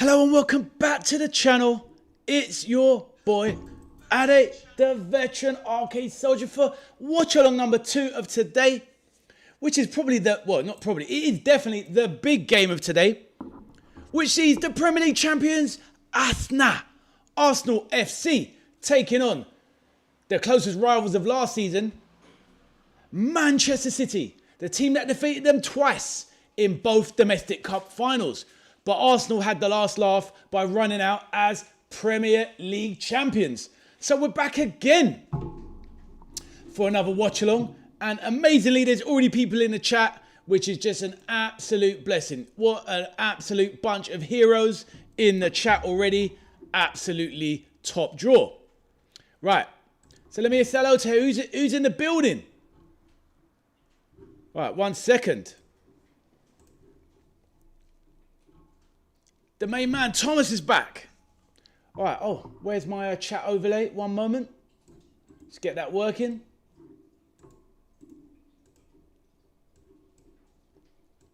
Hello and welcome back to the channel. It's your boy, Ade, the veteran arcade soldier for Watchalong number 2 of today, which is probably it is definitely the big game of today, which sees the Premier League champions, Arsenal FC, taking on the closest rivals of last season, Manchester City, the team that defeated them twice in both domestic cup finals. But Arsenal had the last laugh by running out as Premier League champions. So we're back again for another watch along. And amazingly, there's already people in the chat, which is just an absolute blessing. What an absolute bunch of heroes in the chat already. Absolutely top draw. Right. So let me say hello to who's in the building. Right, 1 second. The main man, Thomas, is back. All right, where's my chat overlay? 1 moment. Let's get that working.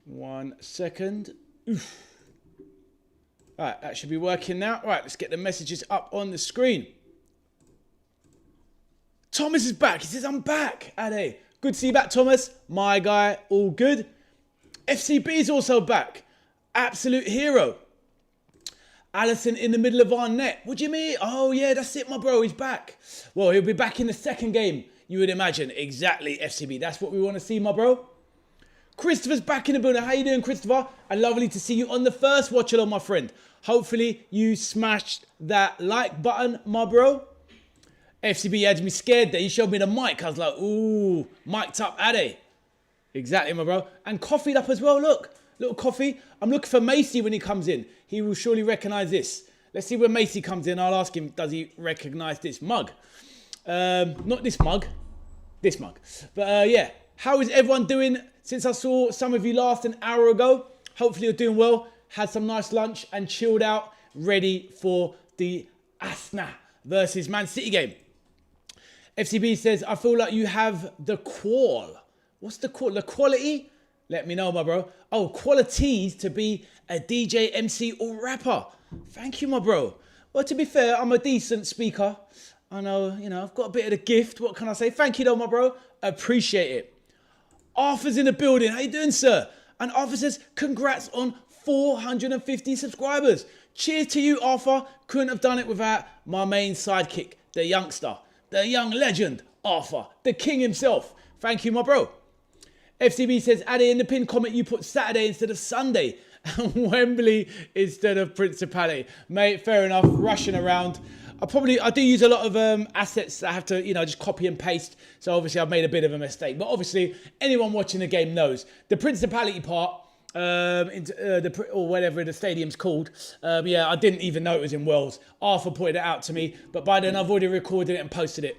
1 second. Oof. All right, that should be working now. All right, let's get the messages up on the screen. Thomas is back. He says, I'm back. Ade. Good to see you back, Thomas. My guy, all good. FCB is also back. Absolute hero. Allison in the middle of our net. What do you mean? Oh, yeah, that's it, my bro. He's back. Well, he'll be back in the second game, you would imagine. Exactly, FCB. That's what we want to see, my bro. Christopher's back in the building. How you doing, Christopher? And lovely to see you on the first watch along, my friend. Hopefully, you smashed that like button, my bro. FCB had me scared there. He showed me the mic. I was like, ooh, mic'd up, Ade. Exactly, my bro. And coffeeed up as well, look. Little coffee. I'm looking for Macy when he comes in. He will surely recognise this. Let's see when Macy comes in. I'll ask him, does he recognise this mug? Not this mug. This mug. But yeah, how is everyone doing since I saw some of you last an hour ago? Hopefully you're doing well. Had some nice lunch and chilled out. Ready for the Arsenal versus Man City game. FCB says, I feel like you have the qual. What's the qual? The quality? Let me know, my bro. Oh, qualities to be a DJ, MC, or rapper. Thank you, my bro. Well, to be fair, I'm a decent speaker. I know, I've got a bit of the gift. What can I say? Thank you, though, my bro. Appreciate it. Arthur's in the building. How you doing, sir? And Arthur says, congrats on 450 subscribers. Cheers to you, Arthur. Couldn't have done it without my main sidekick, the youngster, the young legend, Arthur, the king himself. Thank you, my bro. FCB says, Ade, in the pinned comment, you put Saturday instead of Sunday and Wembley instead of Principality. Mate, fair enough. Rushing around. I do use a lot of assets that I have to, just copy and paste. So obviously I've made a bit of a mistake. But obviously anyone watching the game knows. The Principality part, or whatever the stadium's called, yeah, I didn't even know it was in Wales. Arthur pointed it out to me. But by then I've already recorded it and posted it.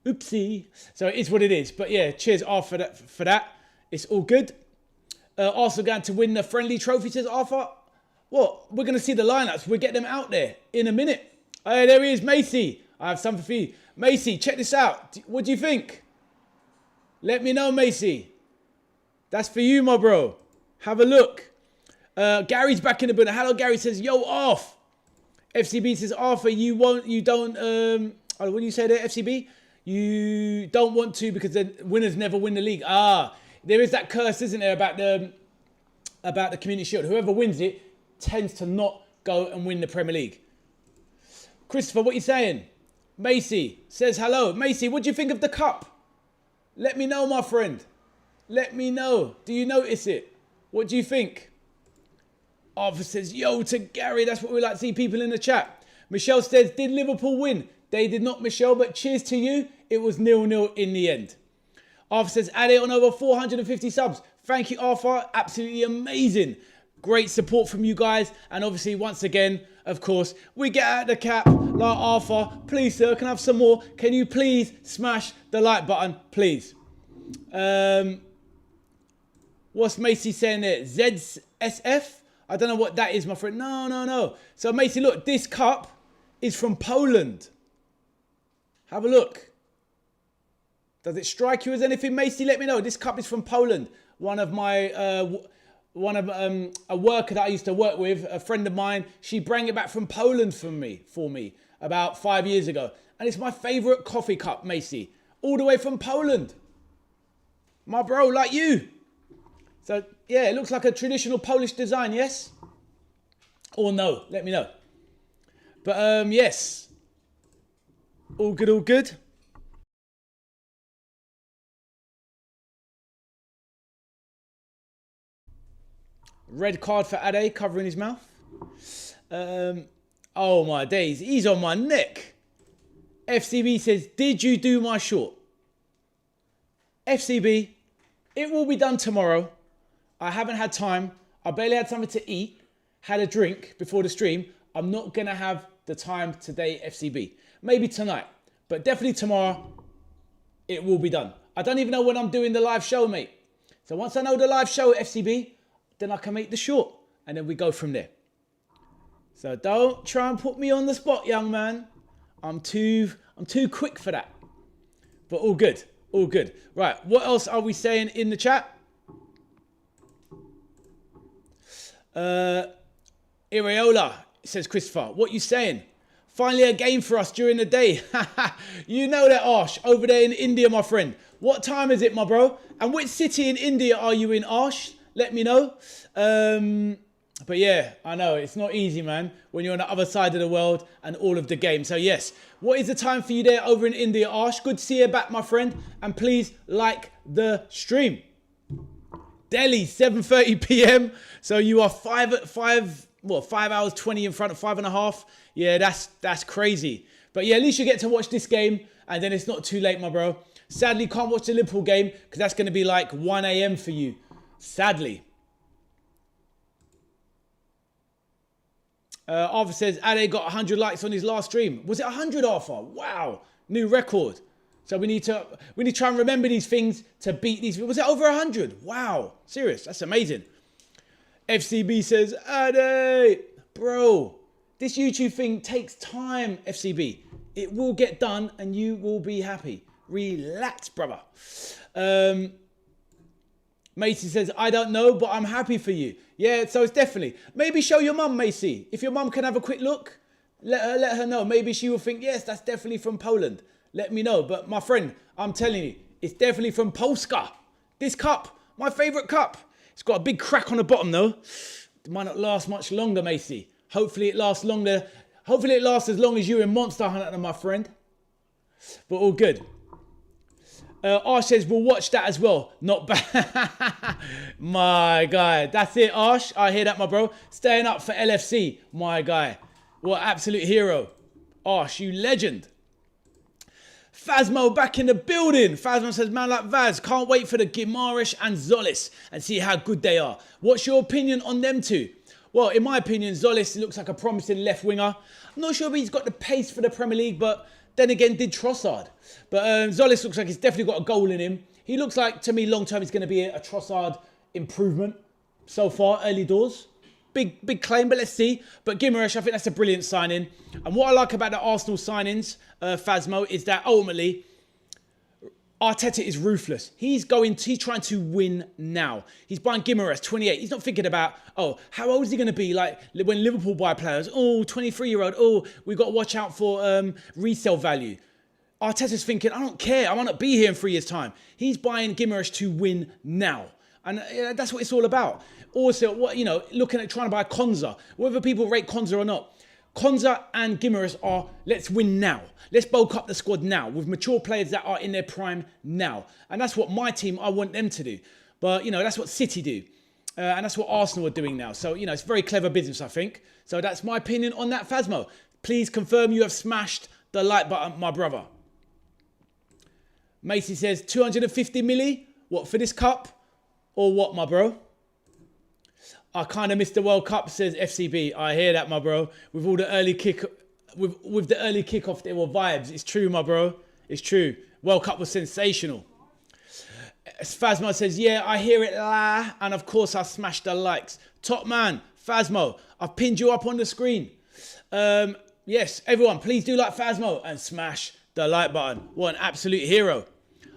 Oopsie. So it is what it is. But yeah, cheers Arthur for that. It's all good. Arsenal going to win the friendly trophy, says Arthur. What? We're going to see the lineups. We'll get them out there in a minute. Hey, there he is, Macy. I have something for you. Macy, check this out. What do you think? Let me know, Macy. That's for you, my bro. Have a look. Gary's back in the building. Hello, Gary says, yo, off. FCB says, Arthur, what do you say there, FCB? You don't want to because the winners never win the league. There is that curse, isn't there, about the Community Shield. Whoever wins it tends to not go and win the Premier League. Christopher, what are you saying? Macy says hello. Macy, what do you think of the cup? Let me know, my friend. Let me know. Do you notice it? What do you think? Arthur says, yo, to Gary. That's what we like to see people in the chat. Michelle says, did Liverpool win? They did not, Michelle, but cheers to you. It was 0-0 in the end. Arthur says, Ade on over 450 subs. Thank you, Arthur. Absolutely amazing. Great support from you guys. And obviously, once again, of course, we get out the cap like Arthur. Please, sir, can I have some more? Can you please smash the like button, please? What's Macy saying there? ZSF? I don't know what that is, my friend. No. So, Macy, look, this cup is from Poland. Have a look. Does it strike you as anything, Macy? Let me know. This cup is from Poland. One of my one of a worker that I used to work with, a friend of mine, she brought it back from Poland for me about 5 years ago. And it's my favourite coffee cup, Macy. All the way from Poland. My bro, like you. So, yeah, it looks like a traditional Polish design, yes? Or no, let me know. But, yes. All good, all good. Red card for Ade, covering his mouth. Oh my days, he's on my neck. FCB says, did you do my short? FCB, it will be done tomorrow. I haven't had time. I barely had something to eat, had a drink before the stream. I'm not going to have the time today, FCB. Maybe tonight, but definitely tomorrow, it will be done. I don't even know when I'm doing the live show, mate. So once I know the live show, FCB, then I can make the short, and then we go from there. So don't try and put me on the spot, young man. I'm too quick for that. But all good, all good. Right, what else are we saying in the chat? Ireola, says Christopher, what you saying? Finally a game for us during the day. You know that, Arsh, over there in India, my friend. What time is it, my bro? And which city in India are you in, Arsh? Let me know. But yeah, I know it's not easy, man, when you're on the other side of the world and all of the games. So yes, what is the time for you there over in India, Arsh? Good to see you back, my friend. And please like the stream. Delhi, 7:30 p.m. So you are 5 hours 20 in front of 5.5. Yeah, that's crazy. But yeah, at least you get to watch this game and then it's not too late, my bro. Sadly, can't watch the Liverpool game because that's going to be like 1 a.m. for you. Sadly. Arthur says, Ade got 100 likes on his last stream. Was it 100, Arthur? Wow. New record. So we need to try and remember these things to beat these. Was it over 100? Wow. Serious. That's amazing. FCB says, Ade, bro, this YouTube thing takes time, FCB. It will get done and you will be happy. Relax, brother. Macy says, I don't know, but I'm happy for you. Yeah, so it's definitely. Maybe show your mum, Macy. If your mum can have a quick look, let her know. Maybe she will think, yes, that's definitely from Poland. Let me know. But my friend, I'm telling you, it's definitely from Polska. This cup, my favourite cup. It's got a big crack on the bottom, though. It might not last much longer, Macy. Hopefully it lasts longer. Hopefully it lasts as long as you in Monster Hunter, my friend. But all good. Arsh says, we'll watch that as well. Not bad. My guy. That's it, Arsh. I hear that, my bro. Staying up for LFC. My guy. What absolute hero. Arsh, you legend. Phasmo back in the building. Phasmo says, man like Vaz, can't wait for the Guimaraes and Zolis and see how good they are. What's your opinion on them two? Well, in my opinion, Zolis looks like a promising left winger. I'm not sure if he's got the pace for the Premier League, but then again, did Trossard. But Zolis looks like he's definitely got a goal in him. He looks like, to me, long term, he's going to be a Trossard improvement so far, early doors. Big claim, but let's see. But Guimaraes, I think that's a brilliant signing. And what I like about the Arsenal signings, Phasmo, is that ultimately, Arteta is ruthless. He's trying to win now. He's buying Guimaraes, 28. He's not thinking about, oh, how old is he going to be? Like when Liverpool buy players, oh, 23-year-old, oh, we've got to watch out for resale value. Arteta's thinking, I don't care. I want to be here in 3 years' time. He's buying Guimaraes to win now. And that's what it's all about. Also, looking at trying to buy Konza, whether people rate Konza or not. Konza and Guimaraes are, let's win now. Let's bulk up the squad now with mature players that are in their prime now. And that's what my team, I want them to do. But, that's what City do. And that's what Arsenal are doing now. So, it's very clever business, I think. So that's my opinion on that, Phasmo. Please confirm you have smashed the like button, my brother. Macy says, 250 milli? What, for this cup? Or what, my bro? I kind of missed the World Cup, says FCB. I hear that, my bro. With all the early kick, with the early kickoff, there were vibes. It's true, my bro. It's true. World Cup was sensational. Phasmo says, yeah, I hear it la. And of course, I smashed the likes. Top man, Phasmo. I've pinned you up on the screen. Yes, everyone, please do like Phasmo and smash the like button. What an absolute hero.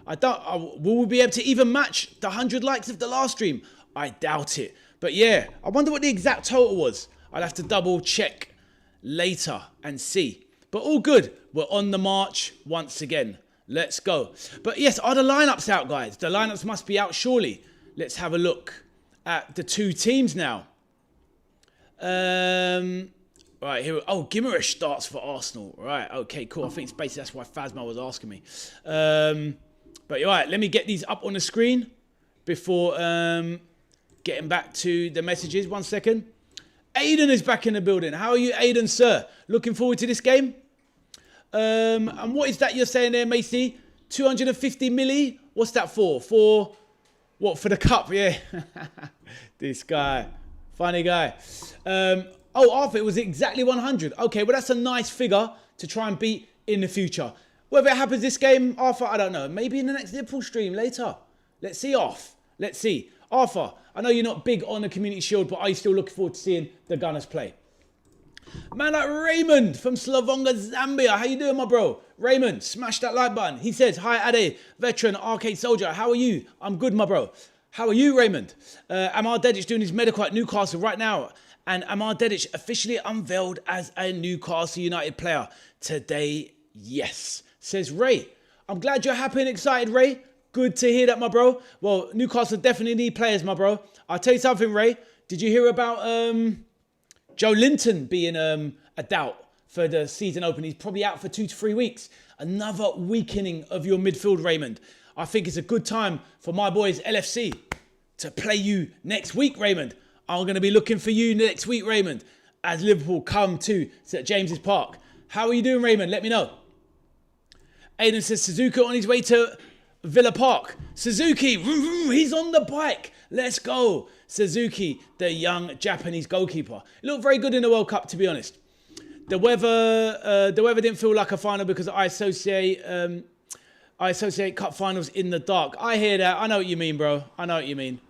Will we be able to even match the 100 likes of the last stream? I doubt it. But yeah, I wonder what the exact total was. I'll have to double check later and see. But all good. We're on the march once again. Let's go. But yes, are the lineups out, guys? The lineups must be out surely. Let's have a look at the two teams now. Right, here. Oh, Guimaraes starts for Arsenal. Right, okay, cool. I think it's basically that's why Phasma was asking me. But all right, let me get these up on the screen before getting back to the messages. 1 second. Aiden is back in the building. How are you, Aiden, sir? Looking forward to this game? And what is that you're saying there, Macy? 250 milli? What's that for? For what? For the cup? Yeah. This guy. Funny guy. Oh, Arthur, it was exactly 100. Okay, well, that's a nice figure to try and beat in the future. Whether it happens this game, Arthur, I don't know. Maybe in the next Liverpool stream later. Let's see, Let's see. Arthur, I know you're not big on the Community Shield, but are you still looking forward to seeing the Gunners play? Man like Raymond from Slavonga, Zambia. How you doing, my bro? Raymond, smash that like button. He says, hi, Ade, veteran, arcade soldier. How are you? I'm good, my bro. How are you, Raymond? Amar Dedic doing his medical at Newcastle right now. And Amar Dedic officially unveiled as a Newcastle United player today. Yes, says Ray. I'm glad you're happy and excited, Ray. Good to hear that, my bro. Well, Newcastle definitely need players, my bro. I'll tell you something, Ray. Did you hear about Joe Linton being a doubt for the season open? He's probably out for 2 to 3 weeks. Another weakening of your midfield, Raymond. I think it's a good time for my boys LFC to play you next week, Raymond. I'm going to be looking for you next week, Raymond, as Liverpool come to St James's Park. How are you doing, Raymond? Let me know. Aiden says Suzuki on his way to Villa Park. Suzuki, he's on the bike. Let's go. Suzuki, the young Japanese goalkeeper. He looked very good in the World Cup, to be honest. The weather didn't feel like a final because I associate cup finals in the dark. I hear that. I know what you mean, bro. I know what you mean.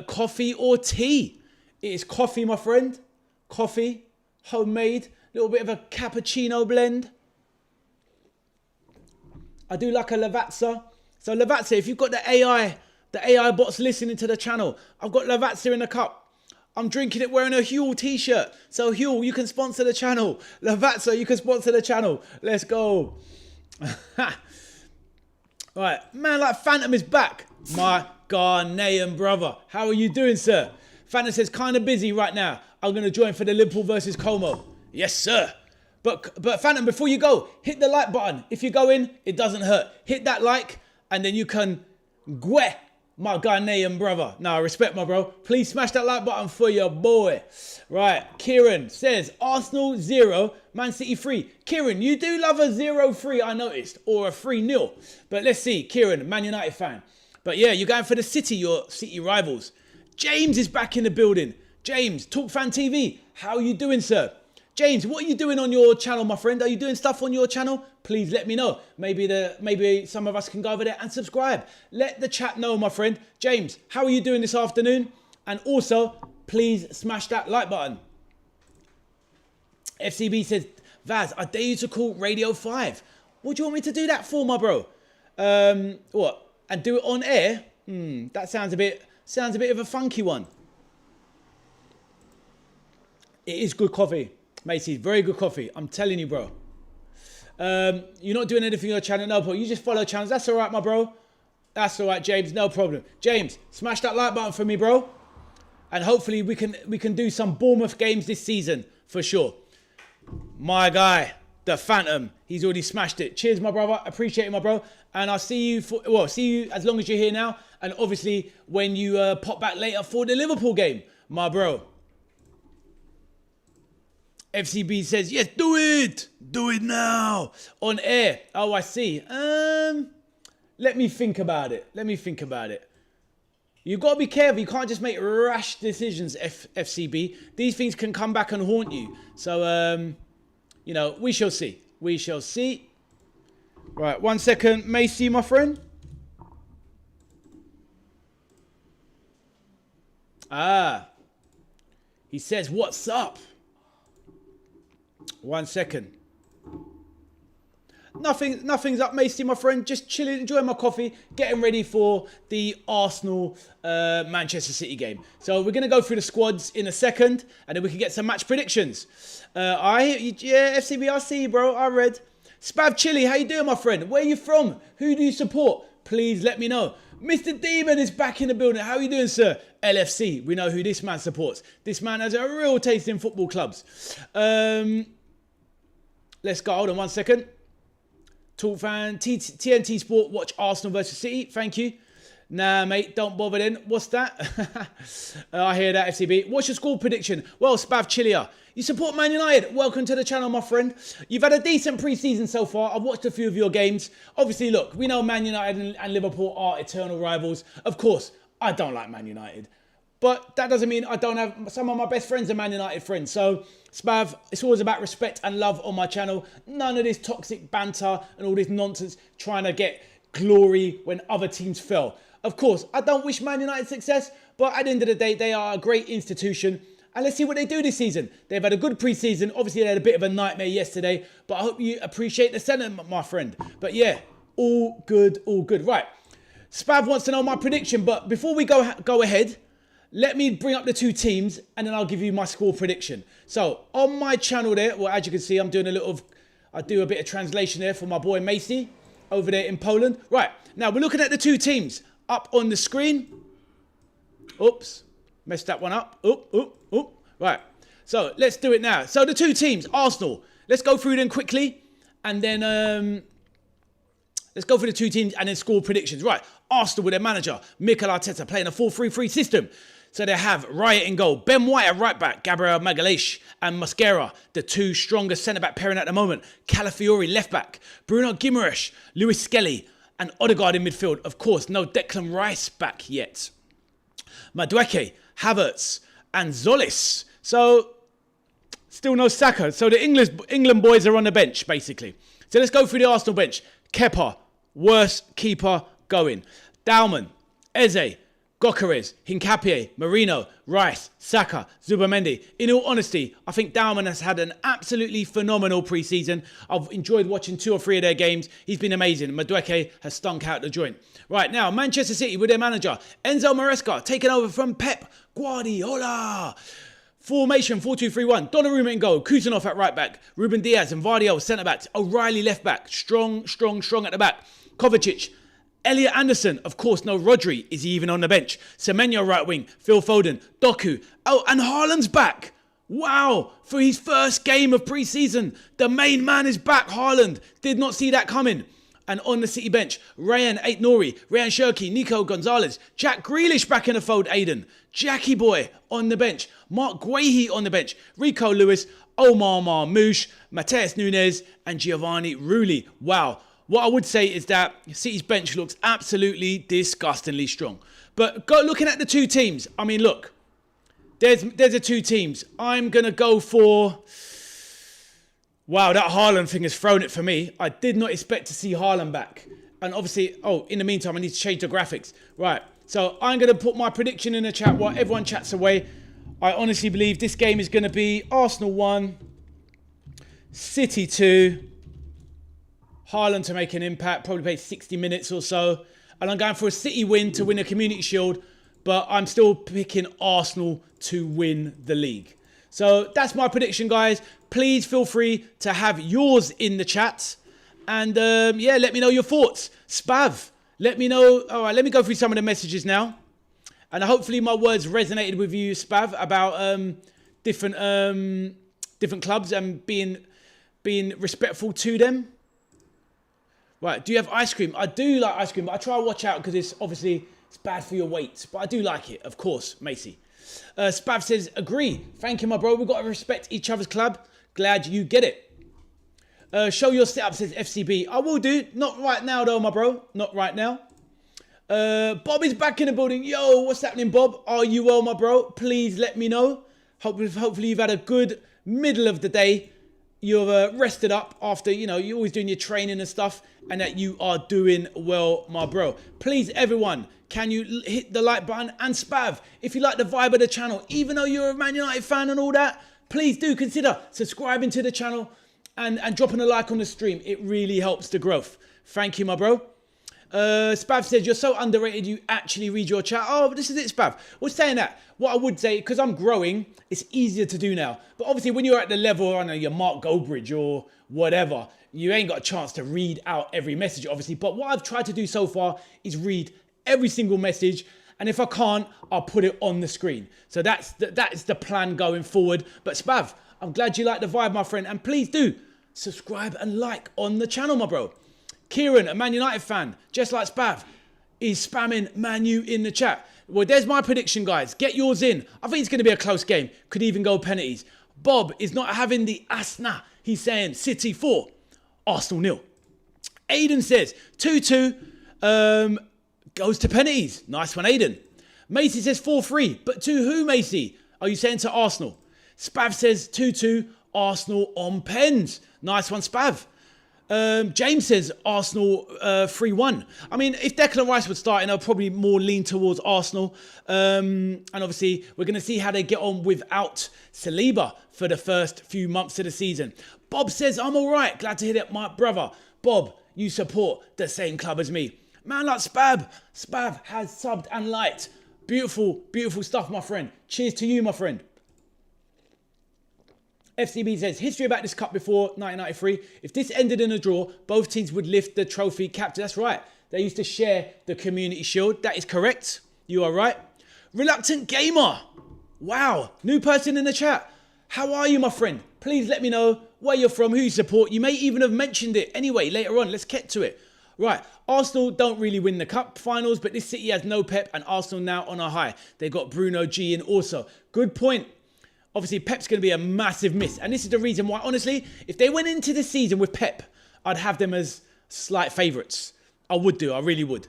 Coffee or tea? It is coffee, my friend. Coffee, homemade, little bit of a cappuccino blend. I do like a Lavazza. So Lavazza, if you've got the AI bots listening to the channel, I've got Lavazza in a cup. I'm drinking it wearing a Huel t-shirt. So Huel, you can sponsor the channel. Lavazza, you can sponsor the channel. Let's go. Right, man like Phantom is back. My Ghanaian brother. How are you doing, sir? Phantom says, kind of busy right now. I'm going to join for the Liverpool versus Como. Yes, sir. But Phantom, before you go, hit the like button. If you go in, it doesn't hurt. Hit that like, and then you can gwe my Ghanaian brother. Now, I respect my bro. Please smash that like button for your boy. Right, Kieran says, Arsenal 0, Man City 3. Kieran, you do love a 0-3, I noticed, or a 3-0. But let's see, Kieran, Man United fan. But yeah, you're going for the City, your City rivals. James is back in the building. James, Talk Fan TV. How are you doing, sir? James, what are you doing on your channel, my friend? Are you doing stuff on your channel? Please let me know. Maybe some of us can go over there and subscribe. Let the chat know, my friend. James, how are you doing this afternoon? And also, please smash that like button. FCB says, Vaz, I dare you to call Radio 5. What do you want me to do that for, my bro? What? And do it on air? That sounds a bit of a funky one. It is good coffee. Macy, very good coffee. I'm telling you, bro. You're not doing anything on your channel, no problem. You just follow channels. That's all right, my bro. That's all right, James. No problem. James, smash that like button for me, bro. And hopefully we can do some Bournemouth games this season for sure. My guy, the Phantom, he's already smashed it. Cheers, my brother. Appreciate it, my bro. And I'll see you as long as you're here now. And obviously when you pop back later for the Liverpool game, my bro. FCB says, yes, do it. Do it now. On air. Oh, I see. Let me think about it. You've got to be careful. You can't just make rash decisions, FCB. These things can come back and haunt you. So, we shall see. We shall see. Right, 1 second. Macy, my friend. He says, what's up? 1 second. Nothing's up, Macy, my friend. Just chilling, enjoying my coffee, getting ready for the Arsenal Manchester City game. So we're gonna go through the squads in a second, and then we can get some match predictions. FCB, I see you, bro. I read. Spav Chili, how you doing, my friend? Where are you from? Who do you support? Please let me know. Mr. Demon is back in the building. How are you doing, sir? LFC. We know who this man supports. This man has a real taste in football clubs. Let's go. Hold on 1 second. Talk fan, TNT Sport, watch Arsenal versus City. Thank you. Nah, mate, don't bother then. What's that? I hear that, FCB. What's your score prediction? Well, Spav Chilia, you support Man United. Welcome to the channel, my friend. You've had a decent pre-season so far. I've watched a few of your games. Obviously, look, we know Man United and Liverpool are eternal rivals. Of course, I don't like Man United. But that doesn't mean I don't have some of my best friends are Man United friends. So, Spav, it's always about respect and love on my channel. None of this toxic banter and all this nonsense trying to get glory when other teams fail. Of course, I don't wish Man United success, but at the end of the day, they are a great institution. And let's see what they do this season. They've had a good pre-season. Obviously, they had a bit of a nightmare yesterday. But I hope you appreciate the sentiment, my friend. But yeah, all good, all good. Right, Spav wants to know my prediction. But before we go ahead, let me bring up the two teams and then I'll give you my score prediction. So on my channel there, well, as you can see, I'm doing I do a bit of translation there for my boy Macy over there in Poland. Right, now we're looking at the two teams up on the screen. Oops, messed that one up. Oop. Right, so let's do it now. So the two teams, Arsenal. Let's go through them quickly and then let's go through the two teams and then score predictions. Right, Arsenal with their manager, Mikel Arteta, playing a 4-3-3 system. So they have Riot in goal, Ben White at right back, Gabriel Magalhaes and Mosquera, the two strongest centre-back pairing at the moment. Calafiori left back, Bruno Guimaraes, Lewis Skelly and Odegaard in midfield. Of course, no Declan Rice back yet. Madueke, Havertz and Zolis. So still no Saka. So the England boys are on the bench, basically. So let's go through the Arsenal bench. Kepa, worst keeper going. Dalman, Eze, Gokares, Hincapié, Marino, Rice, Saka, Zubamendi. In all honesty, I think Dalman has had an absolutely phenomenal pre-season. I've enjoyed watching 2 or 3 of their games. He's been amazing. Madueke has stunk out the joint. Right, now, Manchester City with their manager, Enzo Maresca, taking over from Pep Guardiola. Formation 4-2-3-1. Donnarumma in goal. Kuznetsov at right back. Ruben Diaz and Vardiol centre backs. O'Reilly left back. Strong at the back. Kovacic. Elliot Anderson. Of course, no Rodri. Is he even on the bench? Semenyo right wing. Phil Foden. Doku. Oh, and Haaland's back. Wow. For his first game of pre-season. The main man is back. Haaland. Did not see that coming. And on the City bench, Ryan Ait-Nouri, Ryan Shirky, Nico Gonzalez, Jack Grealish back in the fold, Aiden, Jackie Boy on the bench, Mark Guehi on the bench, Rico Lewis, Omar Marmoush, Mateus Nunes, and Giovanni Rulli. Wow. What I would say is that City's bench looks absolutely disgustingly strong. But looking at the two teams, I mean, look, there's the two teams. I'm going to go for... Wow, that Haaland thing has thrown it for me. I did not expect to see Haaland back. And obviously, in the meantime, I need to change the graphics. Right, so I'm going to put my prediction in the chat while everyone chats away. I honestly believe this game is going to be Arsenal 1, City 2, Haaland to make an impact, probably play 60 minutes or so. And I'm going for a City win to win a Community Shield, but I'm still picking Arsenal to win the league. So that's my prediction, guys. Please feel free to have yours in the chat. And yeah, let me know your thoughts. Spav, let me know. All right, let me go through some of the messages now. And hopefully my words resonated with you, Spav, about different clubs and being respectful to them. Right, do you have ice cream? I do like ice cream, but I try to watch out because it's bad for your weight. But I do like it, of course, Macy. Spav says, agree. Thank you, my bro. We've got to respect each other's club. Glad you get it. Show your setup, says FCB. I will do. Not right now, though, my bro. Not right now. Bob is back in the building. Yo, what's happening, Bob? Are you well, my bro? Please let me know. Hopefully you've had a good middle of the day. You're rested up after, you're always doing your training and stuff. And that you are doing well, my bro. Please, everyone, can you hit the like button? And Spav, if you like the vibe of the channel, even though you're a Man United fan and all that, please do consider subscribing to the channel and dropping a like on the stream. It really helps the growth. Thank you, my bro. Spav says, you're so underrated, you actually read your chat. Oh, this is it, Spav. Well, saying that, what I would say, because I'm growing, it's easier to do now. But obviously, when you're at the level, I don't know, you're Mark Goldbridge or whatever, you ain't got a chance to read out every message, obviously. But what I've tried to do so far is read every single message. And if I can't, I'll put it on the screen. So that's the plan going forward. But Spav, I'm glad you like the vibe, my friend. And please do subscribe and like on the channel, my bro. Kieran, a Man United fan, just like Spav, is spamming Man U in the chat. Well, there's my prediction, guys. Get yours in. I think it's going to be a close game. Could even go penalties. Bob is not having the asna. He's saying City 4, Arsenal 0. Aiden says 2-2 goes to penalties. Nice one, Aiden. Macy says 4-3. But to who, Macy? Are you saying to Arsenal? Spav says 2-2, Arsenal on pens. Nice one, Spav. James says Arsenal 3-1. I mean, if Declan Rice would start, I'll probably more lean towards Arsenal. And obviously, we're going to see how they get on without Saliba for the first few months of the season. Bob says, I'm all right. Glad to hear that, my brother. Bob, you support the same club as me. Man like Spav. Spav has subbed and liked. Beautiful, beautiful stuff, my friend. Cheers to you, my friend. FCB says, history about this cup before 1993. If this ended in a draw, both teams would lift the trophy captain. That's right. They used to share the Community Shield. That is correct. You are right. Reluctant Gamer. Wow. New person in the chat. How are you, my friend? Please let me know where you're from, who you support. You may even have mentioned it. Anyway, later on, let's get to it. Right. Arsenal don't really win the cup finals, but this City has no Pep and Arsenal now on a high. They got Bruno G in also. Good point. Obviously, Pep's going to be a massive miss. And this is the reason why, honestly, if they went into the season with Pep, I'd have them as slight favourites. I would do. I really would.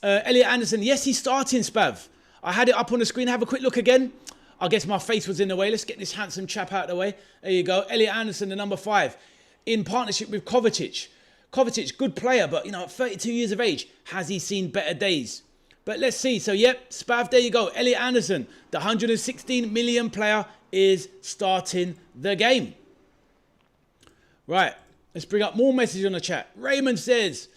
Elliot Anderson. Yes, he's starting, Spav. I had it up on the screen. Have a quick look again. I guess my face was in the way. Let's get this handsome chap out of the way. There you go. Elliot Anderson, the number 5, in partnership with Kovacic. Kovacic, good player, but, at 32 years of age, has he seen better days? But let's see. So, yep, Spav, there you go. Elliot Anderson, the 116 million player, is starting the game. Right, let's bring up more messages on the chat. Raymond says,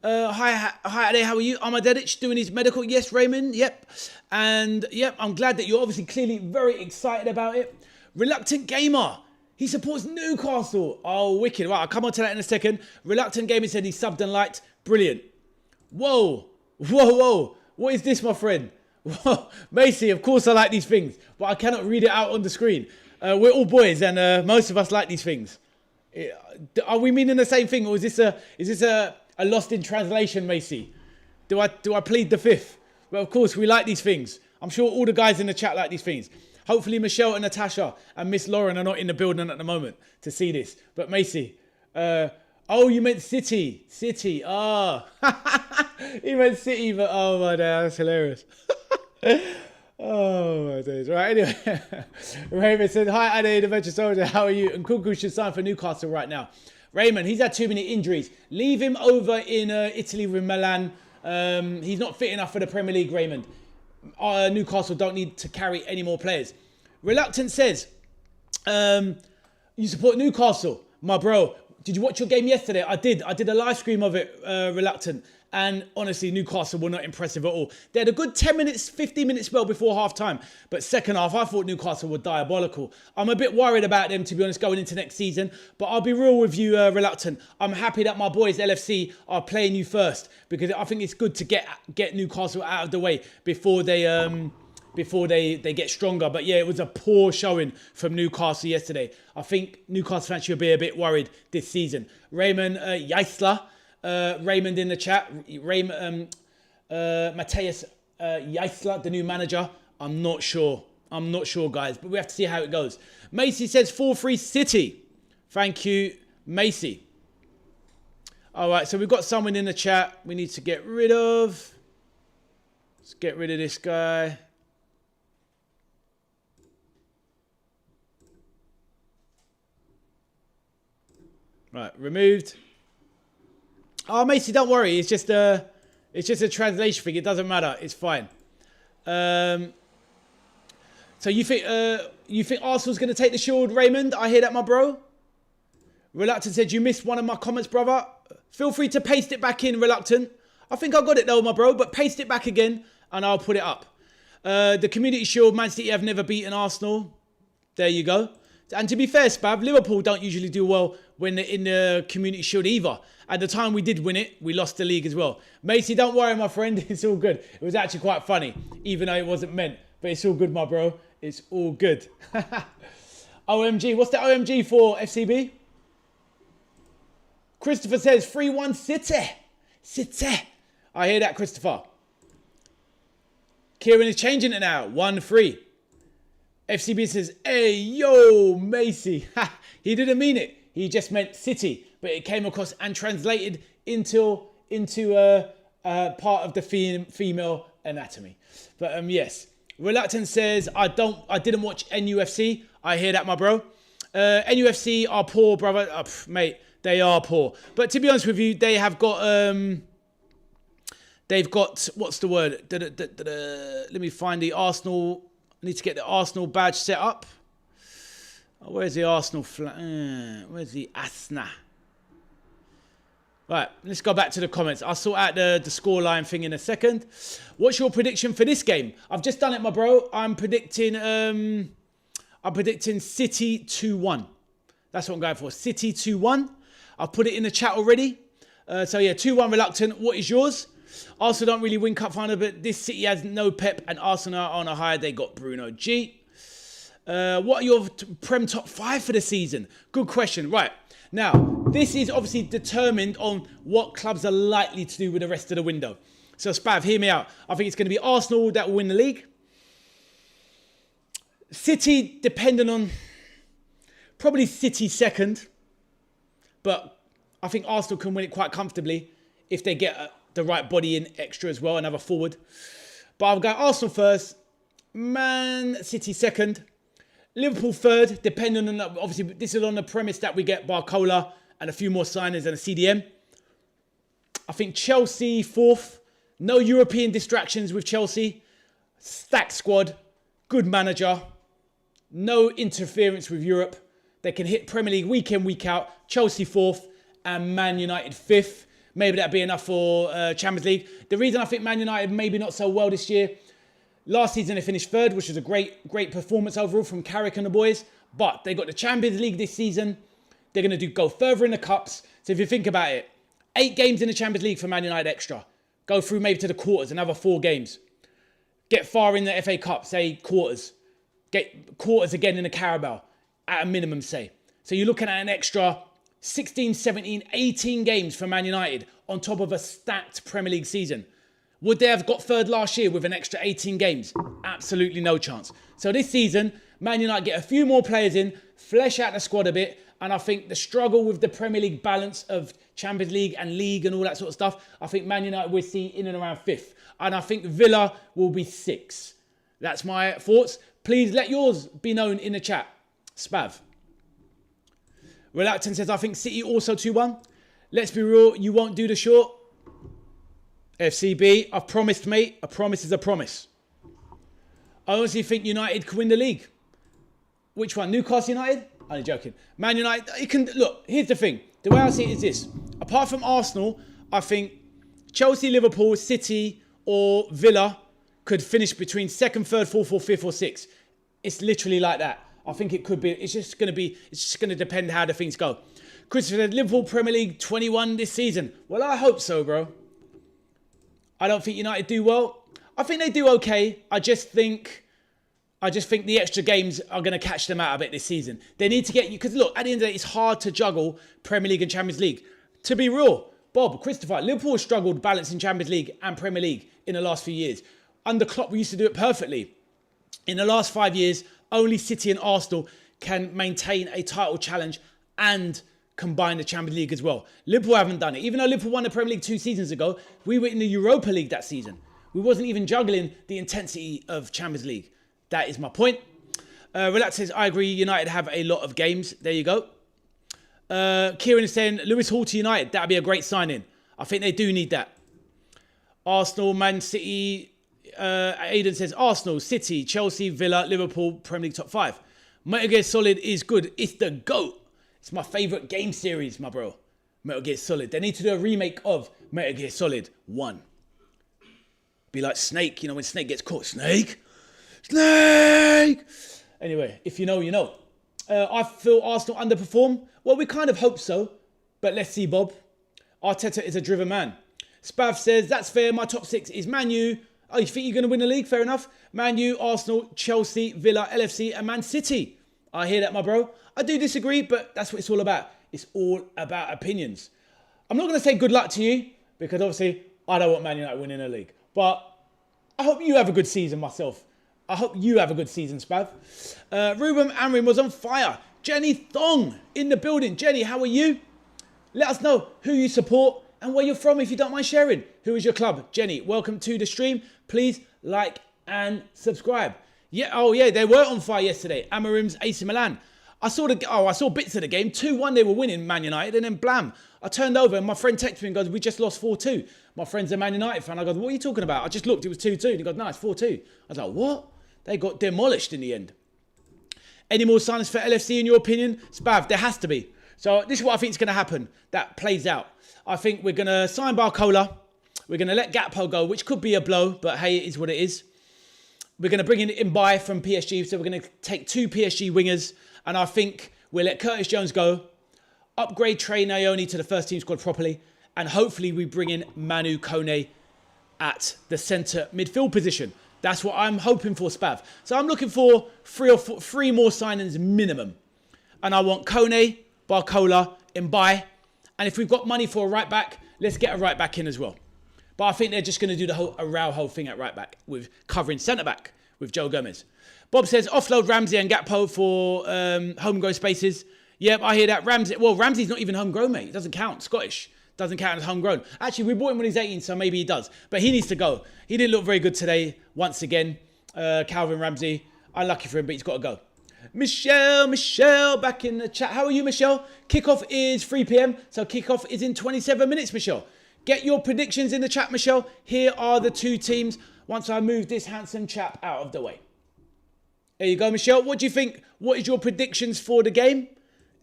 hi there, how are you? Amadedic doing his medical. Yes, Raymond, yep. And, yep, I'm glad that you're obviously clearly very excited about it. Reluctant Gamer, he supports Newcastle. Oh, wicked. Right, I'll come on to that in a second. Reluctant Gamer said he subbed and liked. Brilliant. Whoa. What is this, my friend? Macy, of course I like these things, but I cannot read it out on the screen. We're all boys, and most of us like these things. Are we meaning the same thing, or is this a lost in translation, Macy? Do I plead the fifth? Well, of course we like these things. I'm sure all the guys in the chat like these things. Hopefully Michelle and Natasha and Miss Lauren are not in the building at the moment to see this. But Macy, oh, you meant City. City. Oh. He meant City, but oh my God, that's hilarious. Oh my days. Right, anyway. Raymond said, hi, Ade, the Venture Soldier. How are you? And Cuckoo should sign for Newcastle right now. Raymond, he's had too many injuries. Leave him over in Italy with Milan. He's not fit enough for the Premier League, Raymond. Newcastle don't need to carry any more players. Reluctant says, you support Newcastle. My bro, did you watch your game yesterday? I did a live stream of it, Reluctant. And honestly, Newcastle were not impressive at all. They had a good 10 minutes, 15 minutes spell before half-time. But second half, I thought Newcastle were diabolical. I'm a bit worried about them, to be honest, going into next season. But I'll be real with you, Reluctant. I'm happy that my boys, LFC, are playing you first. Because I think it's good to get Newcastle out of the way before they get stronger. But yeah, it was a poor showing from Newcastle yesterday. I think Newcastle fans should be a bit worried this season. Raymond Yeisler. Raymond in the chat. Matthias Yeisler, the new manager. I'm not sure, guys. But we have to see how it goes. Macy says 4-3 City. Thank you, Macy. All right, so we've got someone in the chat we need to get rid of. Let's get rid of this guy. Right, removed. Oh, Macy, don't worry. It's just a translation thing. It doesn't matter. It's fine. So you think Arsenal's going to take the Shield, Raymond? I hear that, my bro. Reluctant said, you missed one of my comments, brother. Feel free to paste it back in, Reluctant. I think I got it though, my bro, but paste it back again and I'll put it up. The Community Shield, Man City have never beaten Arsenal. There you go. And to be fair, Spav, Liverpool don't usually do well when they're in the Community Shield either. At the time we did win it, we lost the league as well. Macy, don't worry, my friend. It's all good. It was actually quite funny, even though it wasn't meant. But it's all good, my bro. It's all good. OMG. What's the OMG for, FCB? Christopher says 3-1 City. City. I hear that, Christopher. Kieran is changing it now. 1-3. FCB says, hey, yo, Macy. He didn't mean it. He just meant City. But it came across and translated into part of the female anatomy. But yes. Reluctant says, I didn't watch NUFC. I hear that, my bro. NUFC are poor, brother. Mate, they are poor. But to be honest with you, they have got... they've got... What's the word? Let me find the Arsenal... I need to get the Arsenal badge set up. Oh, where's the Arsenal flag? Where's the Asna? Right, let's go back to the comments. I'll sort out the scoreline thing in a second. What's your prediction for this game? I've just done it, my bro. I'm predicting City 2-1. That's what I'm going for. City 2-1. I've put it in the chat already. So yeah, 2-1 Reluctant. What is yours? Arsenal don't really win cup final, but this City has no Pep and Arsenal are on a high. They got Bruno G. What are your Prem top 5 for the season? Good question. Right. Now, this is obviously determined on what clubs are likely to do with the rest of the window. So, Spav, hear me out. I think it's going to be Arsenal that will win the league. City, depending on... Probably City second. But I think Arsenal can win it quite comfortably if they get the right body in extra as well, another forward. But I'll go Arsenal first. Man City second. Liverpool third, depending on... Obviously, this is on the premise that we get Barcola and a few more signings and a CDM. I think Chelsea fourth. No European distractions with Chelsea. Stacked squad. Good manager. No interference with Europe. They can hit Premier League week in, week out. Chelsea fourth and Man United fifth. Maybe that'd be enough for Champions League. The reason I think Man United maybe not so well this year... Last season they finished third, which was a great performance overall from Carrick and the boys. But they got the Champions League this season. They're going to go further in the cups. So if you think about it, 8 games in the Champions League for Man United extra. Go through maybe to the quarters, another 4 games. Get far in the FA Cup, say quarters. Get quarters again in the Carabao, at a minimum, say. So you're looking at an extra 16, 17, 18 games for Man United on top of a stacked Premier League season. Would they have got third last year with an extra 18 games? Absolutely no chance. So this season, Man United get a few more players in, flesh out the squad a bit, and I think the struggle with the Premier League balance of Champions League and League and all that sort of stuff, I think Man United will see in and around 5th. And I think Villa will be 6th. That's my thoughts. Please let yours be known in the chat. Spav. Reluctant says, I think City also 2-1. Let's be real, you won't do the short. FCB, I've promised, mate. A promise is a promise. I honestly think United can win the league. Which one? Newcastle United? I'm joking. Man United, you can... Look, here's the thing. The way I see it is this. Apart from Arsenal, I think Chelsea, Liverpool, City or Villa could finish between 2nd, 3rd, 4th or 5th or 6th. It's literally like that. I think it could be... It's just going to depend how the things go. Christopher said, Liverpool Premier League 21 this season. Well, I hope so, bro. I don't think United do well. I think they do okay. I just think the extra games are going to catch them out a bit this season. They need to get you... Because look, at the end of the day, it's hard to juggle Premier League and Champions League. To be real, Bob, Christopher, Liverpool has struggled balancing Champions League and Premier League in the last few years. Under Klopp, we used to do it perfectly. In the last 5 years, only City and Arsenal can maintain a title challenge and combine the Champions League as well. Liverpool haven't done it. Even though Liverpool won the Premier League 2 seasons ago, we were in the Europa League that season. We wasn't even juggling the intensity of Champions League. That is my point. Relax says, I agree, United have a lot of games. There you go. Kieran is saying, Lewis Hall to United. That would be a great signing. I think they do need that. Arsenal, Man City. Aidan says, Arsenal, City, Chelsea, Villa, Liverpool, Premier League top 5. Metal Gear Solid is good. It's the GOAT. It's my favourite game series, my bro. Metal Gear Solid. They need to do a remake of Metal Gear Solid 1. Be like Snake, you know, when Snake gets caught. Snake! Snake! Anyway, if you know, you know. I feel Arsenal underperform. Well, we kind of hope so. But let's see, Bob. Arteta is a driven man. Spav says, that's fair. My top 6 is Man U. Oh, you think you're going to win the league? Fair enough. Man U, Arsenal, Chelsea, Villa, LFC, and Man City. I hear that, my bro. I do disagree, but that's what it's all about. It's all about opinions. I'm not going to say good luck to you, because obviously I don't want Man United winning the league. But I hope you have a good season myself. I hope you have a good season, Spav. Ruben Amrin was on fire. Jenny Thong in the building. Jenny, how are you? Let us know who you support and where you're from if you don't mind sharing. Who is your club? Jenny, welcome to the stream. Please like and subscribe. Yeah, oh yeah, they were on fire yesterday. Amarim's AC Milan. I saw bits of the game. 2-1 they were winning, Man United, and then blam. I turned over and my friend texted me and goes, we just lost 4-2. My friend's a Man United fan. I go, what are you talking about? I just looked, it was 2-2. And he goes, no, it's 4-2. I was like, what? They got demolished in the end. Any more signings for LFC in your opinion? Spav, there has to be. So this is what I think is going to happen. That plays out. I think we're going to sign Barcola. We're going to let Gakpo go, which could be a blow, but hey, it is what it is. We're going to bring in Mbaye from PSG. So we're going to take 2 PSG wingers. And I think we'll let Curtis Jones go. Upgrade Trey Naoni to the first team squad properly. And hopefully we bring in Manu Kone at the centre midfield position. That's what I'm hoping for, Spav. So I'm looking for 3 more signings minimum. And I want Kone, Barcola, Mbaye. And if we've got money for a right back, let's get a right back in as well. But I think they're just going to do the whole Araujo thing at right back with covering centre back with Joe Gomez. Bob says offload Ramsey and Gakpo for homegrown spaces. Yep, I hear that. Ramsey's not even homegrown, mate. It doesn't count. Scottish. Doesn't count as homegrown. Actually, we bought him when he's 18, so maybe he does. But he needs to go. He didn't look very good today, once again. Calvin Ramsey. Unlucky for him, but he's got to go. Michelle, back in the chat. How are you, Michelle? Kickoff is 3 p.m, so kickoff is in 27 minutes, Michelle. Get your predictions in the chat, Michelle. Here are the 2 teams once I move this handsome chap out of the way. There you go, Michelle. What do you think? What is your predictions for the game?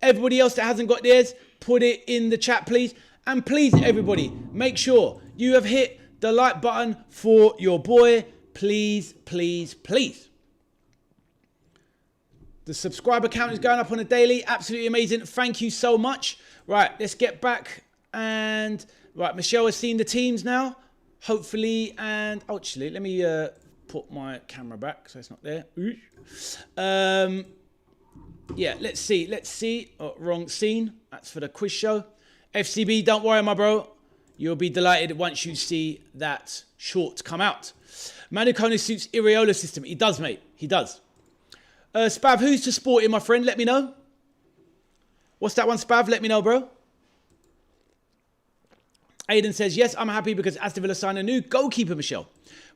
Everybody else that hasn't got theirs, put it in the chat, please. And please, everybody, make sure you have hit the like button for your boy. Please, please, please. The subscriber count is going up on a daily. Absolutely amazing. Thank you so much. Right, let's get back. And, right, Michelle has seen the teams now. Hopefully, and actually, let me put my camera back so it's not there. Yeah, let's see. Oh, wrong scene. That's for the quiz show. FCB, don't worry, my bro. You'll be delighted once you see that short come out. Manu Kone suits Iraola's system. He does, mate. He does. Spav, who's to sport in, my friend? Let me know. What's that one, Spav? Let me know, bro. Aiden says, yes, I'm happy because Aston Villa signed a new goalkeeper, Michelle.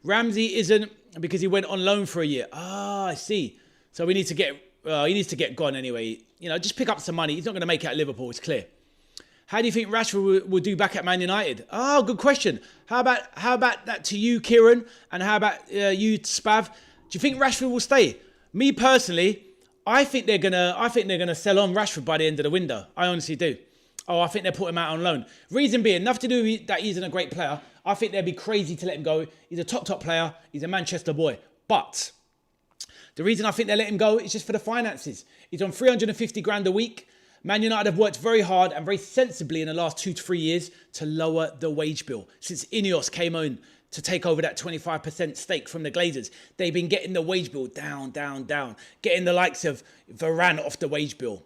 Ramsey isn't because he went on loan for a year. Ah, I see. So we need to get... he needs to get gone anyway. You know, just pick up some money. He's not going to make it at Liverpool. It's clear. How do you think Rashford will do back at Man United? Oh, good question. How about that to you, Kieran? And how about you, Spav? Do you think Rashford will stay? Me personally, I think they're gonna sell on Rashford by the end of the window. I honestly do. Oh, I think they'll put him out on loan. Reason being, nothing to do with that he isn't a great player. I think they'd be crazy to let him go. He's a top player. He's a Manchester boy. But the reason I think they let him go is just for the finances. He's on 350 grand a week. Man United have worked very hard and very sensibly in the last 2 to 3 years to lower the wage bill. Since Ineos came on to take over that 25% stake from the Glazers, they've been getting the wage bill down. Getting the likes of Varane off the wage bill.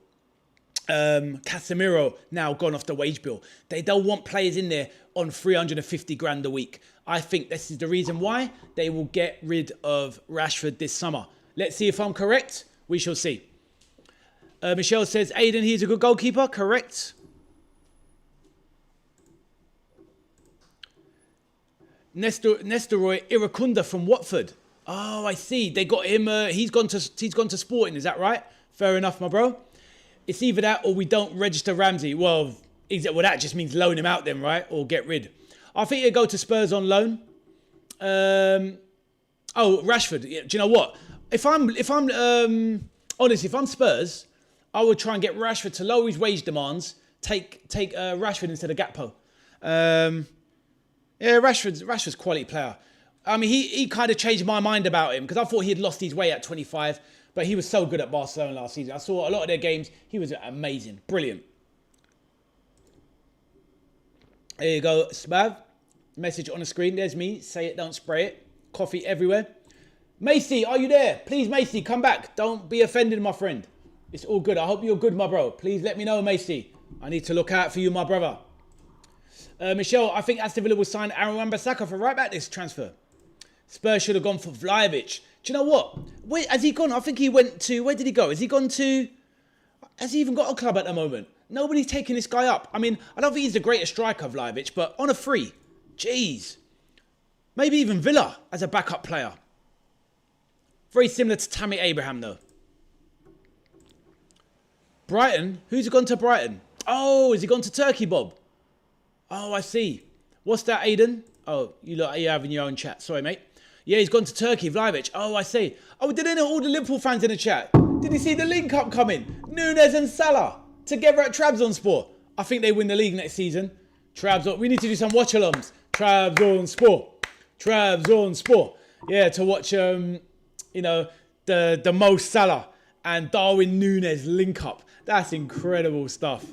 Casemiro now gone off the wage bill. They don't want players in there on 350 grand a week. I think this is the reason why they will get rid of Rashford this summer. Let's see if I'm correct. We shall see. Michelle says, Aiden, he's a good goalkeeper. Correct. Nestoroy Irakunda from Watford. Oh, I see. They got him. He's gone to Sporting. Is that right? Fair enough, my bro. It's either that or we don't register Ramsey. Well, that just means loan him out then, right? Or get rid. I think he'll go to Spurs on loan. Rashford. Yeah, do you know what? If I'm Spurs, I would try and get Rashford to lower his wage demands. Take Rashford instead of Gakpo. Yeah, Rashford's a quality player. I mean, he kind of changed my mind about him because I thought he had lost his way at 25, but he was so good at Barcelona last season. I saw a lot of their games. He was amazing. Brilliant. There you go, Spav. Message on the screen. There's me. Say it, don't spray it. Coffee everywhere. Macy, are you there? Please, Macy, come back. Don't be offended, my friend. It's all good. I hope you're good, my bro. Please let me know, Macy. I need to look out for you, my brother. Michelle, I think Aston Villa will sign Aaron Wan-Bissaka for right back this transfer. Spurs should have gone for Vlahovic. Do you know what? Where has he gone? I think he went to... Where did he go? Has he gone to... Has he even got a club at the moment? Nobody's taking this guy up. I mean, I don't think he's the greatest striker, Vlahovic, but on a free. Jeez. Maybe even Villa as a backup player. Very similar to Tammy Abraham, though. Brighton? Who's gone to Brighton? Oh, has he gone to Turkey, Bob? Oh, I see. What's that, Aiden? Oh, you're having your own chat. Sorry, mate. Yeah, he's gone to Turkey, Vlahovic. Oh, I see. Oh, did they know all the Liverpool fans in the chat? Did you see the link-up coming? Nunes and Salah together at Trabzonspor. I think they win the league next season. We need to do some watch-alongs. Trabzonspor. Yeah, to watch, the Mo Salah and Darwin Nunes link-up. That's incredible stuff.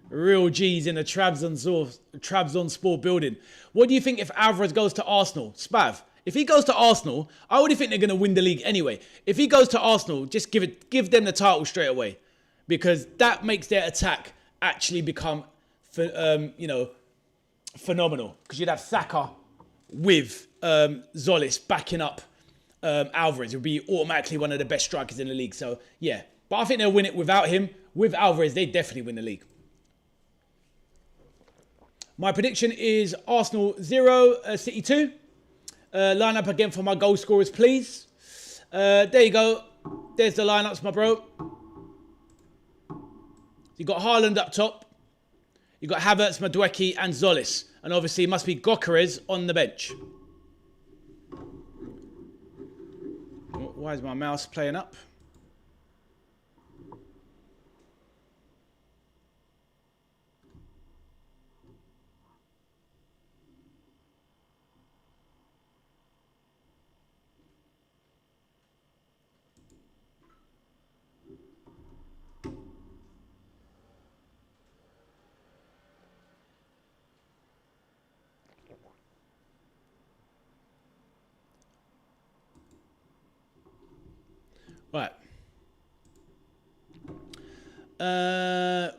Real G's in the Trabzonspor building. What do you think if Alvarez goes to Arsenal? Spav, if he goes to Arsenal, I already think they're going to win the league anyway. If he goes to Arsenal, just give them the title straight away. Because that makes their attack actually become, phenomenal. Because you'd have Saka with Zolis backing up Alvarez. It would be automatically one of the best strikers in the league. So, yeah. But I think they'll win it without him. With Alvarez, they definitely win the league. My prediction is Arsenal 0, City 2. Line up again for my goal scorers, please. There you go. There's the lineups, my bro. You got Haaland up top. You got Havertz, Madueke, and Zolis. And obviously, it must be Gyökeres on the bench. Why is my mouse playing up? Right.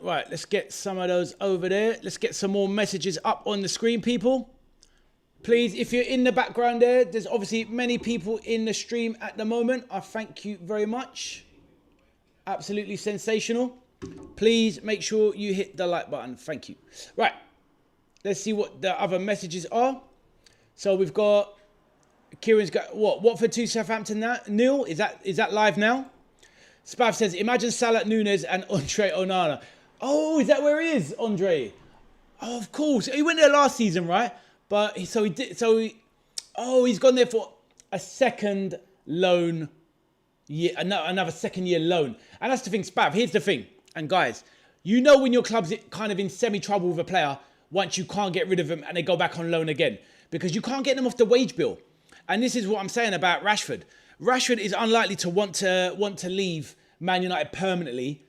Right, let's get some of those over there. Let's get some more messages up on the screen, people. Please, if you're in the background there, there's obviously many people in the stream at the moment. I thank you very much. Absolutely sensational. Please make sure you hit the like button. Thank you. Right. Let's see what the other messages are. So we've got... Kieran's got what? Watford 2, Southampton now? Nil? Is that live now? Spav says, imagine Salah, Nunes and Andre Onana. Oh, is that where he is, Andre? Oh, of course. He went there last season, right? But he's gone there for a second loan year, another second year loan. And that's the thing, Spav. Here's the thing. And guys, you know when your club's kind of in semi-trouble with a player once you can't get rid of them and they go back on loan again. Because you can't get them off the wage bill. And this is what I'm saying about Rashford. Rashford is unlikely to want to leave Man United permanently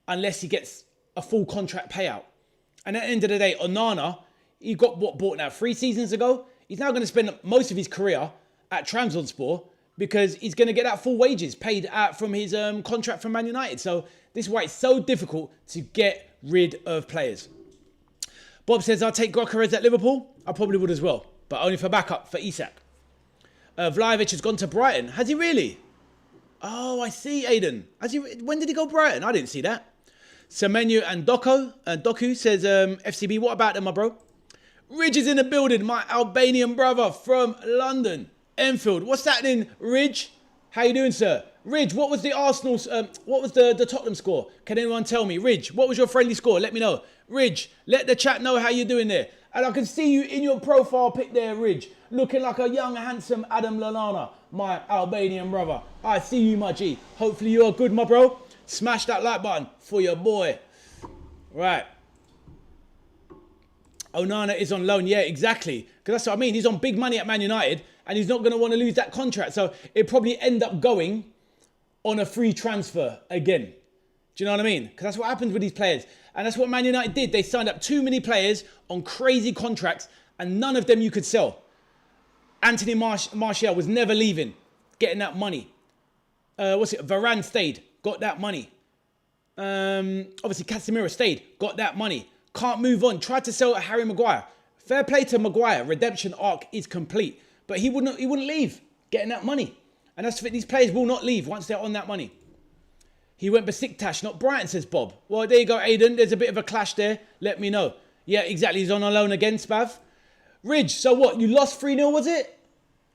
unless he gets a full contract payout. And at the end of the day, Onana, he got bought now 3 seasons ago. He's now going to spend most of his career at Trabzonspor because he's going to get that full wages paid out from his contract from Man United. So this is why it's so difficult to get rid of players. Bob says, I'll take Gyökeres at Liverpool. I probably would as well, but only for backup for Isak. Vlahovic has gone to Brighton. Has he really? Oh, I see, Aiden. When did he go Brighton? I didn't see that. Semenyo and Doku says, FCB, what about them, my bro? Ridge is in the building, my Albanian brother from London. Enfield. What's happening, Ridge? How you doing, sir? Ridge, what was the Arsenal's, what was the Tottenham score? Can anyone tell me? Ridge, what was your friendly score? Let me know. Ridge, let the chat know how you're doing there. And I can see you in your profile pic there, Ridge, looking like a young, handsome Adam Lallana, my Albanian brother. I see you, my G. Hopefully you are good, my bro. Smash that like button for your boy. Right. Onana is on loan. Yeah, exactly. Because that's what I mean. He's on big money at Man United and he's not going to want to lose that contract. So it'd probably end up going on a free transfer again. Do you know what I mean? Because that's what happens with these players. And that's what Man United did. They signed up too many players on crazy contracts and none of them you could sell. Anthony Martial was never leaving, getting that money. Varane stayed, got that money. Obviously, Casemiro stayed, got that money. Can't move on. Tried to sell Harry Maguire. Fair play to Maguire. Redemption arc is complete. But he wouldn't leave, getting that money. And that's these players will not leave once they're on that money. He went Besiktas, not Brighton, says Bob. Well, there you go, Aiden. There's a bit of a clash there. Let me know. Yeah, exactly. He's on loan again, Spav. Ridge, so what? You lost 3-0, was it?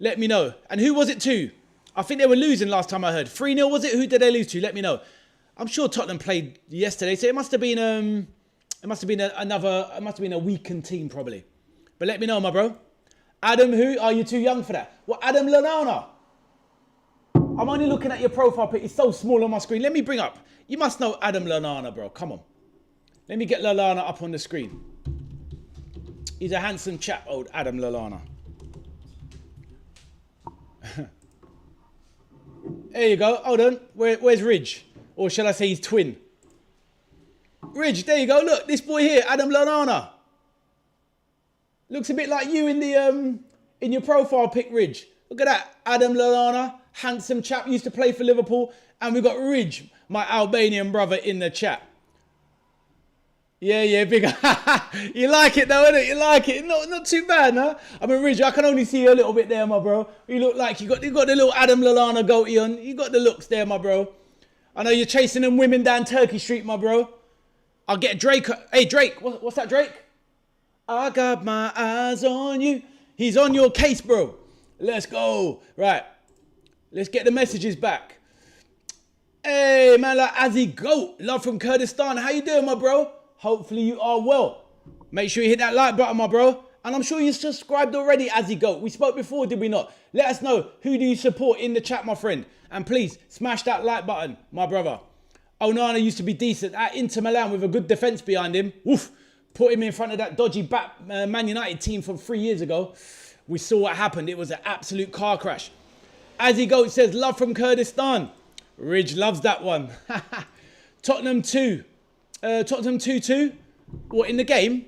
Let me know. And who was it to? I think they were losing last time I heard. 3-0, was it? Who did they lose to? Let me know. I'm sure Tottenham played yesterday, so it must have been a weakened team probably. But let me know, my bro. Adam who? Are you too young for that? Well, Adam Lallana. I'm only looking at your profile pic. It's so small on my screen. Let me bring up. You must know Adam Lallana, bro. Come on. Let me get Lallana up on the screen. He's a handsome chap, old Adam Lallana. There you go. Hold on. Where's Ridge? Or shall I say his twin? Ridge, there you go. Look, this boy here, Adam Lallana. Looks a bit like you in your profile pic, Ridge. Look at that. Adam Lallana, handsome chap, used to play for Liverpool. And we've got Ridge, my Albanian brother, in the chat. Yeah, big. You like it though, innit? You like it. Not too bad, huh? I mean, Ridge, I can only see you a little bit there, my bro. You look like you got the little Adam Lallana goatee on. You got the looks there, my bro. I know you're chasing them women down Turkey Street, my bro. I'll get Drake. Hey, Drake. What's that, Drake? I got my eyes on you. He's on your case, bro. Let's go. Right. Let's get the messages back. Hey, man, like Azzy Goat. Love from Kurdistan. How you doing, my bro? Hopefully you are well. Make sure you hit that like button, my bro. And I'm sure you're subscribed already, Azzy Goat. We spoke before, did we not? Let us know who do you support in the chat, my friend. And please, smash that like button, my brother. Onana used to be decent at Inter Milan with a good defence behind him. Woof. Put him in front of that dodgy Man United team from 3 years ago. We saw what happened. It was an absolute car crash. Azzy Goat says, love from Kurdistan. Ridge loves that one. Tottenham 2. Tottenham 2-2. What, in the game?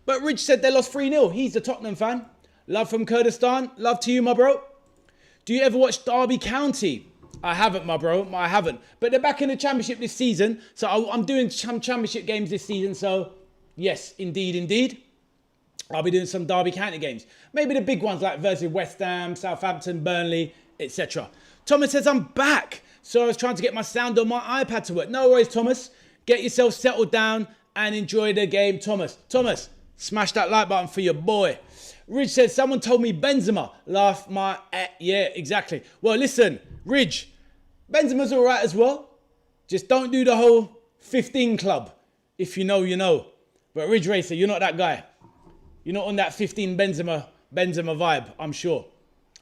But Ridge said they lost 3-0. He's a Tottenham fan. Love from Kurdistan. Love to you, my bro. Do you ever watch Derby County? I haven't, my bro. I haven't. But they're back in the Championship this season. So I'm doing some Championship games this season. So, yes, indeed. I'll be doing some Derby County games. Maybe the big ones like versus West Ham, Southampton, Burnley, etc. Thomas says, I'm back. So I was trying to get my sound on my iPad to work. No worries, Thomas. Get yourself settled down and enjoy the game, Thomas. Thomas, smash that like button for your boy. Ridge says, someone told me Benzema. Laugh my... Yeah, exactly. Well, listen, Ridge, Benzema's all right as well. Just don't do the whole 15 club. If you know, you know. But Ridge Racer, you're not that guy. You're not on that 15 Benzema vibe, I'm sure.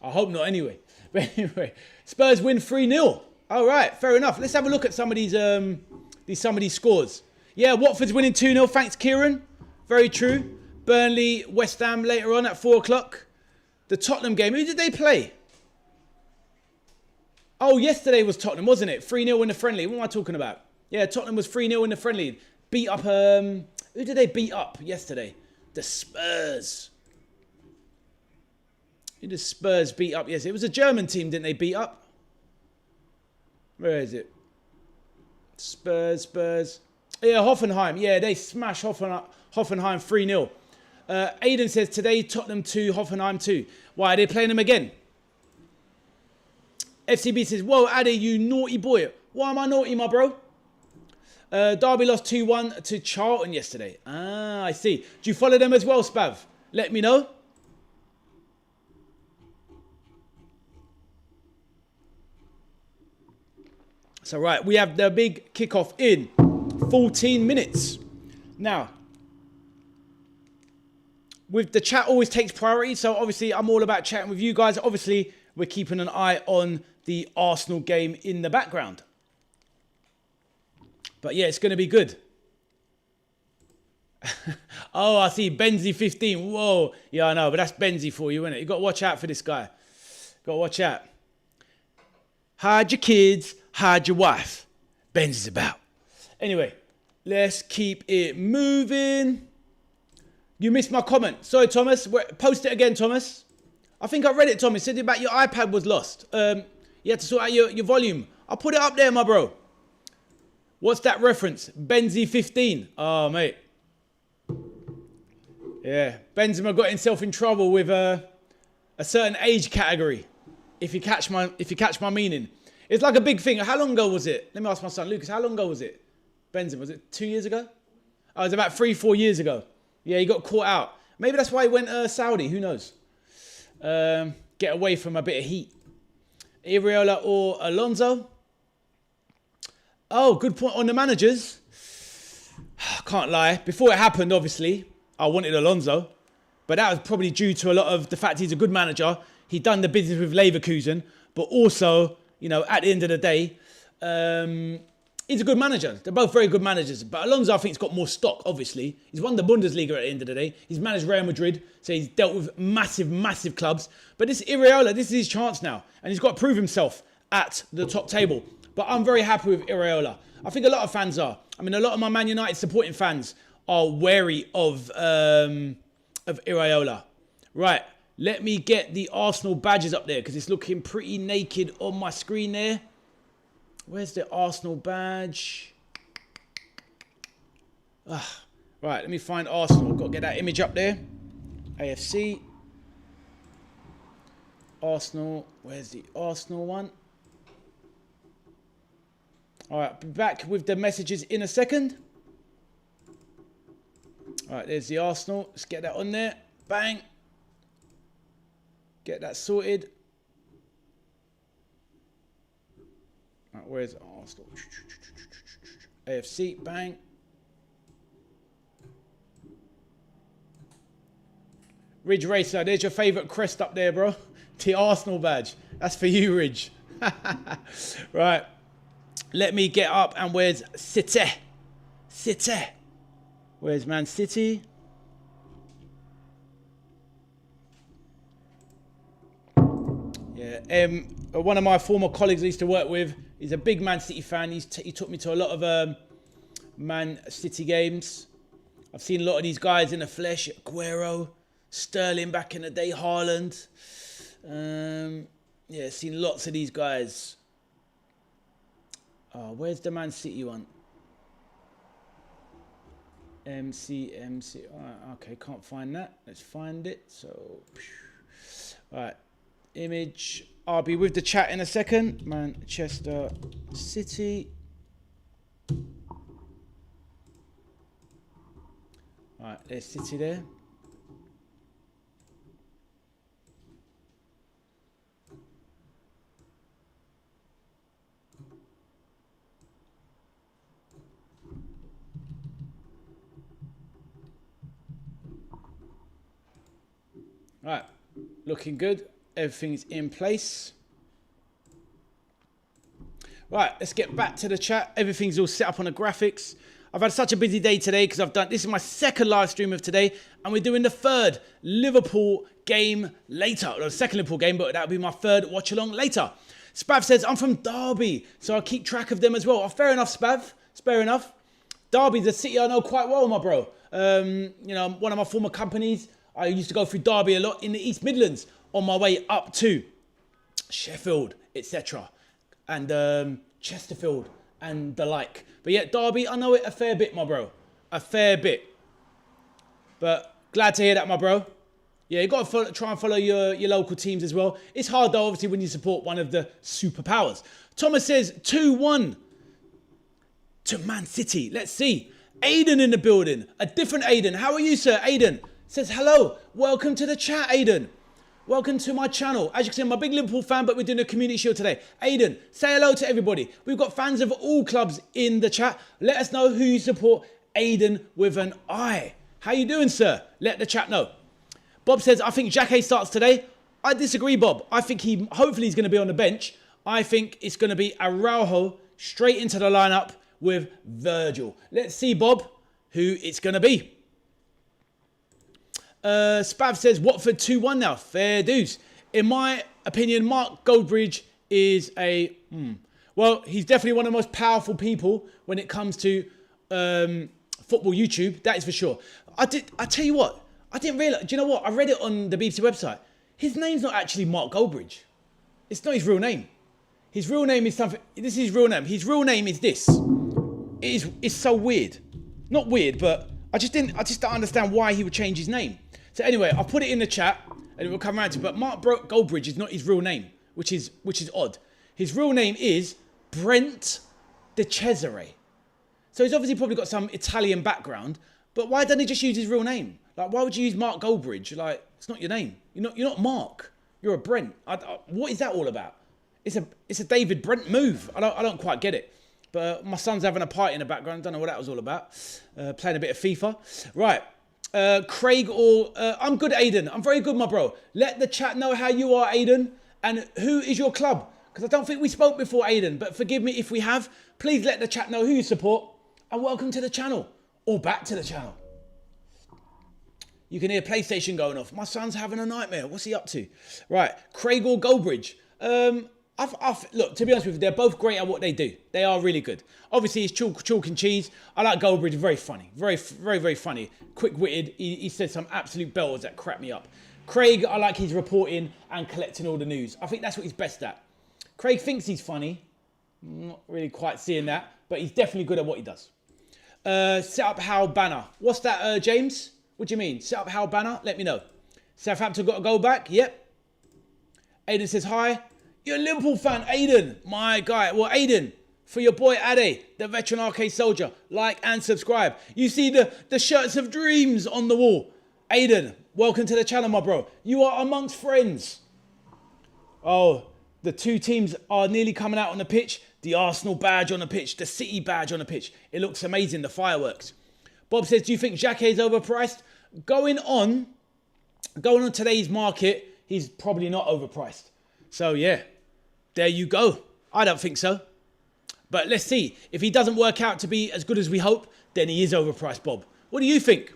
I hope not anyway. But anyway, Spurs win 3-0. All right, fair enough. Let's have a look at some of these scores. Yeah, Watford's winning 2-0. Thanks, Kieran. Very true. Burnley, West Ham later on at 4 o'clock. The Tottenham game. Who did they play? Oh, yesterday was Tottenham, wasn't it? 3-0 in the friendly. What am I talking about? Yeah, Tottenham was 3-0 in the friendly. Beat up... who did they beat up yesterday? The Spurs. Who did the Spurs beat up yesterday? It was a German team, didn't they beat up? Where is it? Spurs. Yeah, Hoffenheim. Yeah, they smashed Hoffenheim 3-0. Aiden says, today Tottenham 2, Hoffenheim 2. Why, are they playing them again? FCB says, whoa, Addy, you naughty boy. Why am I naughty, my bro? Derby lost 2-1 to Charlton yesterday. Ah, I see. Do you follow them as well, Spav? Let me know. So, right, we have the big kickoff in 14 minutes. Now, with the chat always takes priority, so obviously I'm all about chatting with you guys. Obviously, we're keeping an eye on the Arsenal game in the background. But yeah, it's going to be good. Oh, I see. Benzie 15. Whoa. Yeah, I know. But that's Benzie for you, isn't it? You got to watch out for this guy. Got to watch out. Hide your kids. Hide your wife. Benzie's about. Anyway, let's keep it moving. You missed my comment. Sorry, Thomas. Post it again, Thomas. I think I read it, Thomas. Said about your iPad was lost. You had to sort out your volume. I'll put it up there, my bro. What's that reference? Benzie 15. Oh, mate. Yeah. Benzema got himself in trouble with a certain age category. If you catch my meaning. It's like a big thing. How long ago was it? Let me ask my son, Lucas, how long ago was it? Benzema, was it 2 years ago? Oh, it was about 3-4 years ago. Yeah, he got caught out. Maybe that's why he went Saudi. Who knows? Get away from a bit of heat. Iriola or Alonso? Oh, good point on the managers. I can't lie. Before it happened, obviously, I wanted Alonso. But that was probably due to a lot of the fact he's a good manager. He'd done the business with Leverkusen. But also, you know, at the end of the day, he's a good manager. They're both very good managers. But Alonso, I think, has got more stock, obviously. He's won the Bundesliga at the end of the day. He's managed Real Madrid. So he's dealt with massive, massive clubs. But this Iriola, this is his chance now. And he's got to prove himself at the top table. But I'm very happy with Iriola. I think a lot of fans are. I mean, a lot of my Man United supporting fans are wary of Iriola. Right. Let me get the Arsenal badges up there because it's looking pretty naked on my screen there. Where's the Arsenal badge? Right, let me find Arsenal. Got to get that image up there. AFC. Arsenal. Where's the Arsenal one? All right, be back with the messages in a second. All right, there's the Arsenal. Let's get that on there. Bang. Get that sorted. Right, where's Arsenal? AFC, bang. Ridge Racer, there's your favourite crest up there, bro. The Arsenal badge. That's for you, Ridge. Right. Let me get up and where's City? City. Where's Man City? Yeah, one of my former colleagues I used to work with, he's a big Man City fan. He took me to a lot of Man City games. I've seen a lot of these guys in the flesh. Aguero, Sterling back in the day, Haaland. Yeah, seen lots of these guys. Oh, where's the Man City one? MC. Okay, can't find that. Let's find it. So, right. Image. I'll be with the chat in a second. Manchester City. Right, there's City there. Right, looking good. Everything's in place. Right, let's get back to the chat. Everything's all set up on the graphics. I've had such a busy day today because this is my second live stream of today, and we're doing the third Liverpool game later. Or the second Liverpool game, but that'll be my third watch along later. Spav says, I'm from Derby, so I keep track of them as well. Oh, fair enough, Spav. It's fair enough. Derby's a city I know quite well, my bro. You know, one of my former companies, I used to go through Derby a lot in the East Midlands on my way up to Sheffield, etc. And Chesterfield and the like. But yeah, Derby, I know it a fair bit, my bro. A fair bit. But glad to hear that, my bro. Yeah, you got to try and follow your local teams as well. It's hard, though, obviously, when you support one of the superpowers. Thomas says 2-1 to Man City. Let's see. Aiden in the building. A different Aiden. How are you, sir? Aiden says, hello. Welcome to the chat, Aiden. Welcome to my channel. As you can see, I'm a big Liverpool fan, but we're doing a community shield today. Aiden, say hello to everybody. We've got fans of all clubs in the chat. Let us know who you support. Aiden with an I. How you doing, sir? Let the chat know. Bob says, I think Xhaka starts today. I disagree, Bob. I think hopefully he's going to be on the bench. I think it's going to be Araujo straight into the lineup with Virgil. Let's see, Bob, who it's going to be. Spav says, Watford 2-1 now. Fair dues. In my opinion, Mark Goldbridge is a... Well, he's definitely one of the most powerful people when it comes to football YouTube. That is for sure. I tell you what, I didn't realise... Do you know what? I read it on the BBC website. His name's not actually Mark Goldbridge. It's not his real name. His real name is something... This is his real name. His real name is this. It's so weird. Not weird, but I just don't understand why he would change his name. So anyway, I'll put it in the chat and it will come around to it. But Mark Goldbridge is not his real name, which is odd. His real name is Brent De Cesare. So he's obviously probably got some Italian background, but why don't he just use his real name? Like, why would you use Mark Goldbridge? Like, it's not your name. You're not Mark. You're a Brent. What is that all about? It's a David Brent move. I don't quite get it. But my son's having a party in the background. Don't know what that was all about. Playing a bit of FIFA. Right. Craig or... I'm good, Aiden. I'm very good, my bro. Let the chat know how you are, Aiden. And who is your club? Because I don't think we spoke before, Aiden. But forgive me if we have. Please let the chat know who you support. And welcome to the channel. Or back to the channel. You can hear PlayStation going off. My son's having a nightmare. What's he up to? Right. Craig or Goldbridge. Look, to be honest with you, they're both great at what they do. They are really good. Obviously, it's chalk and cheese. I like Goldbridge. Very funny. Very, very, very funny. Quick-witted. He said some absolute bells that crap me up. Craig, I like his reporting and collecting all the news. I think that's what he's best at. Craig thinks he's funny. I'm not really quite seeing that. But he's definitely good at what he does. Set up Hal banner. What's that, James? What do you mean? Set up Hal banner? Let me know. Southampton got to go back? Yep. Aiden says hi. You're a Liverpool fan, Aiden. My guy. Well, Aiden, for your boy Ade, the veteran arcade soldier, like and subscribe. You see the shirts of dreams on the wall. Aiden, welcome to the channel, my bro. You are amongst friends. Oh, the two teams are nearly coming out on the pitch. The Arsenal badge on the pitch, the City badge on the pitch. It looks amazing, the fireworks. Bob says, do you think Jacquet is overpriced? Going on today's market, he's probably not overpriced. So, yeah, there you go. I don't think so. But let's see. If he doesn't work out to be as good as we hope, then he is overpriced, Bob. What do you think?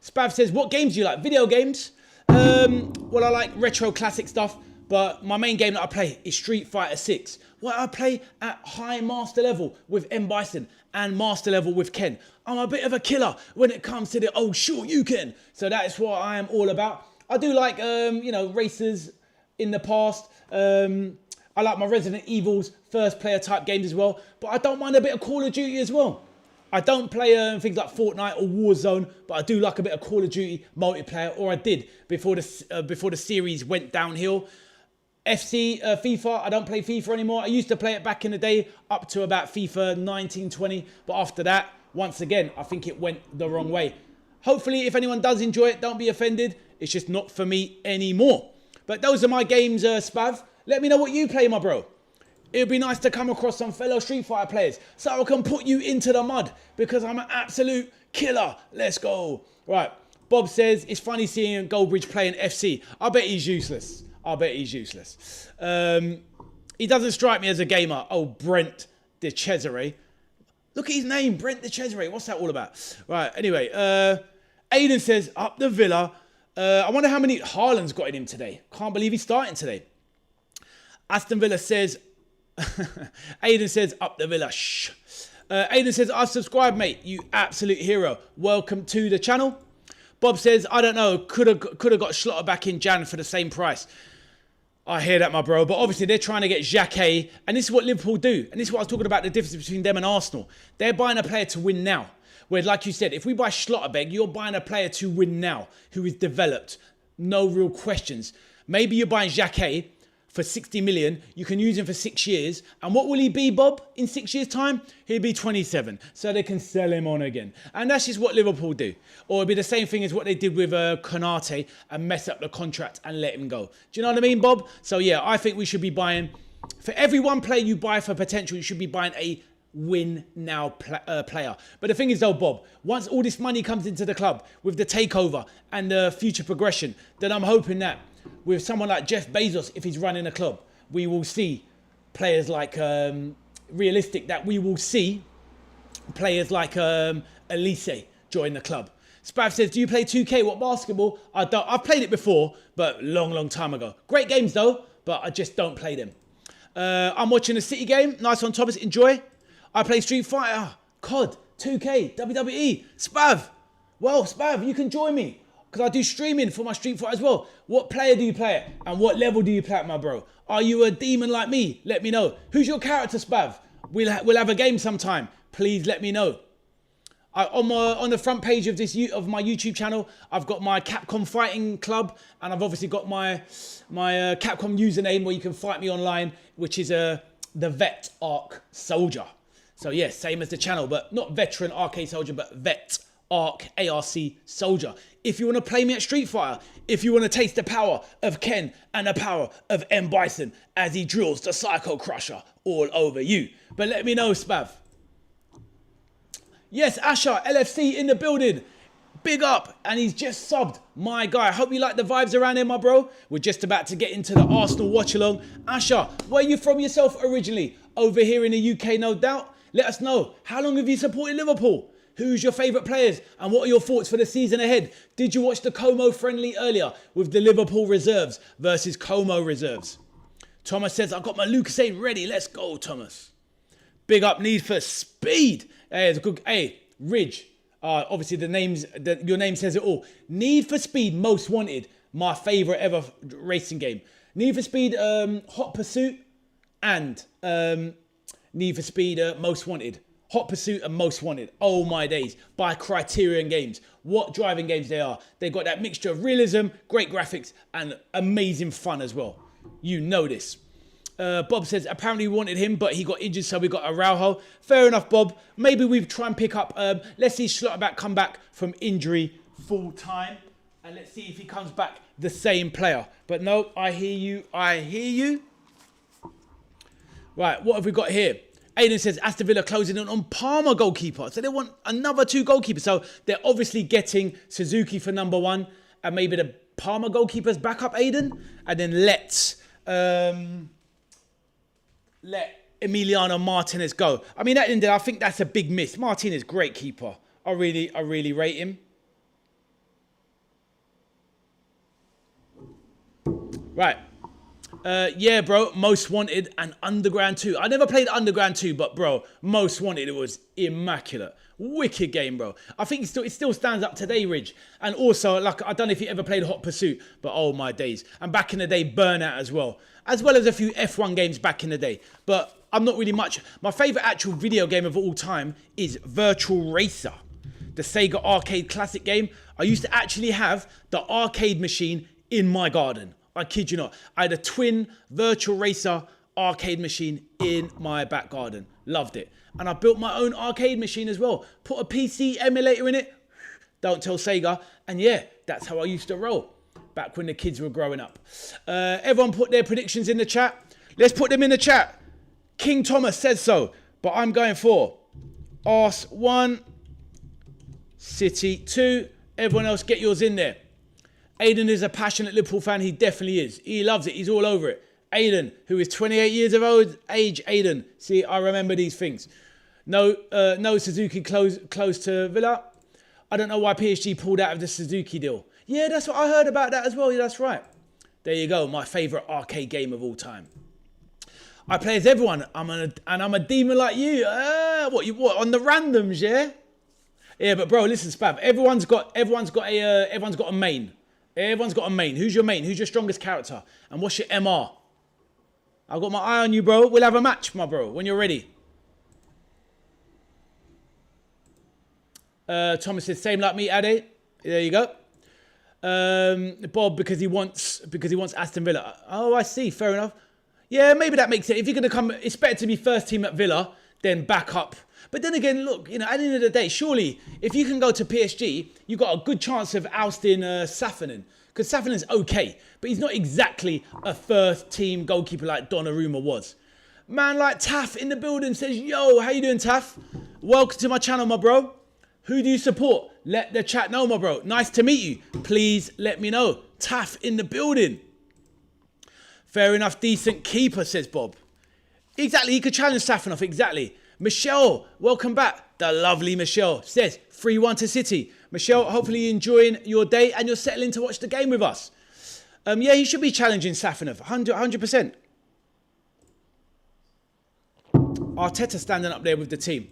Spav says, what games do you like? Video games? Well, I like retro classic stuff, but my main game that I play is Street Fighter 6. Well, I play at high master level with M. Bison and master level with Ken. I'm a bit of a killer when it comes to the, oh, sure, you can. So that is what I am all about. I do like, racers in the past. I like my Resident Evil's first player type games as well, but I don't mind a bit of Call of Duty as well. I don't play things like Fortnite or Warzone, but I do like a bit of Call of Duty multiplayer, or I did before the series went downhill. FIFA, I don't play FIFA anymore. I used to play it back in the day up to about FIFA 19, 20, but after that, once again, I think it went the wrong way. Hopefully, if anyone does enjoy it, don't be offended. It's just not for me anymore. But those are my games, Spav. Let me know what you play, my bro. It would be nice to come across some fellow Street Fighter players so I can put you into the mud because I'm an absolute killer. Let's go. Right. Bob says, it's funny seeing Goldbridge playing FC. I bet he's useless. He doesn't strike me as a gamer. Oh, Brent De Cesare. Look at his name, Brent De Cesare. What's that all about? Right. Anyway, Aiden says, up the Villa. I wonder how many Haaland's got in him today. Can't believe he's starting today. Aston Villa says, Aiden says, up the Villa. Shh. Aiden says, I subscribe, mate. You absolute hero. Welcome to the channel. Bob says, I don't know. Could have got Schlotter back in Jan for the same price. I hear that, my bro. But obviously, they're trying to get Jacquet. And this is what Liverpool do. And this is what I was talking about, the difference between them and Arsenal. They're buying a player to win now. Where, like you said, if we buy Schlotterbeck, you're buying a player to win now, who is developed. No real questions. Maybe you're buying Jacquet for 60 million. You can use him for 6 years. And what will he be, Bob, in 6 years' time? He'll be 27. So they can sell him on again. And that's just what Liverpool do. Or it'll be the same thing as what they did with Konate and mess up the contract and let him go. Do you know what I mean, Bob? So, yeah, I think we should be buying... For every one player you buy for potential, you should be buying a win now player. But the thing is though, Bob, once all this money comes into the club with the takeover and the future progression, then I'm hoping that with someone like Jeff Bezos, if he's running a club, we will see players like realistic that we will see players like Elise join the club. Spav says, do you play 2K? What, basketball? I don't. I've played it before, but long time ago. Great games though, but I just don't play them. I'm watching a City game. Nice one, Thomas. Enjoy. I play Street Fighter, COD, 2K, WWE. Spav. Well, Spav, you can join me because I do streaming for my Street Fighter as well. What player do you play at? And what level do you play at, my bro? Are you a demon like me? Let me know. Who's your character, Spav? We'll have a game sometime. Please let me know. On the front page of my YouTube channel, I've got my Capcom Fighting Club, and I've obviously got my Capcom username where you can fight me online, which is the Vet Arc Soldier. So yeah, same as the channel, but not Veteran Arcade Soldier, but Vet Arc ARC Soldier. If you want to play me at Street Fighter, if you want to taste the power of Ken and the power of M. Bison as he drills the Psycho Crusher all over you. But let me know, Spav. Yes, Asher, LFC in the building. Big up. And he's just subbed. My guy. I hope you like the vibes around here, my bro. We're just about to get into the Arsenal watch-along. Asher, where are you from yourself originally? Over here in the UK, no doubt. Let us know. How long have you supported Liverpool? Who's your favourite players? And what are your thoughts for the season ahead? Did you watch the Como friendly earlier with the Liverpool reserves versus Como reserves? Thomas says, I've got my Lucasade ready. Let's go, Thomas. Big up Need for Speed. Hey, it's a good. Hey, Ridge. Obviously, your name says it all. Need for Speed Most Wanted. My favourite ever racing game. Need for Speed Hot Pursuit and Need for Speed Most Wanted. Hot Pursuit and Most Wanted. Oh my days. By Criterion Games. What driving games they are. They've got that mixture of realism, great graphics, and amazing fun as well. You know this. Bob says, apparently we wanted him, but he got injured, so we got Araujo. Fair enough, Bob. Maybe we try and pick up, let's see Schlotterbeck come back from injury full time. And let's see if he comes back the same player. But no, I hear you. I hear you. Right, what have we got here? Aiden says, Aston Villa closing in on Palmer goalkeeper. So they want another 2 goalkeepers. So they're obviously getting Suzuki for number 1. And maybe the Palmer goalkeeper's back up, Aiden. And then let Emiliano Martinez go. I mean, at the end of the day, I think that's a big miss. Martinez, great keeper. I really rate him. Right. Yeah, bro. Most Wanted and Underground 2. I never played Underground 2, but bro, Most Wanted, it was immaculate. Wicked game, bro. I think it still stands up today, Ridge. And also, like, I don't know if you ever played Hot Pursuit, but oh my days. And back in the day, Burnout as well as a few F1 games back in the day. But I'm not really much. My favourite actual video game of all time is Virtual Racer, the Sega arcade classic game. I used to actually have the arcade machine in my garden. I kid you not. I had a twin Virtual Racer arcade machine in my back garden. Loved it. And I built my own arcade machine as well. Put a PC emulator in it. Don't tell Sega. And yeah, that's how I used to roll back when the kids were growing up. Everyone put their predictions in the chat. Let's put them in the chat. King Thomas says so, but I'm going for Ars 1, City 2. Everyone else, get yours in there. Aiden is a passionate Liverpool fan. He definitely is. He loves it. He's all over it. Aiden, who is 28 years of age. Aiden. See, I remember these things. No Suzuki close to Villa. I don't know why PSG pulled out of the Suzuki deal. Yeah, that's what I heard about that as well. Yeah, that's right. There you go. My favourite arcade game of all time. I play as everyone. I'm a demon like you. What on the randoms? Yeah. Yeah, but bro, listen, Spav. Everyone's got a main. Everyone's got a main. Who's your main? Who's your strongest character? And what's your MR? I've got my eye on you, bro. We'll have a match, my bro, when you're ready. Thomas says, same like me, Ade. There you go. Bob, because he wants Aston Villa. Oh, I see. Fair enough. Yeah, maybe that makes it. If you're going to come, it's better to be first team at Villa than back up. But then again, look, you know, at the end of the day, surely if you can go to PSG, you've got a good chance of ousting Saffonen. Because Saffenen's okay, but he's not exactly a first team goalkeeper like Donnarumma was. Man like Taff in the building says, yo, how you doing, Taff? Welcome to my channel, my bro. Who do you support? Let the chat know, my bro. Nice to meet you. Please let me know. Taff in the building. Fair enough, decent keeper, says Bob. Exactly, he could challenge Saffonov, exactly. Michelle, welcome back. The lovely Michelle says 3-1 to City. Michelle, hopefully you're enjoying your day and you're settling to watch the game with us. Yeah, he should be challenging Safanov, 100%. Arteta standing up there with the team.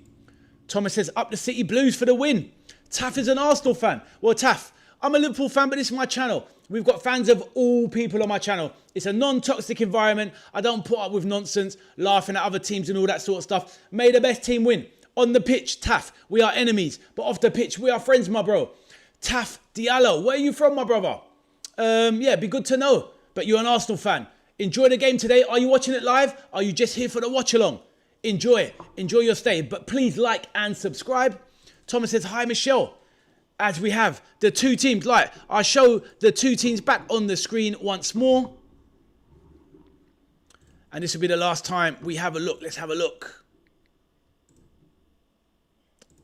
Thomas says, up the City Blues for the win. Taff is an Arsenal fan. Well, Taff, I'm a Liverpool fan, but this is my channel. We've got fans of all people on my channel. It's a non-toxic environment. I don't put up with nonsense, laughing at other teams and all that sort of stuff. May the best team win. On the pitch, Taff, we are enemies. But off the pitch, we are friends, my bro. Taff Diallo, where are you from, my brother? Yeah, be good to know. But you're an Arsenal fan. Enjoy the game today. Are you watching it live? Are you just here for the watch-along? Enjoy your stay. But please like and subscribe. Thomas says, hi, Michelle. As we have the two teams, like, I'll show the two teams back on the screen once more. And this will be the last time we have a look. Let's have a look.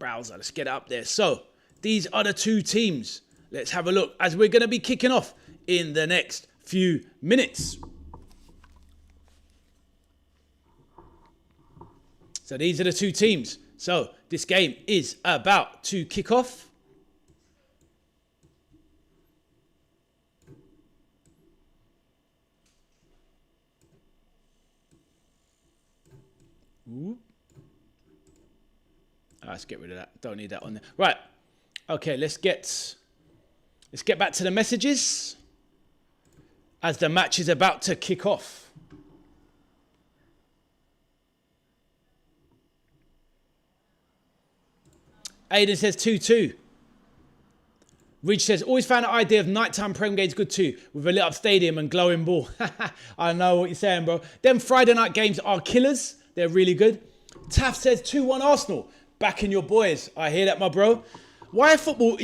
Browser, let's get it up there. So, these are the two teams. Let's have a look as we're going to be kicking off in the next few minutes. So, these are the two teams. So, this game is about to kick off. Ooh. Let's get rid of that. Don't need that on there. Right. Okay, let's get back to the messages as the match is about to kick off. Aiden says 2-2. Ridge says, always found the idea of nighttime Prem games good too, with a lit up stadium and glowing ball. I know what you're saying, bro. Them Friday night games are killers. They're really good. Taff says 2-1 Arsenal. Backing your boys. I hear that, my bro. Why is football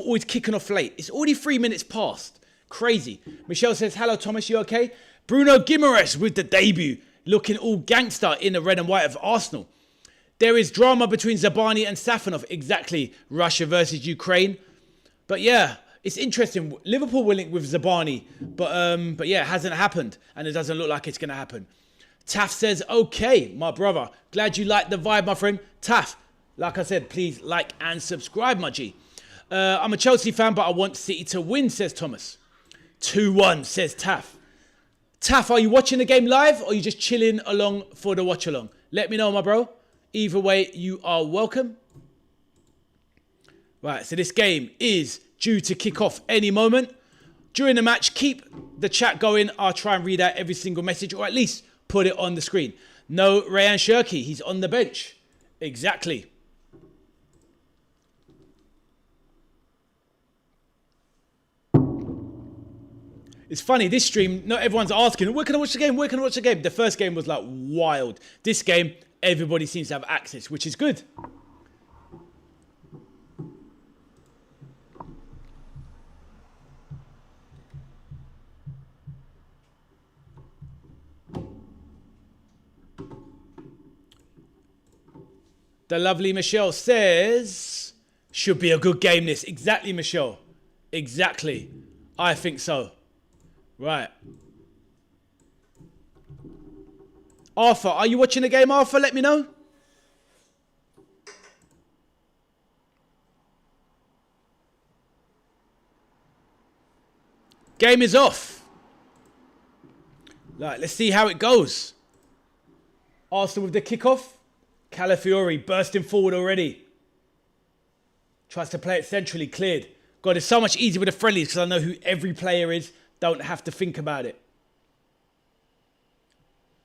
always kicking off late? It's already 3 minutes past. Crazy. Michelle says, hello, Thomas. You okay? Bruno Guimaraes with the debut. Looking all gangster in the red and white of Arsenal. There is drama between Zabani and Safanov. Exactly. Russia versus Ukraine. But yeah, it's interesting. Liverpool will link with Zabani. But yeah, it hasn't happened. And it doesn't look like it's going to happen. Taff says, okay, my brother. Glad you like the vibe, my friend. Taff, like I said, please like and subscribe, my G. I'm a Chelsea fan, but I want City to win, says Thomas. 2-1, says Taff. Taff, are you watching the game live or are you just chilling along for the watch-along? Let me know, my bro. Either way, you are welcome. Right, so this game is due to kick off any moment. During the match, keep the chat going. I'll try and read out every single message, or at least put it on the screen. No, Rayan Shirky, he's on the bench. Exactly. It's funny, this stream, not everyone's asking, where can I watch the game? Where can I watch the game? The first game was like wild. This game, everybody seems to have access, which is good. The lovely Michelle says, should be a good game this. Exactly, Michelle. Exactly. I think so. Right. Arthur, are you watching the game, Arthur? Let me know. Game is off. Right, let's see how it goes. Arsenal with the kickoff. Calafiori bursting forward already. Tries to play it centrally, cleared. God, it's so much easier with the friendlies because I know who every player is. Don't have to think about it.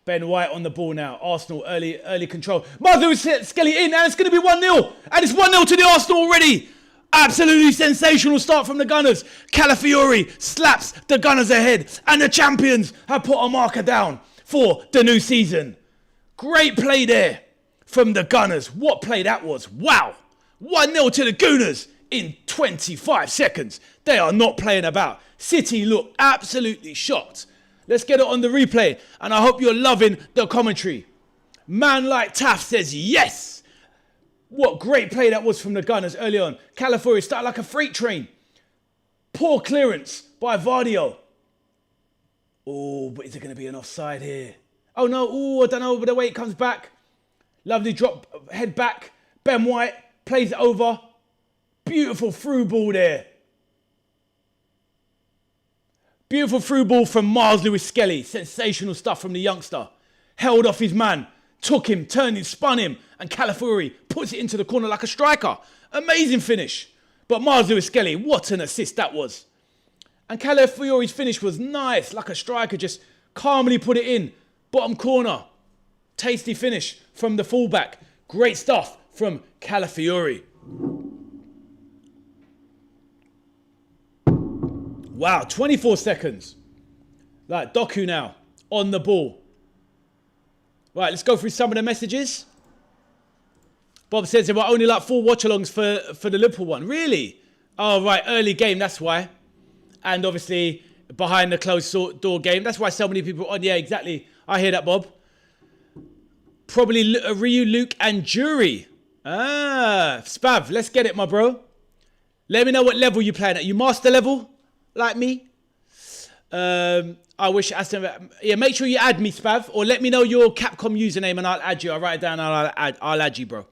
Ben White on the ball now. Arsenal early control. Mazu Skelly in and it's going to be 1-0. And it's 1-0 to the Arsenal already. Absolutely sensational start from the Gunners. Calafiori slaps the Gunners ahead. And the champions have put a marker down for the new season. Great play there from the Gunners. What play that was. Wow. 1-0 to the Gooners in 25 seconds. They are not playing about. City look absolutely shocked. Let's get it on the replay. And I hope you're loving the commentary. Man like Taff says yes. What great play that was from the Gunners early on. Calafiori started like a freight train. Poor clearance by Vardio. Oh, but is it going to be an offside here? Oh no, oh, I don't know, but the way it comes back. Lovely drop, head back. Ben White plays it over. Beautiful through ball there. Beautiful through ball from Miles Lewis-Skelly. Sensational stuff from the youngster. Held off his man. Took him, turned him, spun him. And Calafiori puts it into the corner like a striker. Amazing finish. But Miles Lewis-Skelly, what an assist that was. And Calafiori's finish was nice. Like a striker, just calmly put it in. Bottom corner. Tasty finish from the fullback. Great stuff from Calafiori. Wow, 24 seconds. Like Doku now on the ball. Right, let's go through some of the messages. Bob says there were only like 4 watch-alongs for the Liverpool one. Really? Oh, right, early game, that's why. And obviously, behind the closed door game. That's why so many people on. Yeah, exactly. I hear that, Bob. Probably Ryu, Luke, and Jury. Ah, Spav, let's get it, my bro. Let me know what level you're playing at. You master level? Like me? I wish Aston... Yeah, make sure you add me, Spav. Or let me know your Capcom username and I'll add you. I'll write it down and I'll add you, bro.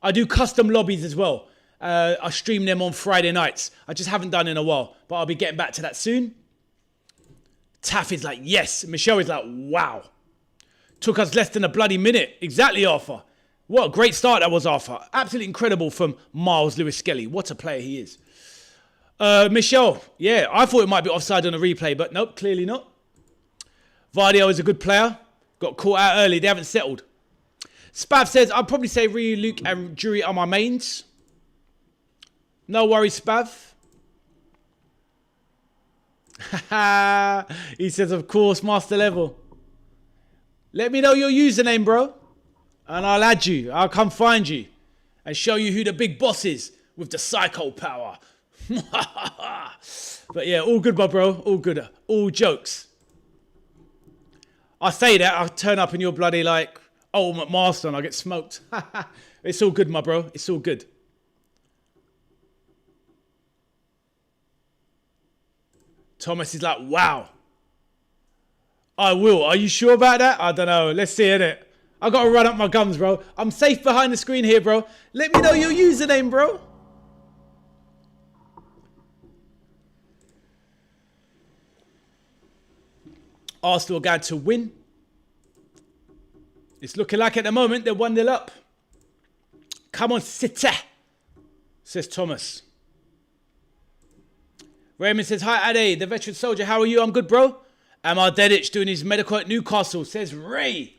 I do custom lobbies as well. I stream them on Friday nights. I just haven't done in a while. But I'll be getting back to that soon. Taff is like, yes. Michelle is like, wow. Took us less than a bloody minute. Exactly, Arthur. What a great start that was, Arthur. Absolutely incredible from Miles Lewis-Skelly. What a player he is. Michelle, yeah, I thought it might be offside on a replay, but nope, clearly not. Vardio is a good player. Got caught out early. They haven't settled. Spav says, I'd probably say Ryu, Luke, and Jury are my mains. No worries, Spav. He says, of course, master level. Let me know your username, bro. And I'll add you. I'll come find you. And show you who the big boss is with the psycho power. But yeah, all good, my bro. All good. All jokes. I say that, I'll turn up in your bloody, like, ultimate master and I'll get smoked. It's all good, my bro. It's all good. Thomas is like, wow. I will. Are you sure about that? I don't know. Let's see, innit? I got to run up my gums, bro. I'm safe behind the screen here, bro. Let me know your username, bro. Arsenal are going to win. It's looking like at the moment they're 1-0 up. Come on, City, says Thomas. Raymond says, hi, Ade, the veteran soldier. How are you? I'm good, bro. Amar Dedic doing his medical at Newcastle, says Ray.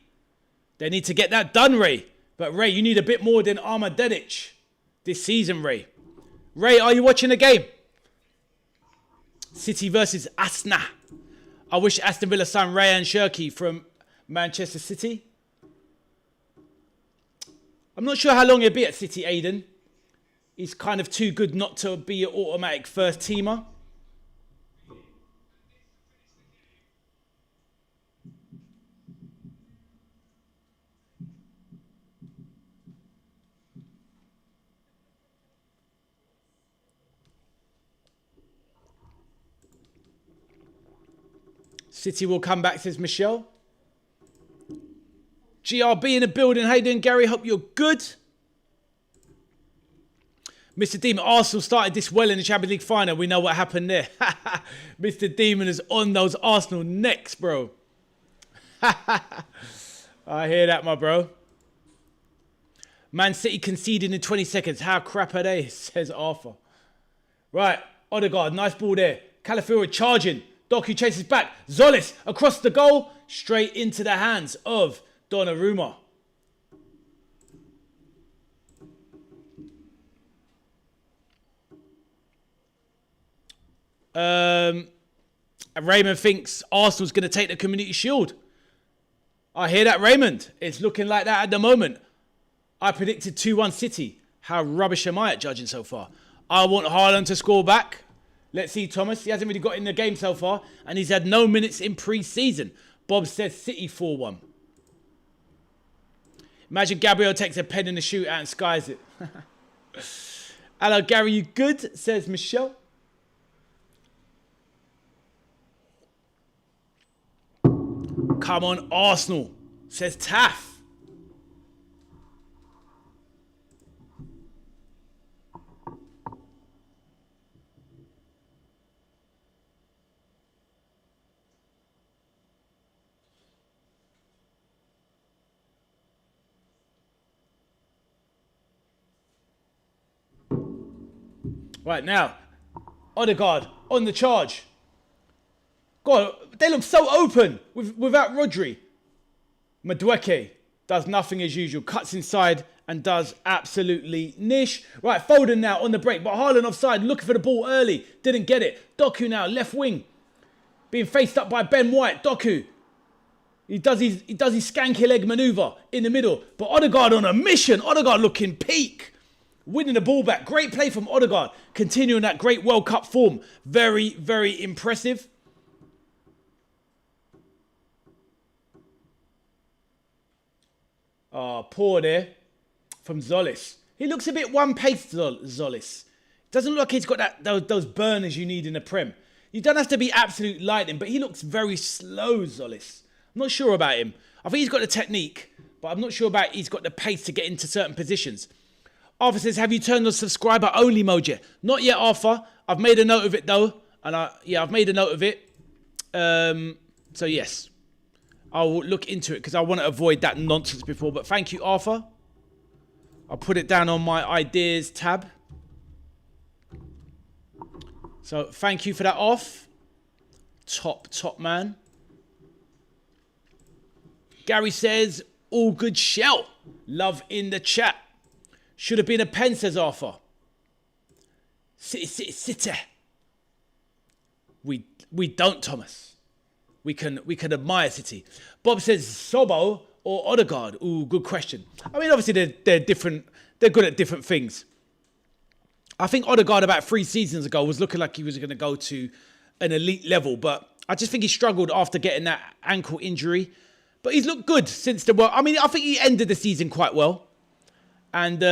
They need to get that done, Ray. But Ray, you need a bit more than Amar Dedic this season, Ray. Ray, are you watching the game? City versus Asna. I wish Aston Villa signed Ryan Shirky from Manchester City. I'm not sure how long he'll be at City, Aiden. He's kind of too good not to be an automatic first teamer. City will come back, says Michelle. GRB in the building. How you doing, Gary? Hope you're good. Mr. Demon, Arsenal started this well in the Champions League final. We know what happened there. Mr. Demon is on those Arsenal necks, bro. I hear that, my bro. Man City conceding in 20 seconds. How crap are they, says Arthur. Right, Odegaard, nice ball there. Calafiori charging. Doku chases back. Zolis across the goal. Straight into the hands of Donnarumma. Raymond thinks Arsenal's going to take the Community Shield. I hear that, Raymond. It's looking like that at the moment. I predicted 2-1 City. How rubbish am I at judging so far? I want Haaland to score back. Let's see, Thomas. He hasn't really got in the game so far. And he's had no minutes in pre-season. Bob says City 4-1. Imagine Gabriel takes a pen in the shootout and skies it. Hello, Gary, you good? Says Michelle. Come on, Arsenal, says Taff. Right now, Odegaard on the charge. God, they look so open without Rodri. Madueke does nothing as usual. Cuts inside and does absolutely nish. Right, Foden now on the break. But Haaland offside, looking for the ball early. Didn't get it. Doku now, left wing. Being faced up by Ben White. Doku. He does his skanky leg manoeuvre in the middle. But Odegaard on a mission. Odegaard looking peak. Winning the ball back. Great play from Odegaard. Continuing that great World Cup form. Very, very impressive. Oh, poor there from Zolis. He looks a bit one-paced, Zolis. Doesn't look like he's got those burners you need in the Prem. You don't have to be absolute lightning, but he looks very slow, Zolis. I'm not sure about him. I think he's got the technique, but I'm not sure about he's got the pace to get into certain positions. Arthur says, have you turned on subscriber only mode yet? Not yet, Arthur. I've made a note of it, though. And I've made a note of it. So, yes. I'll look into it because I want to avoid that nonsense before. But thank you, Arthur. I'll put it down on my ideas tab. So thank you for that, Off. Top man. Gary says, all good shout. Love in the chat. Should have been a pen, says Arthur. City. We don't, Thomas. We can admire City. Bob says Sobo or Odegaard. Ooh, good question. I mean, obviously they're different. They're good at different things. I think Odegaard about 3 seasons ago was looking like he was going to go to an elite level, but I just think he struggled after getting that ankle injury. But he's looked good since the World. I mean, I think he ended the season quite well. And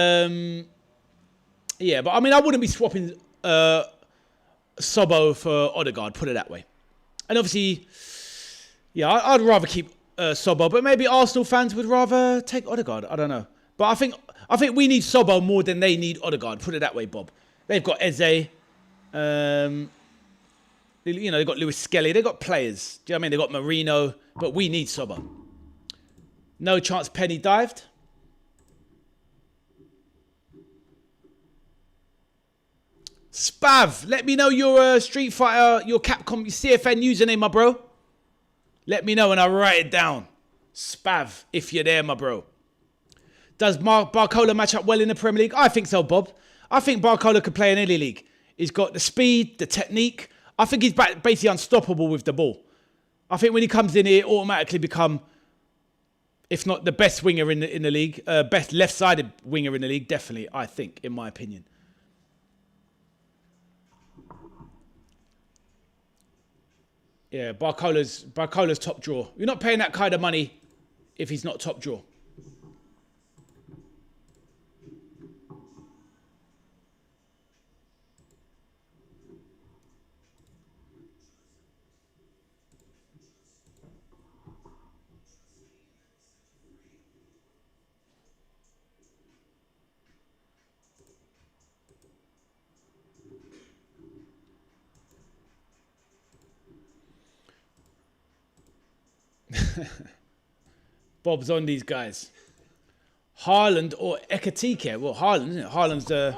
yeah, but I mean, I wouldn't be swapping Sobo for Odegaard. Put it that way. And obviously, yeah, I'd rather keep Sobo, but maybe Arsenal fans would rather take Odegaard. I don't know. But I think we need Sobo more than they need Odegaard. Put it that way, Bob. They've got Eze. They've got Lewis Skelly. They've got players. Do you know what I mean? They've got Marino. But we need Sobo. No chance Penny dived. Spav, let me know your Street Fighter, your Capcom, your CFN username, my bro. Let me know and I'll write it down. Spav, if you're there, my bro. Does Barcola match up well in the Premier League? I think so, Bob. I think Barcola could play in any league. He's got the speed, the technique. I think he's basically unstoppable with the ball. I think when he comes in here, automatically become, if not the best winger in the league, best left-sided winger in the league, definitely, I think, in my opinion. Yeah, Barcola's top draw. You're not paying that kind of money if he's not top draw. Bob's on these guys. Haaland or Ekatike? Well, Haaland, isn't it? Haaland's the...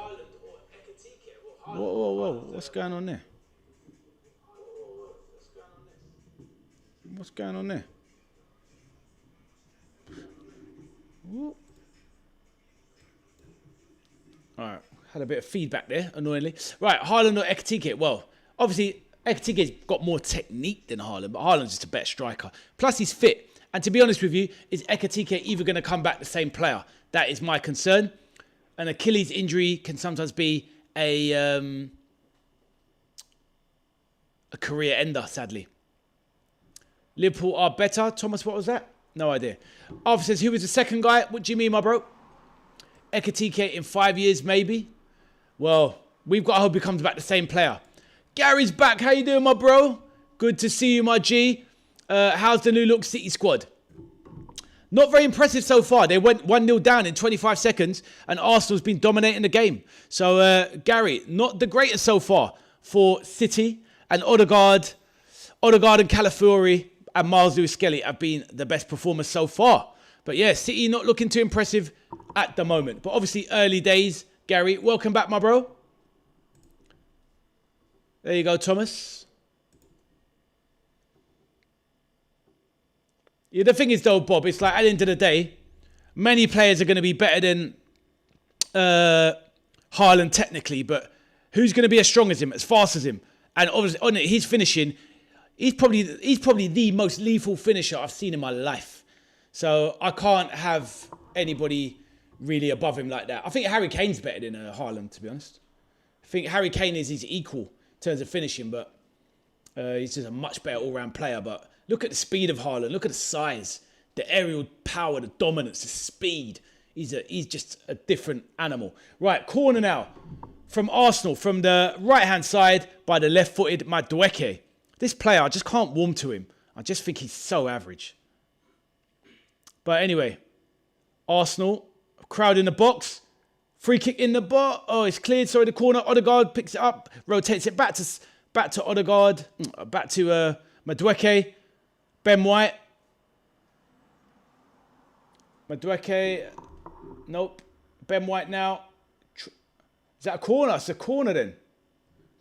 Whoa. What's going on there? What's going on there? Whoa. All right. Had a bit of feedback there, annoyingly. Right, Haaland or Ekatike? Well, obviously, Ekatike's got more technique than Haaland, but Haaland's just a better striker. Plus, he's fit. And to be honest with you, is Ekatike even going to come back the same player? That is my concern. An Achilles injury can sometimes be a career ender, sadly. Liverpool are better. Thomas, what was that? No idea. Arthur says, who was the second guy? What do you mean, my bro? Ekatike in 5 years, maybe? Well, we've got to hope he comes back the same player. Gary's back. How you doing, my bro? Good to see you, my G. How's the new look City squad? Not very impressive so far. They went 1-0 down in 25 seconds and Arsenal's been dominating the game. So, Gary, not the greatest so far for City. And Odegaard and Calafiori and Miles Lewis-Skelly have been the best performers so far. But yeah, City not looking too impressive at the moment. But obviously, early days. Gary, welcome back, my bro. There you go, Thomas. Yeah, the thing is, though, Bob, it's like at the end of the day, many players are going to be better than Haaland technically, but who's going to be as strong as him, as fast as him? And obviously, on his finishing, he's probably the most lethal finisher I've seen in my life. So I can't have anybody really above him like that. I think Harry Kane's better than Haaland, to be honest. I think Harry Kane is his equal in terms of finishing, but he's just a much better all-round player. But look at the speed of Haaland. Look at the size, the aerial power, the dominance, the speed. He's just a different animal. Right, corner now from Arsenal, from the right-hand side by the left-footed Madueke. This player, I just can't warm to him. I just think he's so average. But anyway, Arsenal, crowd in the box. Free kick in the box. Oh, it's cleared. Sorry, the corner. Odegaard picks it up, rotates it back to Odegaard, back to Madueke. Ben White. Madueke. Nope. Ben White now. Is that a corner? It's a corner then.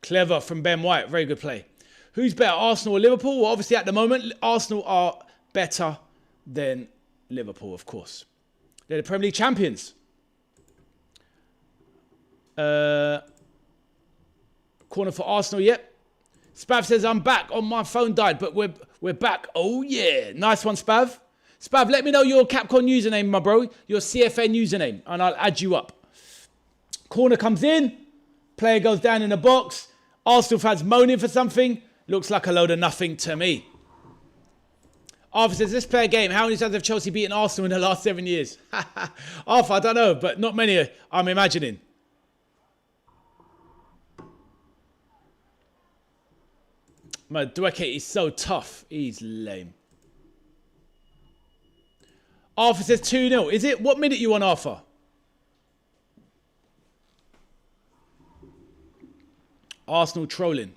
Clever from Ben White. Very good play. Who's better, Arsenal or Liverpool? Well, obviously at the moment, Arsenal are better than Liverpool, of course. They're the Premier League champions. Corner for Arsenal, yep. Spav says, I'm back. Oh, my phone died, but we're back. Oh, yeah. Nice one, Spav. Spav, let me know your Capcom username, my bro. Your CFN username, and I'll add you up. Corner comes in. Player goes down in the box. Arsenal fans moaning for something. Looks like a load of nothing to me. Arthur says, let's play a game. How many times have Chelsea beaten Arsenal in the last 7 years? Arthur, I don't know, but not many, I'm imagining. Madueke is so tough. He's lame. Arthur says 2-0. Is it? What minute you on, Arthur? Arsenal trolling.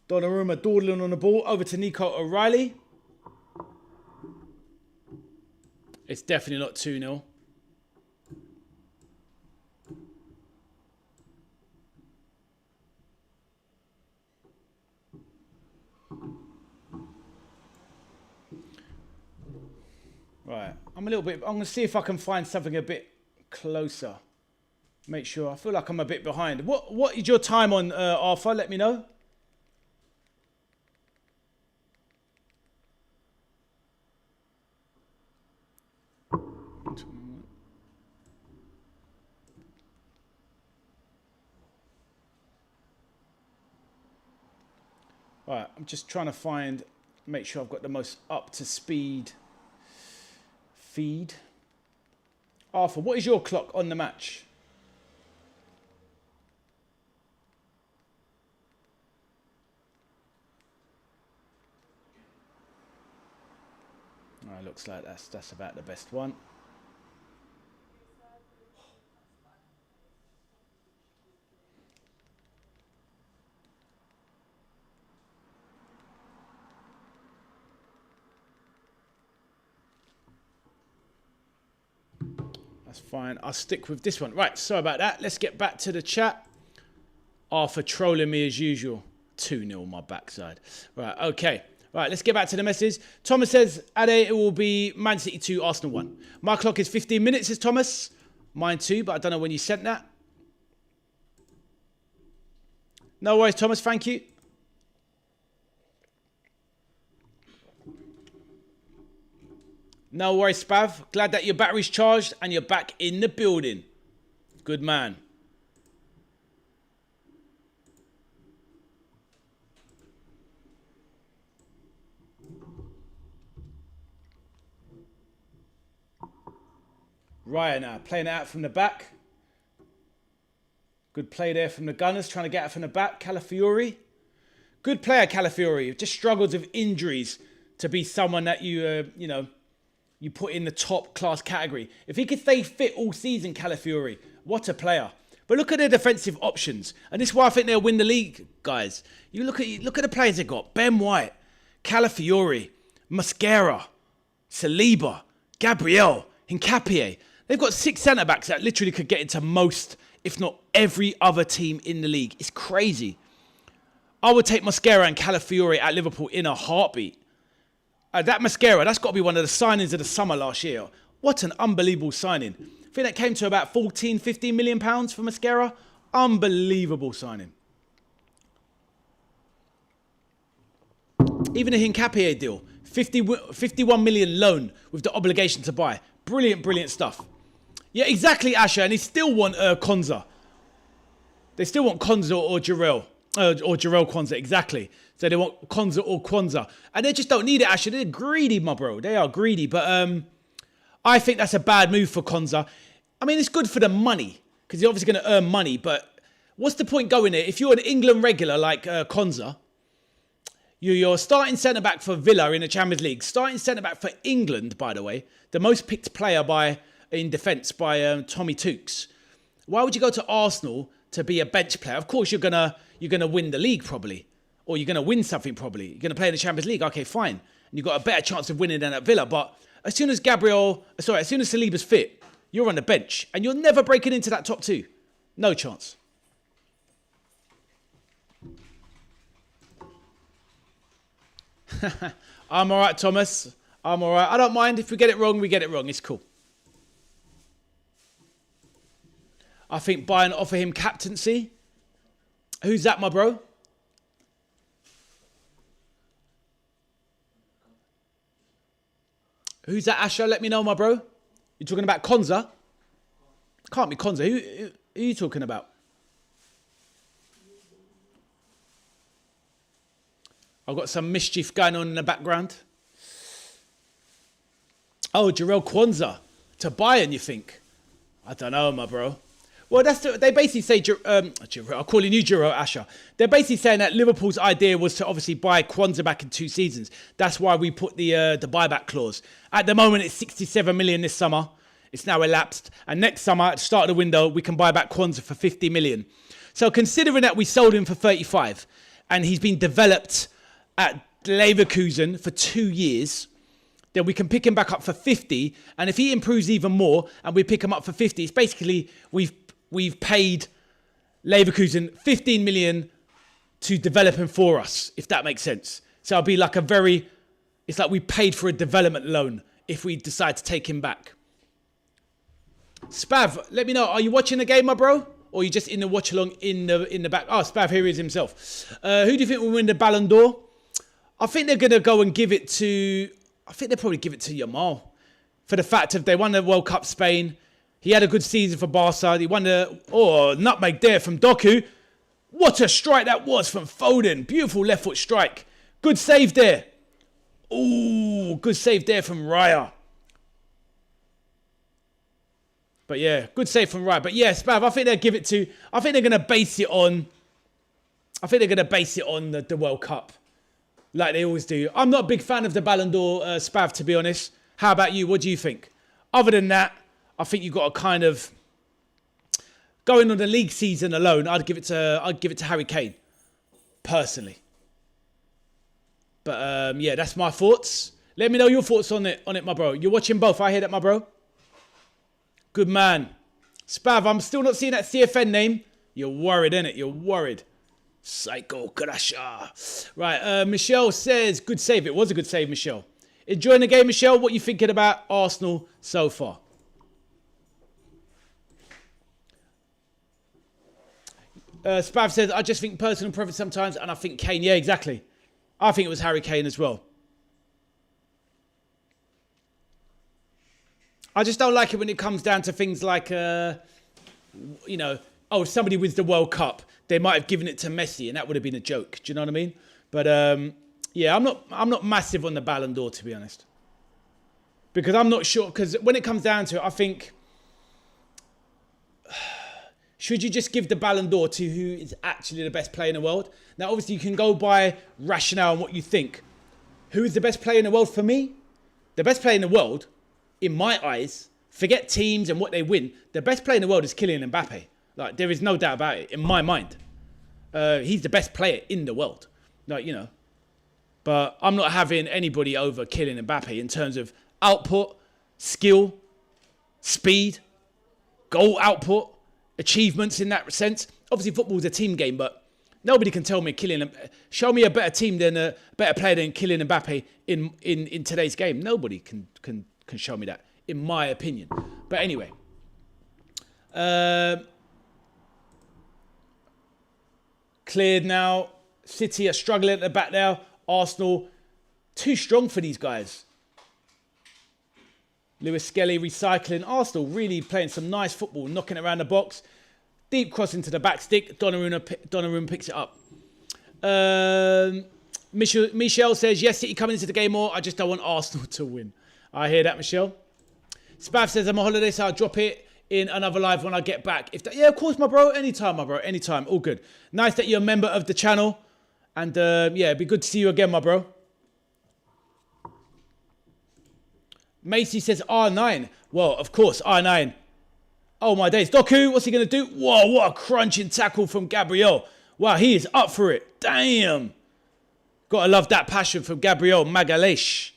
Donnarumma dawdling on the ball. Over to Nico O'Reilly. It's definitely not 2-0. Right. I'm going to see if I can find something a bit closer. Make sure. I feel like I'm a bit behind. What is your time on, Arthur? Let me know. Right, I'm just trying to make sure I've got the most up-to-speed feed. Arthur, what is your clock on the match? All right, looks like that's about the best one. That's fine. I'll stick with this one. Right, sorry about that. Let's get back to the chat. Arthur trolling me as usual. 2-0 my backside. Right, okay. Right, let's get back to the message. Thomas says, Ade, it will be Man City 2, Arsenal 1. My clock is 15 minutes, says Thomas. Mine too, but I don't know when you sent that. No worries, Thomas. Thank you. No worries, Spav. Glad that your battery's charged and you're back in the building. Good man. Ryan now playing it out from the back. Good play there from the Gunners, trying to get it from the back. Calafiori. Good player, Calafiori. Just struggles with injuries to be someone that you put in the top class category. If he could stay fit all season, Calafiori, what a player. But look at their defensive options. And this is why I think they'll win the league, guys. You look at the players they've got. Ben White, Calafiori, Mosquera, Saliba, Gabriel, Hincapié. They've got 6 centre-backs that literally could get into most, if not every other team in the league. It's crazy. I would take Mosquera and Calafiore at Liverpool in a heartbeat. That Mosquera, that's got to be one of the signings of the summer last year. What an unbelievable signing. I think that came to about 14, 15 million pounds for Mosquera. Unbelievable signing. Even a Hincapié deal. 51 million loan with the obligation to buy. Brilliant, brilliant stuff. Yeah, exactly, Asher. And they still want Konza. They still want Konza or Jarrell. Or Jarrell Kwanzaa, exactly. So they want Konza or Kwanzaa. And they just don't need it, Asher. They're greedy, my bro. They are greedy. But I think that's a bad move for Konza. I mean, it's good for the money. Because you're obviously going to earn money. But what's the point going there? If you're an England regular like Konza, you're starting centre-back for Villa in the Champions League. Starting centre-back for England, by the way. The most picked player in defence by Tommy Tukes. Why would you go to Arsenal to be a bench player? Of course, you're gonna win the league probably. Or you're going to win something probably. You're going to play in the Champions League. Okay, fine. And you've got a better chance of winning than at Villa. But as soon as Saliba's fit, you're on the bench. And you're never breaking into that top 2. No chance. I'm all right, Thomas. I'm all right. I don't mind. If we get it wrong, we get it wrong. It's cool. I think Bayern offer him captaincy. Who's that, my bro? Who's that, Asher? Let me know, my bro. You're talking about Konza? Can't be Konza. Who are you talking about? I've got some mischief going on in the background. Oh, Jarrell Kwanzaa to Bayern, you think? I don't know, my bro. Well, they basically say, I'm calling you Jarrell, Asher. They're basically saying that Liverpool's idea was to obviously buy Kwanzaa back in 2 seasons. That's why we put the buyback clause. At the moment, it's 67 million this summer. It's now elapsed. And next summer, at the start of the window, we can buy back Kwanzaa for 50 million. So considering that we sold him for 35 and he's been developed at Leverkusen for 2 years, then we can pick him back up for 50. And if he improves even more and we pick him up for 50, it's basically we've paid Leverkusen 15 million to develop him for us, if that makes sense. So it'll be like it's like we paid for a development loan if we decide to take him back. Spav, let me know. Are you watching the game, my bro? Or are you just in the watch-along in the back? Oh, Spav, here he is himself. Who do you think will win the Ballon d'Or? I think they're going to go and give it to... I think they'll probably give it to Yamal. For the fact of they won the World Cup Spain. He had a good season for Barca. He won nutmeg there from Doku. What a strike that was from Foden. Beautiful left foot strike. Good save there. Ooh, good save there from Raya. But yeah, good save from Raya. But yeah, Spav, I think they'll give it to... I think they're going to base it on... the World Cup. Like they always do. I'm not a big fan of the Ballon d'Or, Spav, to be honest. How about you? What do you think? Other than that, I think you've got to kind of... Going on the league season alone, I'd give it to Harry Kane. Personally. But yeah, that's my thoughts. Let me know your thoughts on it, my bro. You're watching both. I hear that, my bro. Good man. Spav, I'm still not seeing that CFN name. You're worried, innit? You're worried. Psycho Crusher. Right, Michelle says, good save. It was a good save, Michelle. Enjoying the game, Michelle? What are you thinking about Arsenal so far? Spav says, I just think personal preference sometimes, and I think Kane. Yeah, exactly. I think it was Harry Kane as well. I just don't like it when it comes down to things like, you know, oh, if somebody wins the World Cup, they might have given it to Messi, and that would have been a joke. Do you know what I mean? But yeah, I'm not massive on the Ballon d'Or, to be honest, because I'm not sure. Because when it comes down to it, I think should you just give the Ballon d'Or to who is actually the best player in the world? Now, obviously, you can go by rationale and what you think. Who is the best player in the world for me? The best player in the world, in my eyes, forget teams and what they win. The best player in the world is Kylian Mbappe. Like, there is no doubt about it, in my mind. He's the best player in the world. Like, you know. But I'm not having anybody over Kylian Mbappe in terms of output, skill, speed, goal output, achievements in that sense. Obviously, football's a team game, but nobody can tell me show me a better team than a better player than Kylian Mbappe in today's game. Nobody can show me that, in my opinion. But anyway, cleared now. City are struggling at the back now. Arsenal, too strong for these guys. Lewis Skelly recycling. Arsenal really playing some nice football, knocking it around the box. Deep cross into the back stick. Donnarumma picks it up. Michelle says, yes, City coming into the game more. I just don't want Arsenal to win. I hear that, Michelle. Spav says, I'm on holiday, so I'll drop it in another live when I get back. Yeah, of course, my bro. Anytime, my bro. Anytime. All good. Nice that you're a member of the channel. And yeah, it'd be good to see you again, my bro. Macy says R9. Well, of course, R9. Oh, my days. Doku, what's he going to do? Whoa, what a crunching tackle from Gabriel. Wow, he is up for it. Damn. Gotta love that passion from Gabriel Magalhaes.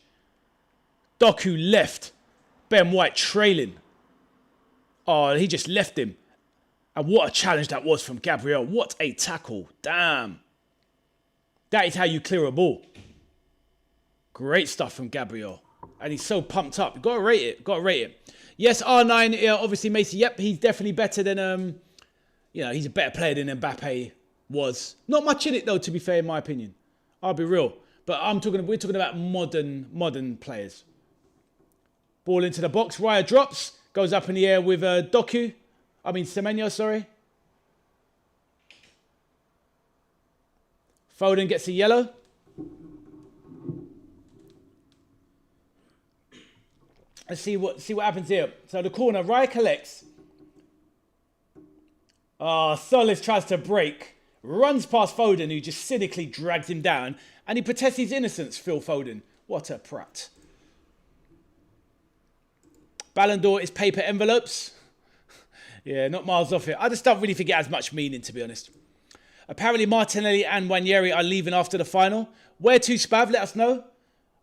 Doku left. Ben White trailing. Oh, he just left him. And what a challenge that was from Gabriel. What a tackle. Damn. That is how you clear a ball. Great stuff from Gabriel. And he's so pumped up. You've got to rate it. Got to rate it. Yes, R9, yeah, obviously Macy. Yep, he's definitely better than, he's a better player than Mbappe was. Not much in it, though, to be fair, in my opinion. I'll be real. But we're talking about modern players. Ball into the box. Raya drops. Goes up in the air with Semenyo, sorry. Foden gets a yellow. Let's see what happens here. So the corner, Raya collects. Solis tries to break. Runs past Foden, who just cynically drags him down. And he protests his innocence, Phil Foden. What a prat. Ballon d'Or is paper envelopes. Yeah, not miles off it. I just don't really think it has much meaning, to be honest. Apparently, Martinelli and Nwaneri are leaving after the final. Where to, Spav? Let us know.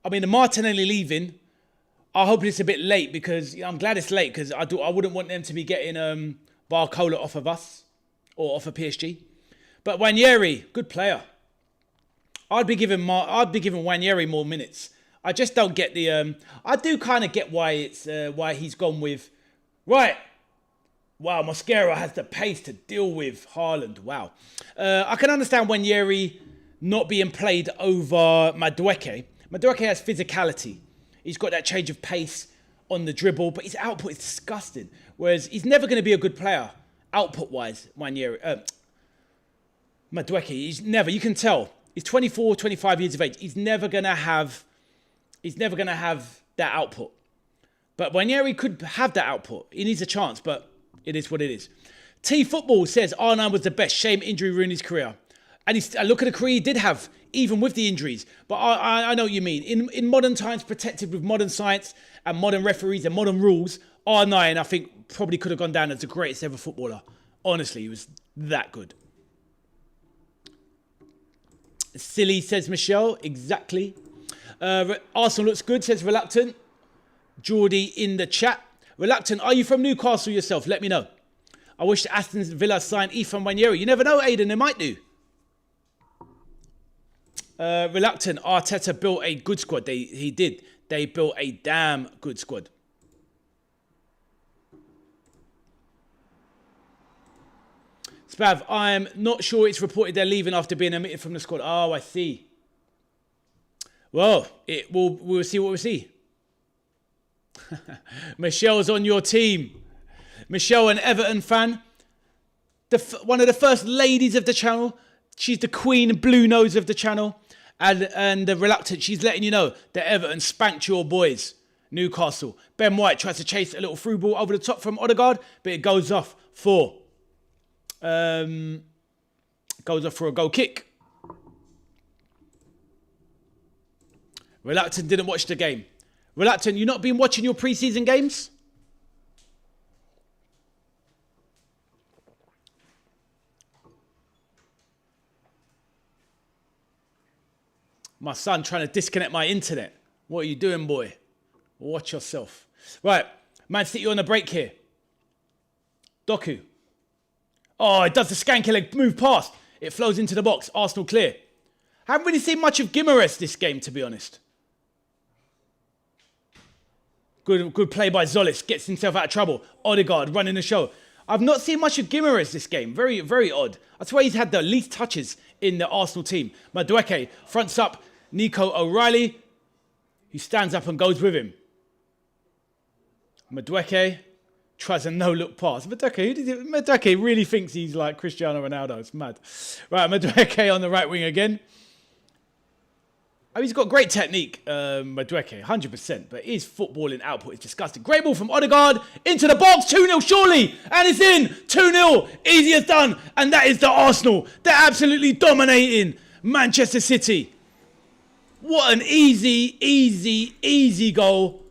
I mean, the Martinelli leaving, I hope it's a bit late because I'm glad it's late because I wouldn't want them to be getting Barcola off of us or off of PSG. But Nwaneri, good player. I'd be giving Nwaneri more minutes. I just don't get the. I do kind of get why he's gone with. Right. Wow, Mosquera has the pace to deal with Haaland. Wow. I can understand Nwaneri not being played over Madueke. Madueke has physicality. He's got that change of pace on the dribble, but his output is disgusting. Whereas he's never going to be a good player, output-wise, Madueke. He's never, you can tell. He's 24, 25 years of age. He's never going to have that output. But Nwaneri could have that output. He needs a chance, but it is what it is. T-Football says R9 was the best. Shame injury ruined his career. And look at the career he did have, even with the injuries. But I know what you mean. In modern times, protected with modern science and modern referees and modern rules, R9, I think, probably could have gone down as the greatest ever footballer. Honestly, he was that good. Silly, says Michelle. Exactly. Arsenal looks good, says Reluctant. Geordie in the chat. Reluctant, are you from Newcastle yourself? Let me know. I wish Aston Villa signed Ethan Nwaneri. You never know, Aiden, they might do. Reluctant, Arteta built a good squad. He did. They built a damn good squad. Spav, I'm not sure it's reported they're leaving after being omitted from the squad. Oh, I see. Well, we'll see what we see. Michelle's on your team. Michelle, an Everton fan. One of the first ladies of the channel. She's the queen blue nose of the channel. And the Reluctant, she's letting you know that Everton spanked your boys. Newcastle. Ben White tries to chase a little through ball over the top from Odegaard, but it goes off for a goal kick. Reluctant didn't watch the game. Reluctant, you not been watching your pre-season games? My son trying to disconnect my internet. What are you doing, boy? Watch yourself. Right, Man City on the break here. Doku. Oh, it does the skanky leg move past. It flows into the box. Arsenal clear. Haven't really seen much of Guimaraes this game, to be honest. Good play by Zolis. Gets himself out of trouble. Odegaard running the show. I've not seen much of Guimaraes this game. Very, very odd. That's why he's had the least touches in the Arsenal team. Madueke fronts up Nico O'Reilly. He stands up and goes with him. Madueke tries a no-look pass. Madueke really thinks he's like Cristiano Ronaldo. It's mad. Right, Madueke on the right wing again. Oh, he's got great technique, Madueke, 100%. But his footballing output is disgusting. Great ball from Odegaard into the box. 2-0 surely. And it's in. 2-0. Easy as done. And that is the Arsenal. They're absolutely dominating Manchester City. What an easy, easy, easy goal.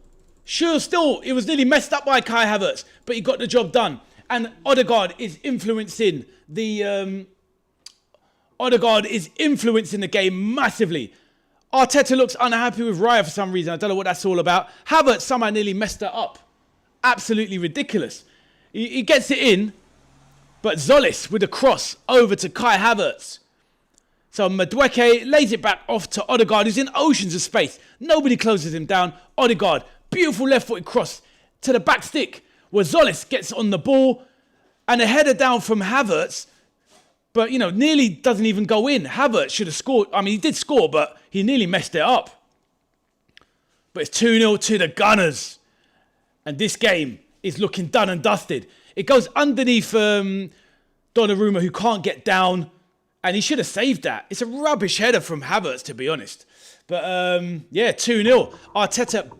Sure, still, it was nearly messed up by Kai Havertz, but he got the job done. And Odegaard is influencing the game massively. Arteta looks unhappy with Raya for some reason. I don't know what that's all about. Havertz somehow nearly messed it up. Absolutely ridiculous. He gets it in, but Zolis with a cross over to Kai Havertz. So Madueke lays it back off to Odegaard, who's in oceans of space. Nobody closes him down. Odegaard, beautiful left-footed cross to the back stick, where Zolis gets on the ball, and a header down from Havertz, but, you know, nearly doesn't even go in. Havertz should have scored. I mean, he did score, but he nearly messed it up. But it's 2-0 to the Gunners. And this game is looking done and dusted. It goes underneath Donnarumma, who can't get down. And he should have saved that. It's a rubbish header from Havertz, to be honest. But, yeah, 2-0. Arteta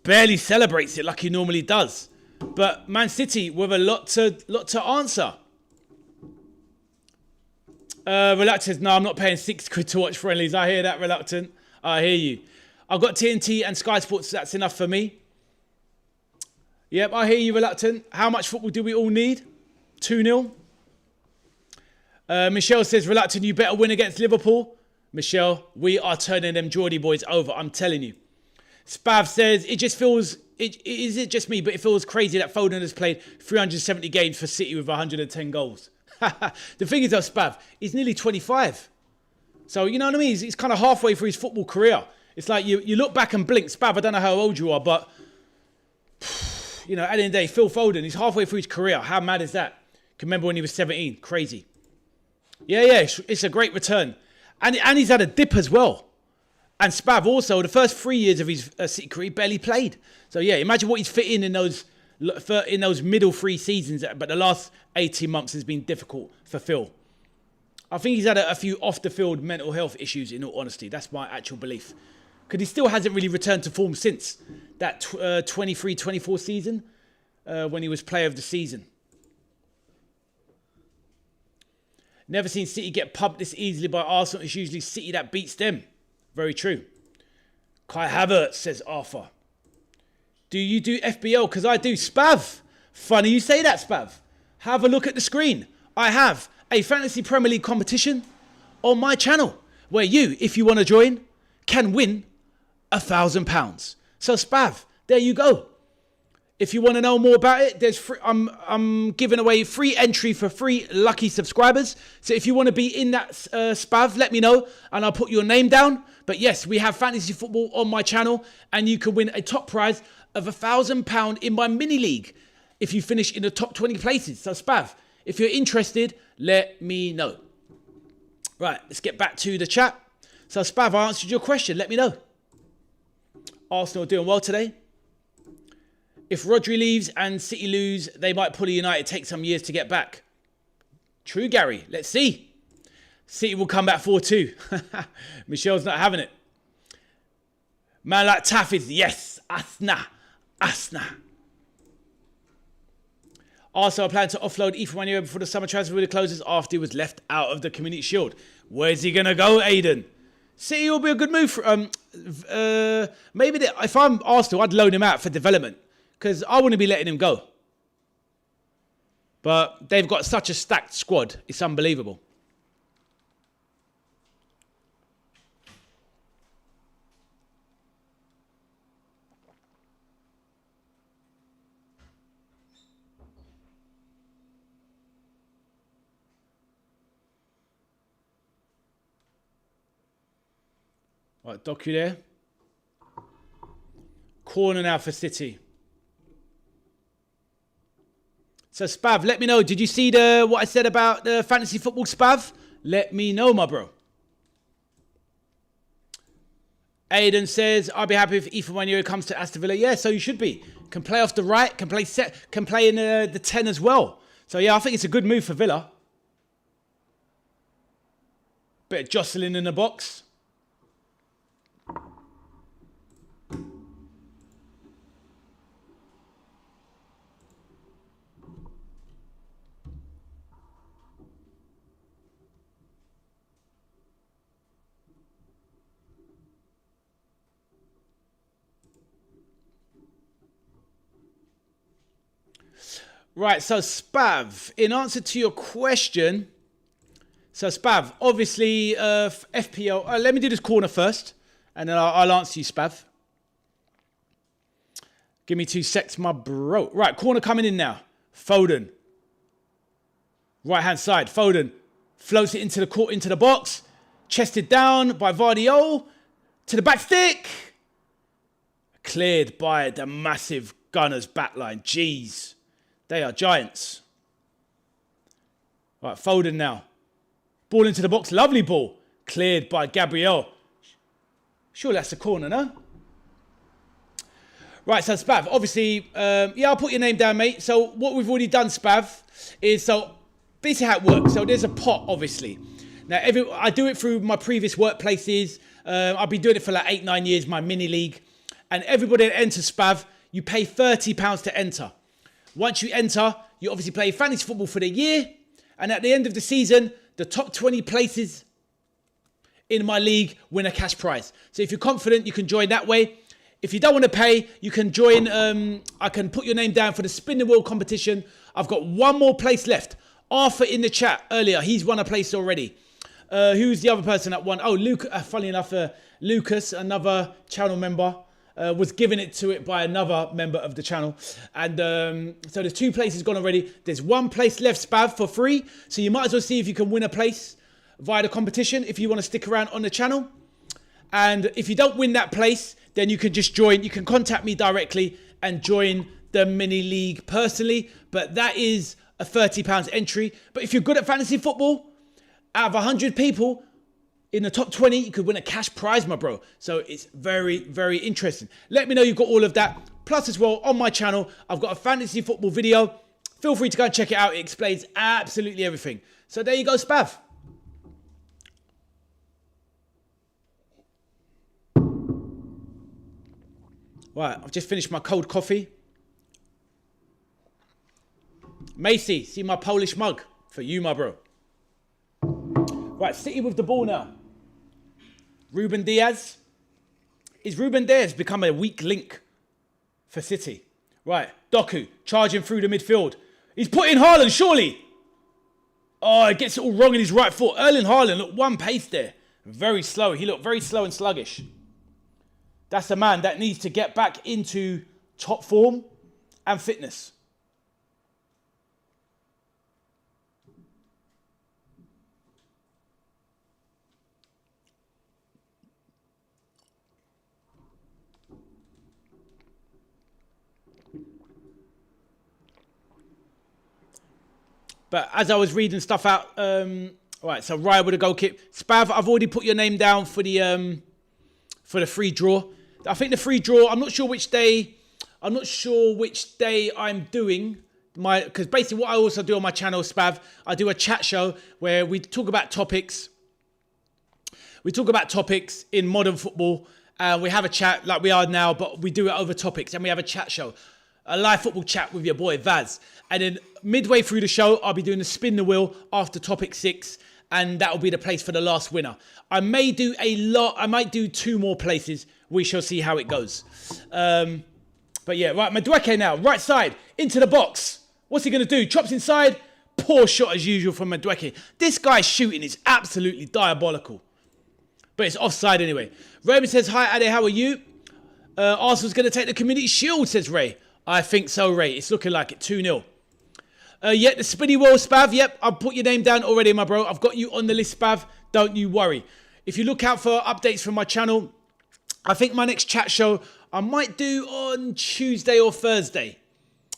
barely celebrates it like he normally does. But Man City with a lot to answer. Reluctant says, no, I'm not paying £6 to watch friendlies. I hear that, Reluctant. I hear you. I've got TNT and Sky Sports. That's enough for me. Yep, I hear you, Reluctant. How much football do we all need? 2-0. Michelle says, Reluctant, you better win against Liverpool. Michelle, we are turning them Geordie boys over. I'm telling you. Spav says, it just feels... Is it just me? But it feels crazy that Foden has played 370 games for City with 110 goals. The thing is though, Spav, he's nearly 25. So, you know what I mean? He's kind of halfway through his football career. It's like you look back and blink. Spav, I don't know how old you are, but, you know, at the end of the day, Phil Foden, he's halfway through his career. How mad is that? Can remember when he was 17. Crazy. Yeah, it's a great return. And he's had a dip as well. And Spav also, the first 3 years of his City career, he barely played. So, yeah, imagine what he's fit in those middle 3 seasons, but the last 18 months has been difficult for Phil. I think he's had a few off-the-field mental health issues, in all honesty. That's my actual belief. Because he still hasn't really returned to form since that 23-24 season when he was player of the season. Never seen City get pumped this easily by Arsenal. It's usually City that beats them. Very true. Kai Havertz, says Arthur. Do you do FBL? Because I do. Spav. Funny you say that, Spav. Have a look at the screen. I have a Fantasy Premier League competition on my channel where you, if you want to join, can win £1,000. So Spav, there you go. If you want to know more about it, there's I'm giving away free entry for 3 lucky subscribers. So if you want to be in that Spav, let me know and I'll put your name down. But yes, we have fantasy football on my channel and you can win a top prize of £1,000 in my mini league if you finish in the top 20 places. So Spav, if you're interested, let me know. Right, let's get back to the chat. So Spav, I answered your question. Let me know. Arsenal doing well today. If Rodri leaves and City lose, they might pull a United. Take some years to get back. True, Gary. Let's see. City will come back 4-2. Michelle's not having it. Man like Taff is, yes, Asna. Also, I plan to offload Ethan Manuel before the summer transfer window closes after he was left out of the Community Shield. Where's he going to go, Aiden? City will be a good move. For, if I'm Arsenal, I'd loan him out for development because I wouldn't be letting him go. But they've got such a stacked squad. It's unbelievable. Right, Doku there. Corner now for City. So, Spav, let me know. Did you see what I said about the fantasy football, Spav? Let me know, my bro. Aiden says, I'll be happy if Ethan Wanyeo comes to Aston Villa. Yeah, so you should be. Can play off the right, can play in the 10 as well. So, yeah, I think it's a good move for Villa. Bit of jostling in the box. Right, so Spav, in answer to your question, so Spav, obviously FPL, let me do this corner first, and then I'll answer you, Spav. Give me 2 secs, my bro. Right, corner coming in now. Foden. Right-hand side, Foden. Floats it into the court, into the box. Chested down by Vardiol. To the back stick. Cleared by the massive Gunners backline. Jeez. They are giants. Right, Foden now. Ball into the box. Lovely ball. Cleared by Gabriel. Sure, that's a corner, no? Right, so Spav, obviously, yeah, I'll put your name down, mate. So what we've already done, Spav, is so this is how it works. So there's a pot, obviously. Now, I do it through my previous workplaces. I've been doing it for like 8-9 years, my mini league. And everybody that enters Spav, you pay £30 to enter. Once you enter, you obviously play fantasy football for the year. And at the end of the season, the top 20 places in my league win a cash prize. So if you're confident, you can join that way. If you don't want to pay, you can join. I can put your name down for the spin the wheel competition. I've got one more place left. Arthur in the chat earlier, he's won a place already. Who's the other person that won? Oh, Luke. Funny enough, Lucas, another channel member, was given it to it by another member of the channel. And so there's 2 places gone already. There's 1 place left, Spav, for free. So you might as well see if you can win a place via the competition if you want to stick around on the channel. And if you don't win that place, then you can just join. You can contact me directly and join the mini league personally. But that is a £30 entry. But if you're good at fantasy football, out of 100 people in the top 20, you could win a cash prize, my bro. So it's very, very interesting. Let me know you've got all of that. Plus as well, on my channel, I've got a fantasy football video. Feel free to go and check it out. It explains absolutely everything. So there you go, Spav. Right, I've just finished my cold coffee. Macy, see my Polish mug? For you, my bro. Right, City with the ball now. Ruben Diaz. Is Ruben Diaz become a weak link for City? Right, Doku charging through the midfield. He's put in Haaland, surely. Oh, he gets it all wrong in his right foot. Erling Haaland, look, one pace there. Very slow. He looked very slow and sluggish. That's a man that needs to get back into top form and fitness. But as I was reading stuff out, right, so Raya with a goal kick. Spav, I've already put your name down for the free draw. I think the free draw, I'm not sure which day I'm doing. Because basically what I also do on my channel, Spav, I do a chat show where we talk about topics. We talk about topics in modern football. We have a chat like we are now, but we do it over topics. And we have a chat show. A live football chat with your boy, Vaz. And then midway through the show, I'll be doing the spin the wheel after topic 6. And that will be the place for the last winner. I may do I might do 2 more places. We shall see how it goes. But yeah, right, Madueke now. Right side, into the box. What's he going to do? Chops inside. Poor shot as usual from Madueke. This guy's shooting is absolutely diabolical. But it's offside anyway. Raymond says, hi, Ade, how are you? Arsenal's going to take the Community Shield, says Ray. I think so, Ray. It's looking like it, 2-0. Yeah, the spinny wheel, Spav. Yep, I've put your name down already, my bro. I've got you on the list, Spav. Don't you worry. If you look out for updates from my channel, I think my next chat show I might do on Tuesday or Thursday.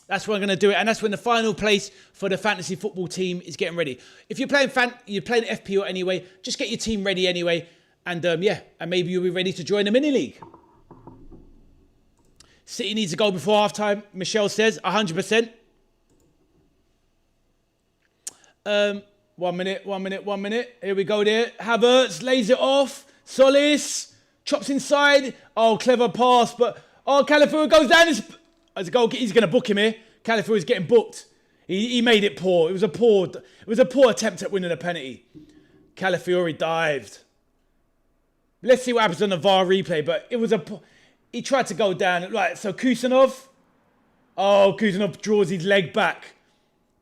That's when I'm going to do it. And that's when the final place for the fantasy football team is getting ready. If you're playing FPL anyway, just get your team ready anyway. And yeah, and maybe you'll be ready to join the mini league. City needs a goal before halftime, Michelle says, 100%. 1 minute. Here we go there. Havertz lays it off. Solis chops inside. Oh, clever pass. But, oh, Calafiori goes down. As a goal, he's going to book him here. Calafiori's getting booked. He made it poor. It was a poor attempt at winning a penalty. Calafiori dived. Let's see what happens on the VAR replay. But it was he tried to go down. Right, so Kusanov. Oh, Kusanov draws his leg back.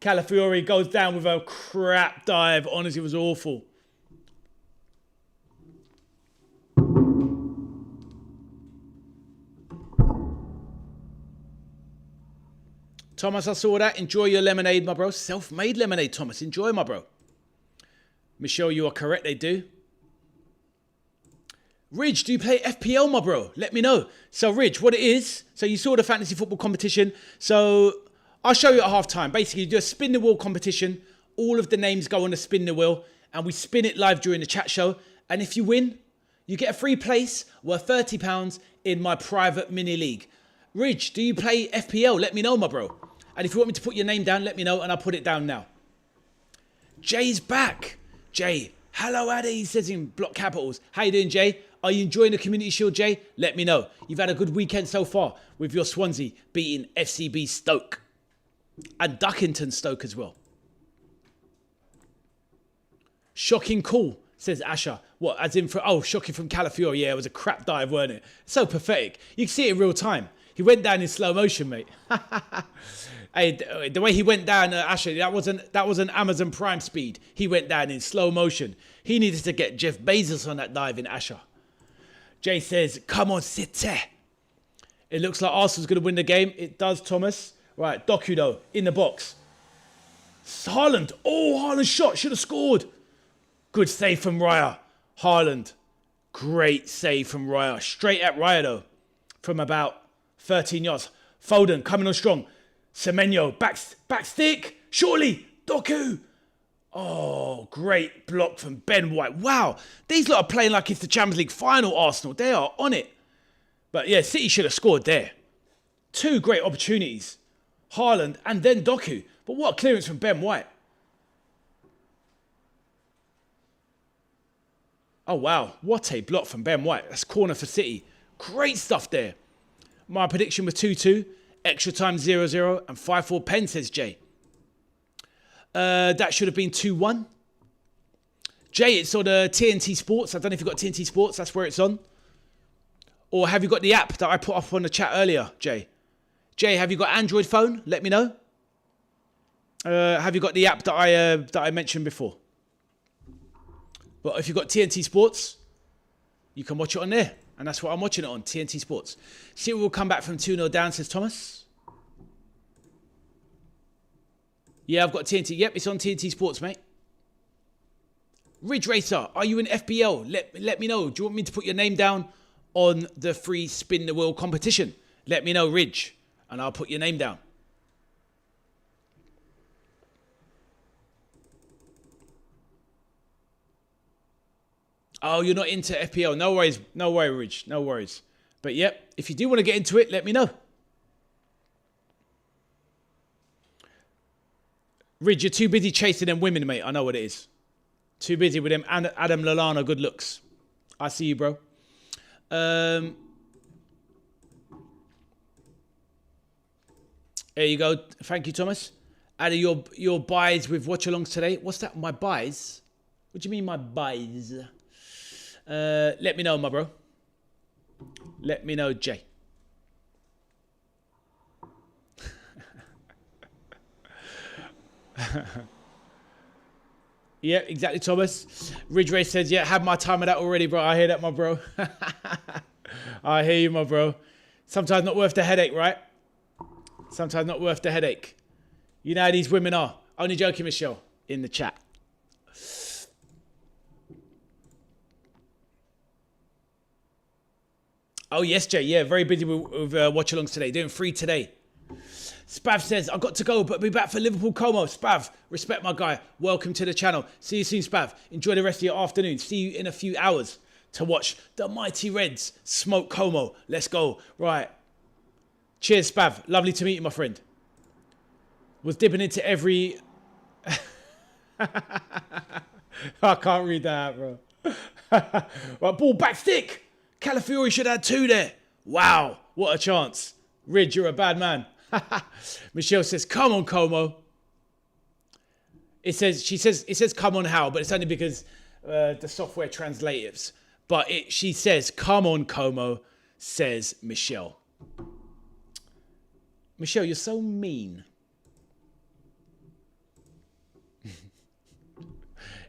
Calafiori goes down with a crap dive. Honestly, it was awful. Thomas, I saw that. Enjoy your lemonade, my bro. Self-made lemonade, Thomas. Enjoy, my bro. Michelle, you are correct. They do. Ridge, do you play FPL, my bro? Let me know. So, Ridge, what it is. So, you saw the fantasy football competition. So, I'll show you at half time. Basically, you do a spin the wheel competition. All of the names go on the spin the wheel. And we spin it live during the chat show. And if you win, you get a free place worth £30 in my private mini league. Ridge, do you play FPL? Let me know, my bro. And if you want me to put your name down, let me know and I'll put it down now. Jay's back. Jay, hello, Addy, he says in block capitals. How you doing, Jay? Are you enjoying the Community Shield, Jay? Let me know. You've had a good weekend so far with your Swansea beating FCB Stoke. And Duckington Stoke as well. Shocking call, says Asher. What, as in, shocking from Calafiori. Yeah, it was a crap dive, weren't it? So pathetic. You can see it in real time. He went down in slow motion, mate. Hey, the way he went down, Asher, that wasn't Amazon Prime speed. He went down in slow motion. He needed to get Jeff Bezos on that dive in Asher. Jay says, come on, City. It looks like Arsenal's going to win the game. It does, Thomas. Right, Doku, though, in the box. Haaland. Oh, Haaland shot. Should have scored. Good save from Raya. Haaland. Great save from Raya. Straight at Raya, though. From about 13 yards. Foden coming on strong. Semenyo. Back stick. Surely. Doku. Oh, great block from Ben White. Wow. These lot are playing like it's the Champions League final, Arsenal. They are on it. But yeah, City should have scored there. Two great opportunities. Haaland and then Doku. But what a clearance from Ben White. Oh, wow. What a block from Ben White. That's corner for City. Great stuff there. My prediction was 2-2. Extra time 0-0. And 5-4 pen, says Jay. That should have been 2-1. Jay, it's on TNT Sports. I don't know if you've got TNT Sports. That's where it's on. Or have you got the app that I put up on the chat earlier, Jay? Jay, have you got Android phone? Let me know. Have you got the app that I mentioned before? But if you've got TNT Sports, you can watch it on there. And that's what I'm watching it on, TNT Sports. City will come back from 2-0 down, says Thomas. Yeah, I've got TNT. Yep, it's on TNT Sports, mate. Ridge Racer, are you in FPL? Let me know. Do you want me to put your name down on the free spin the wheel competition? Let me know, Ridge, and I'll put your name down. Oh, you're not into FPL. No worries. No worries, Ridge. No worries. But yep, if you do want to get into it, let me know. Ridge, you're too busy chasing them women, mate. I know what it is. Too busy with them Adam Lallana good looks. I see you, bro. There you go. Thank you, Thomas. Out of your buys with Watchalongs today. What's that? My buys? What do you mean my buys? Let me know, my bro. Let me know, Jay. Yeah, exactly, Thomas. Ridge Ray says, yeah, had my time of that already, bro. I hear that, my bro. I hear you, my bro. Sometimes not worth the headache, right? Sometimes not worth the headache. You know how these women are. Only joking, Michelle, in the chat. Oh, yes, Jay. Yeah, very busy with watch-alongs today. Doing 3 today. Spav says, I've got to go, but be back for Liverpool Como. Spav, respect my guy. Welcome to the channel. See you soon, Spav. Enjoy the rest of your afternoon. See you in a few hours to watch the Mighty Reds smoke Como. Let's go. Right. Cheers, Spav. Lovely to meet you, my friend. Was dipping into every... I can't read that, bro. Right, ball back stick. Calafiori should have had 2 there. Wow, what a chance. Ridge, you're a bad man. Michelle says, come on, Como. It says, come on, how, but it's only because the software translatives. But she says, come on, Como, says Michelle. Michelle, you're so mean.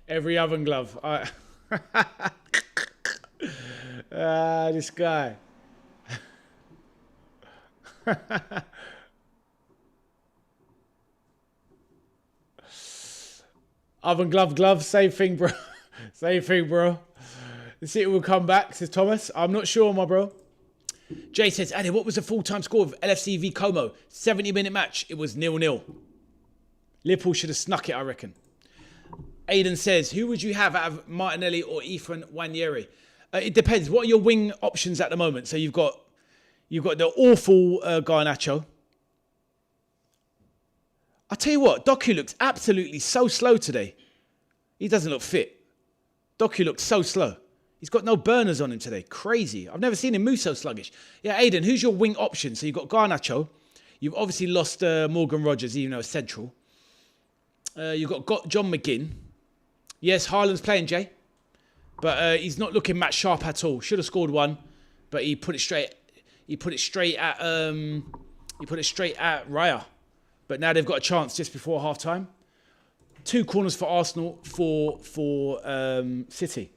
Every oven glove. This guy. Oven glove, same thing, bro. Same thing, bro. The City will come back, says Thomas. I'm not sure, my bro. Jay says, Andy, what was the full-time score of LFC v Como? 70-minute match. It was 0-0. Liverpool should have snuck it, I reckon. Aidan says, who would you have out of Martinelli or Ethan Nwaneri? It depends. What are your wing options at the moment? So you've got the awful Garnacho. I'll tell you what, Doku looks absolutely so slow today. He doesn't look fit. Doku looks so slow. He's got no burners on him today. Crazy. I've never seen him move so sluggish. Yeah, Aidan, who's your wing option? So you've got Garnacho. You've obviously lost Morgan Rogers, even though it's central. You've got John McGinn. Yes, Haaland's playing, Jay. But he's not looking match sharp at all. Should have scored 1, but he put it straight. He put it straight at Raya. But now they've got a chance just before half time. 2 corners for Arsenal for City.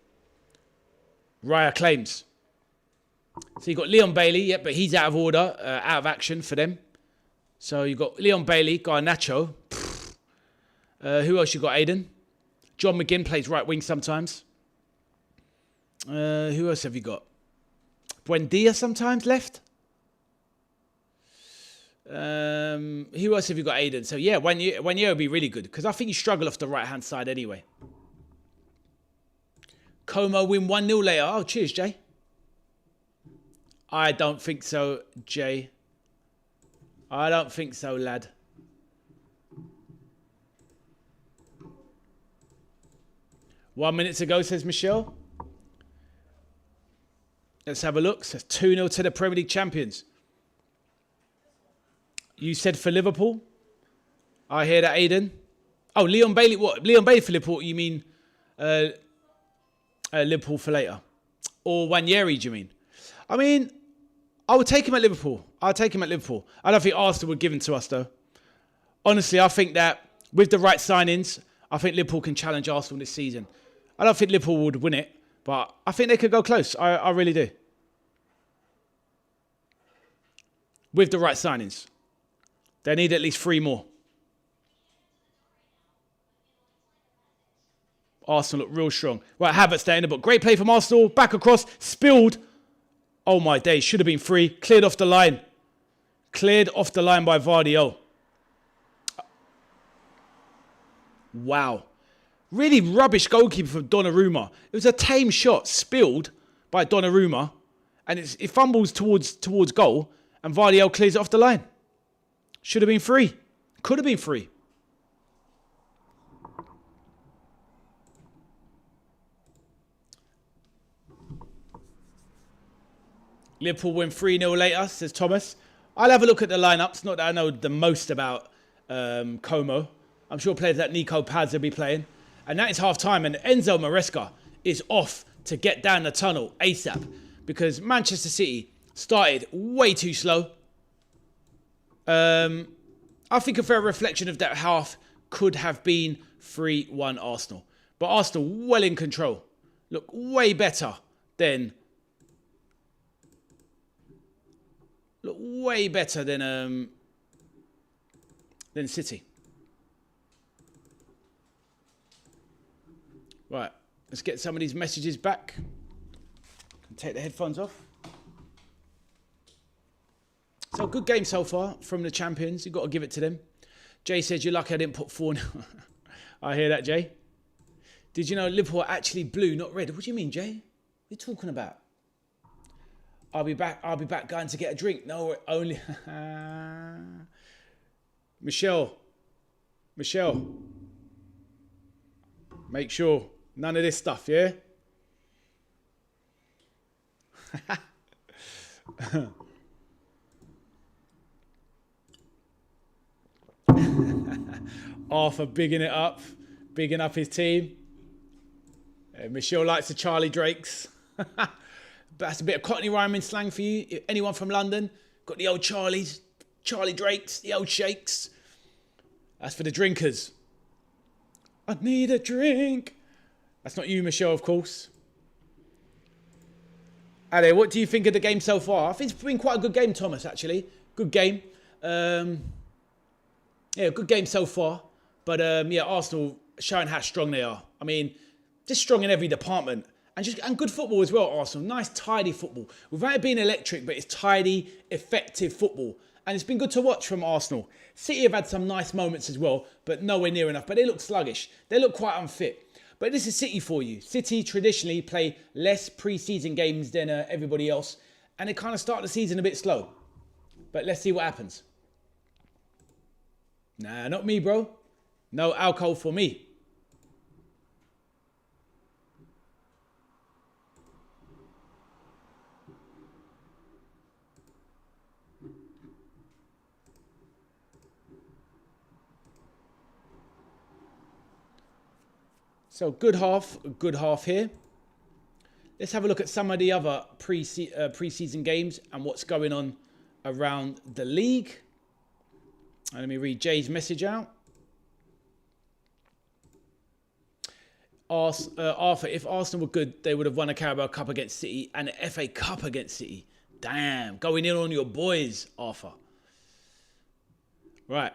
Raya claims. So you've got Leon Bailey, yeah, but he's out of order, out of action for them. So you've got Leon Bailey, Garnacho. Who else you got, Aidan? John McGinn plays right wing sometimes. Who else have you got? Buendia sometimes left. Who else have you got, Aidan? So yeah, one year would be really good because I think you struggle off the right-hand side anyway. Como win 1-0 later. Oh, cheers, Jay. I don't think so, Jay. I don't think so, lad. One minute ago, says Michelle. Let's have a look. Says 2-0 to the Premier League champions. You said for Liverpool? I hear that, Aidan. Oh, Leon Bailey. What? Leon Bailey for Liverpool? You mean Liverpool for later? Or Nwaneri, do you mean? I mean, I would take him at Liverpool. I'd take him at Liverpool. I don't think Arsenal would give him to us, though. Honestly, I think that with the right signings, I think Liverpool can challenge Arsenal this season. I don't think Liverpool would win it, but I think they could go close. I really do. With the right signings. They need at least 3 more. Arsenal look real strong. Right, Havertz there in the book. Great play from Arsenal. Back across. Spilled. Oh my days. Should have been free. Cleared off the line. Cleared off the line by Vardy. Wow. Really rubbish goalkeeper from Donnarumma. It was a tame shot. Spilled by Donnarumma. And it fumbles towards goal. And Vardy clears it off the line. Should have been free. Could have been free. Liverpool win 3-0 later, says Thomas. I'll have a look at the lineups. Not that I know the most about Como. I'm sure players like Nico Paz will be playing. And that is half-time. And Enzo Maresca is off to get down the tunnel ASAP. Because Manchester City started way too slow. I think a fair reflection of that half could have been 3-1 Arsenal. But Arsenal well in control. Look way better than... Look way better than City. Right, let's get some of these messages back. Take the headphones off. So good game so far from the champions. You've got to give it to them. Jay says, you're lucky I didn't put 4. I hear that, Jay. Did you know Liverpool are actually blue, not red? What do you mean, Jay? What are you talking about? I'll be back going to get a drink. No, only... Michelle. Make sure. None of this stuff, yeah? Arthur bigging it up. Bigging up his team. Michelle likes the Charlie Drakes. That's a bit of Cockney rhyming slang for you. If anyone from London, got the old Charlies, Charlie Drakes, the old shakes. That's for the drinkers. I need a drink. That's not you, Michelle, of course. Ale, what do you think of the game so far? I think it's been quite a good game, Thomas, actually. Good game. Yeah, good game so far. But yeah, Arsenal showing how strong they are. I mean, just strong in every department. And good football as well, Arsenal. Nice, tidy football. Without it being electric, but it's tidy, effective football. And it's been good to watch from Arsenal. City have had some nice moments as well, but nowhere near enough. But they look sluggish. They look quite unfit. But this is City for you. City traditionally play less pre-season games than everybody else. And they kind of start the season a bit slow. But let's see what happens. Nah, not me, bro. No alcohol for me. So good half here. Let's have a look at some of the other pre-season games and what's going on around the league. And let me read Jay's message out. Arthur, if Arsenal were good, they would have won a Carabao Cup against City and an FA Cup against City. Damn, going in on your boys, Arthur. Right.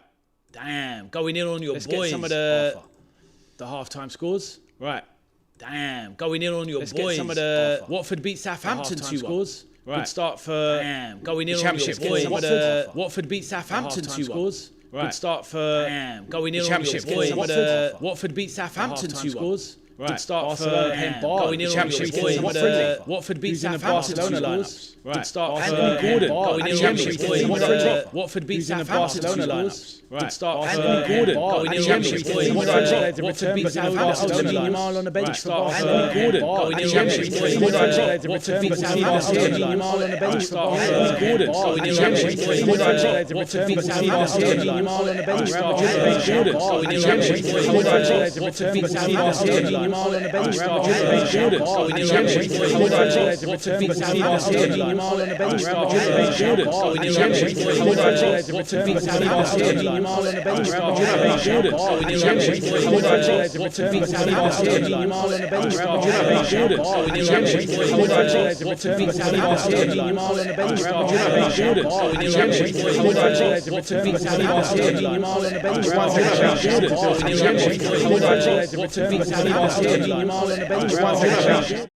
Damn, going in on your boys, get some of the half-time scores. Right. Damn, going in on your boys. Let's get some of the... Arthur. Watford beat Southampton 2-1. Scores. Right. Good start for... Damn, going in on your boys. Watford beat Southampton 2-1. Scores. Right. Good start for... Damn, going in on your boys. Watford beat Southampton 2-1. Scores. Right. Good start for going in on your boys. Watford beat Southampton 2-1. Right. Good start for Anthony Gordon going in on your boys. Watford beat Southampton 2-1. Good start for Anthony Gordon going in on your boys. Watford beat Southampton 2-1 on the bench. Start for Anthony Gordon going in on your boys. Watford beat Southampton 2-1 on the bench. Start for Anthony Gordon going in on your boys. Watford beat Southampton 2-1 on the bench. Start for Anthony Gordon going in on your boys. Watford beat Southampton 2-1 on the bench. Start for Anthony Gordon going in on your boys. Watford beat Southampton 2-1 on the bench. Start for Anthony Gordon going in on your boys. Watford beat Southampton 2-1 on the bench. Start for Anthony Gordon going in on your boys. Watford beat Southampton 2-1 on the bench. Start for Anthony Gordon going in on your boys. Watford beat Southampton 2-1 on the bench. Start for Anthony Gordon going in on your boys. Watford beat Southampton 2-1 on the bench. Start for Anthony Gordon going in on your boys. Watford beat Southampton 2-1 on the bench. Start for Anthony Gordon.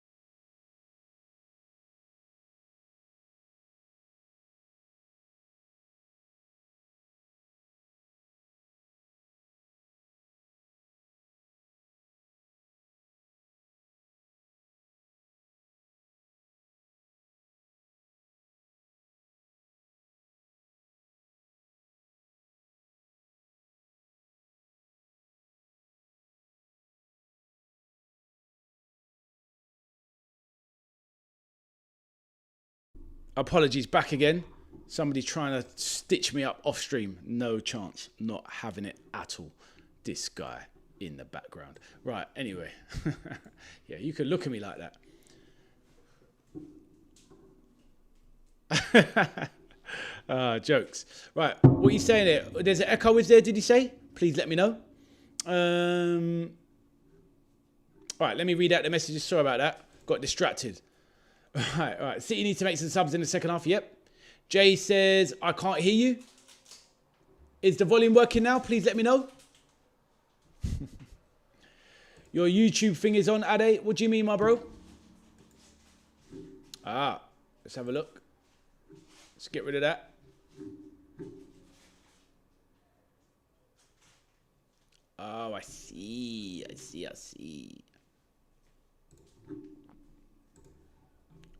Apologies, back again. Somebody's trying to stitch me up off stream. No chance. Not having it at all. This guy in the background. Right, anyway. Yeah, you could look at me like that. Jokes. Right, what are you saying there? There's an echo, is there, did you say? Please let me know. All right, let me read out the messages. Sorry about that. Got distracted. All right. City needs to make some subs in the second half. Yep. Jay says, I can't hear you. Is the volume working now? Please let me know. Your YouTube thing is on, Ade. What do you mean, my bro? Let's have a look. Let's get rid of that. Oh, I see. I see.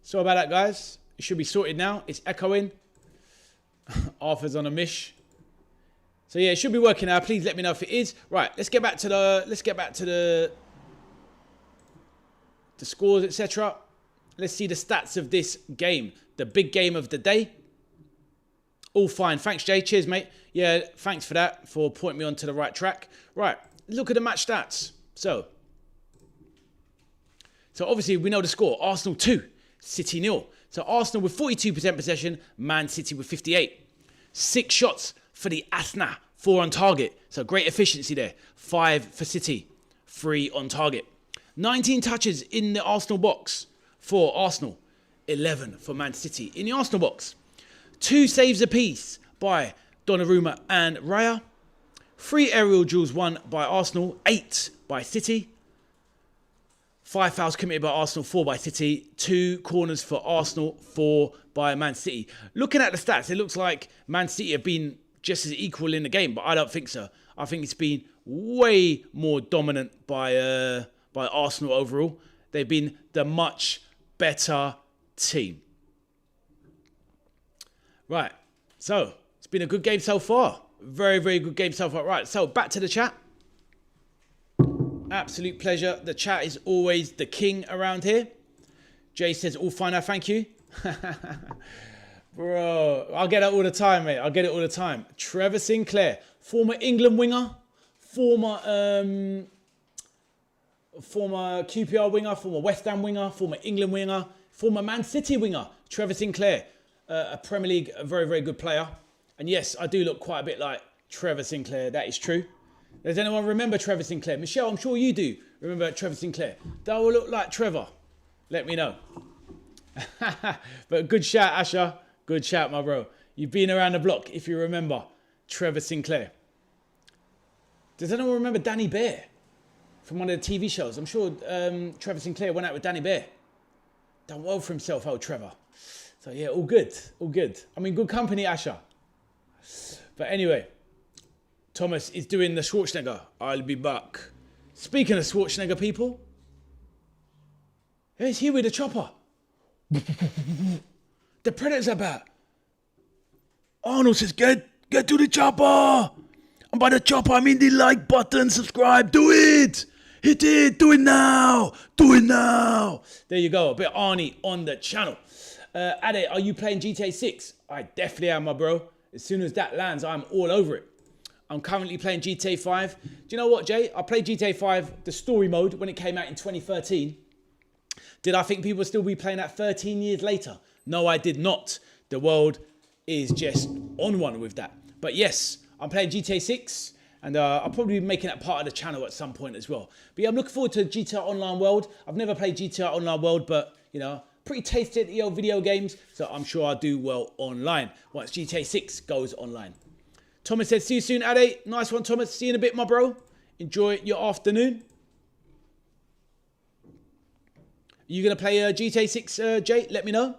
Sorry about that, guys. It should be sorted now. It's echoing. Arthur's on a mish. So yeah, it should be working now. Please let me know if it is. Right, let's get back to the scores, etc. Let's see the stats of this game. The big game of the day. All fine. Thanks, Jay. Cheers, mate. Yeah, thanks for that, for pointing me onto the right track. Right, look at the match stats. So obviously we know the score. Arsenal 2, City 0. So Arsenal with 42% possession, Man City with 58. 6 shots for the Asna, 4 on target. So great efficiency there. 5 for City, 3 on target. 19 touches in the Arsenal box for Arsenal, 11 for Man City in the Arsenal box. 2 saves apiece by Donnarumma and Raya. 3 aerial duels won by Arsenal, 8 by City. 5 fouls committed by Arsenal, 4 by City. 2 corners for Arsenal, 4 by Man City. Looking at the stats, it looks like Man City have been just as equal in the game, but I don't think so. I think it's been way more dominant by Arsenal overall. They've been the much better team. Right, so it's been a good game so far. Very, very good game so far. Right, so back to the chat. Absolute pleasure. The chat is always the king around here. Jay says, all fine now, thank you. Bro, I'll get it all the time, mate. I'll get it all the time. Trevor Sinclair, former England winger, former QPR winger, former West Ham winger, former England winger, former Man City winger. Trevor Sinclair, a Premier League, a very, very good player. And yes, I do look quite a bit like Trevor Sinclair. That is true. Does anyone remember Trevor Sinclair? Michelle, I'm sure you do remember Trevor Sinclair. That will look like Trevor. Let me know. But good shout, Asher. Good shout, my bro. You've been around the block, if you remember Trevor Sinclair. Does anyone remember Danny Bear from one of the TV shows? I'm sure Trevor Sinclair went out with Danny Bear. Done well for himself, old Trevor. So yeah, all good. All good. I'm in good company, Asher. But anyway, Thomas is doing the Schwarzenegger. I'll be back. Speaking of Schwarzenegger, people. He's here with the chopper. The Predators are back. Arnold says, get to the chopper. And by the chopper, I mean the like button, subscribe, do it. Hit it, do it now. Do it now. There you go, a bit Arnie on the channel. Ade, are you playing GTA 6? I definitely am, my bro. As soon as that lands, I'm all over it. I'm currently playing GTA 5. Do you know what, Jay? I played GTA 5, the story mode, when it came out in 2013. Did I think people would still be playing that 13 years later? No, I did not. The world is just on one with that. But yes, I'm playing GTA 6, and I'll probably be making that part of the channel at some point as well. But yeah, I'm looking forward to GTA Online World. I've never played GTA Online World, but, you know, pretty tasty at the old video games, so I'm sure I'll do well online once GTA 6 goes online. Thomas says, see you soon, Ade. Nice one, Thomas. See you in a bit, my bro. Enjoy your afternoon. Are you going to play GTA 6, Jay? Let me know.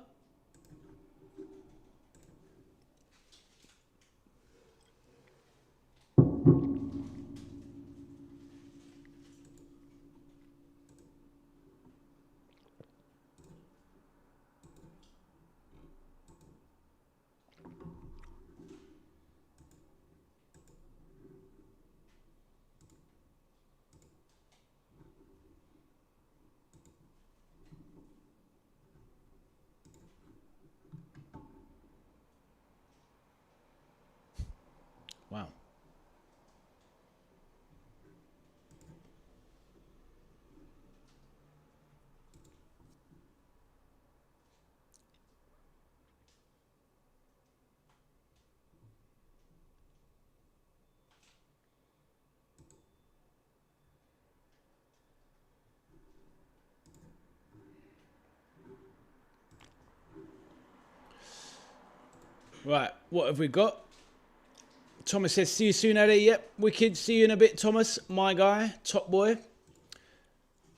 Wow. Right, what have we got? Thomas says, see you soon, Eddie. Yep, wicked. See you in a bit, Thomas. My guy, top boy.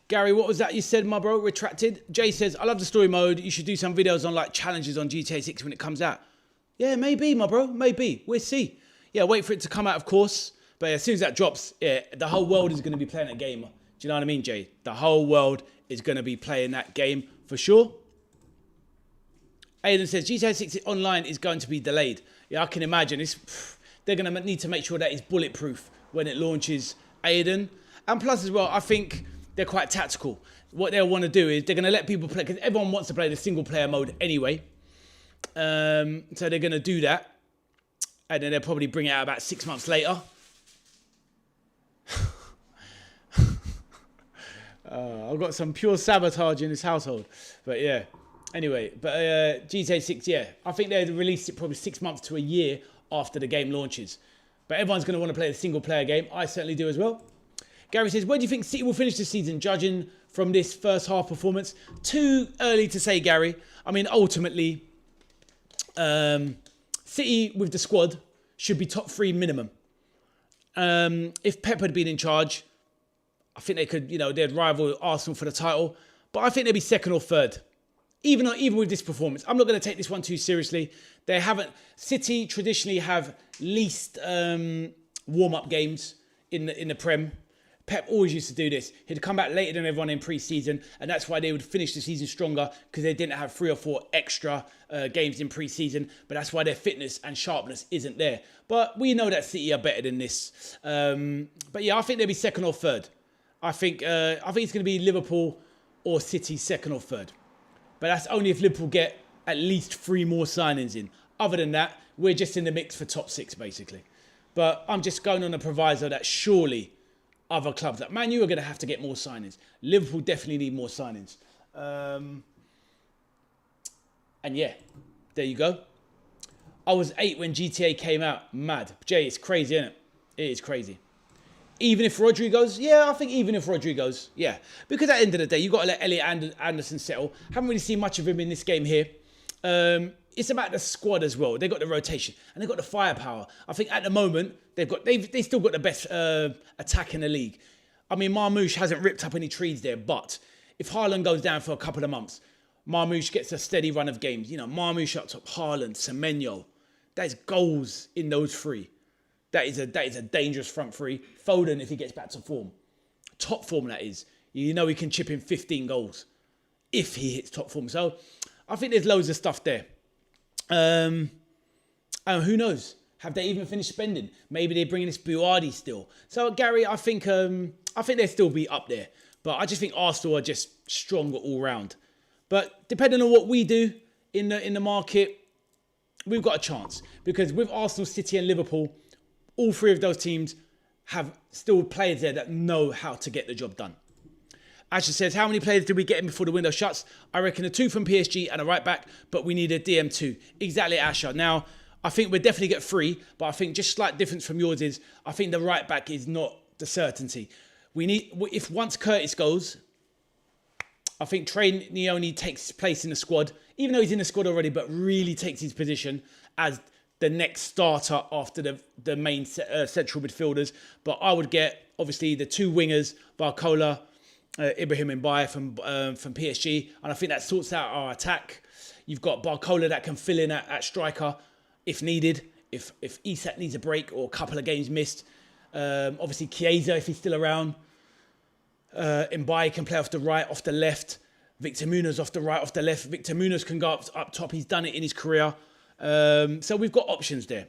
Gary, what was that you said, my bro? Retracted. Jay says, I love the story mode. You should do some videos on like challenges on GTA 6 when it comes out. Yeah, maybe, my bro. Maybe. We'll see. Yeah, wait for it to come out, of course. But as soon as that drops, yeah, the whole world is going to be playing that game. Do you know what I mean, Jay? The whole world is going to be playing that game for sure. Aiden says, GTA 6 Online is going to be delayed. Yeah, I can imagine. They're going to need to make sure that it's bulletproof when it launches, Aiden. And plus as well, I think they're quite tactical. What they'll want to do is they're going to let people play, because everyone wants to play the single player mode anyway. So they're going to do that. And then they'll probably bring it out about 6 months later. I've got some pure sabotage in this household. But yeah. Anyway, but GTA 6, yeah. I think they'll release it probably 6 months to a year after the game launches. But everyone's going to want to play the single player game. I certainly do as well. Gary says, where do you think City will finish this season, judging from this first half performance? Too early to say, Gary. I mean, ultimately, City with the squad should be top 3 minimum. If Pep had been in charge, I think they could, they'd rival Arsenal for the title. But I think they'd be second or third. Even with this performance. I'm not going to take this one too seriously. City traditionally have least warm-up games in the Prem. Pep always used to do this. He'd come back later than everyone in pre-season, and that's why they would finish the season stronger, because they didn't have 3 or 4 extra games in pre-season. But that's why their fitness and sharpness isn't there. But we know that City are better than this. But yeah, I think they'll be second or third. I think it's going to be Liverpool or City second or third. But that's only if Liverpool get at least 3 more signings in. Other than that, we're just in the mix for top 6, basically. But I'm just going on a proviso that surely other clubs, like Man U, are going to have to get more signings. Liverpool definitely need more signings. And yeah, there you go. I was 8 when GTA came out. Mad. Jay, it's crazy, isn't it? It is crazy. Even if Rodri goes? Yeah, I think even if Rodri goes, yeah. Because at the end of the day, you've got to let Elliot Anderson settle. Haven't really seen much of him in this game here. It's about the squad as well. They've got the rotation and they've got the firepower. I think at the moment, they've still got the best attack in the league. I mean, Marmoush hasn't ripped up any trees there, but if Haaland goes down for a couple of months, Marmoush gets a steady run of games. Marmoush up top, Haaland, Semenyo. There's goals in those 3. That is a dangerous front 3. Foden, if he gets back to form. Top form, that is. He can chip in 15 goals if he hits top form. So I think there's loads of stuff there. And who knows? Have they even finished spending? Maybe they're bringing this Buardi still. So Gary, I think they'll still be up there. But I just think Arsenal are just stronger all round. But depending on what we do in the market, we've got a chance. Because with Arsenal, City and Liverpool, all 3 of those teams have still players there that know how to get the job done. Asher says, how many players did we get in before the window shuts? I reckon a 2 from PSG and a right back, but we need a DM2. Exactly, Asher. Now, I think we'll definitely get 3, but I think just slight difference from yours is, I think the right back is not the certainty. If once Curtis goes, I think Trey Neone takes place in the squad, even though he's in the squad already, but really takes his position as the next starter after the main central midfielders. But I would get, obviously, the 2 wingers, Barcola, Ibrahim Mbaye from PSG. And I think that sorts out our attack. You've got Barcola that can fill in at striker if needed. If Isak needs a break or a couple of games missed. Obviously, Chiesa, if he's still around. Mbaye can play off the right, off the left. Victor Munoz off the right, off the left. Victor Munoz can go up top. He's done it in his career. So we've got options there.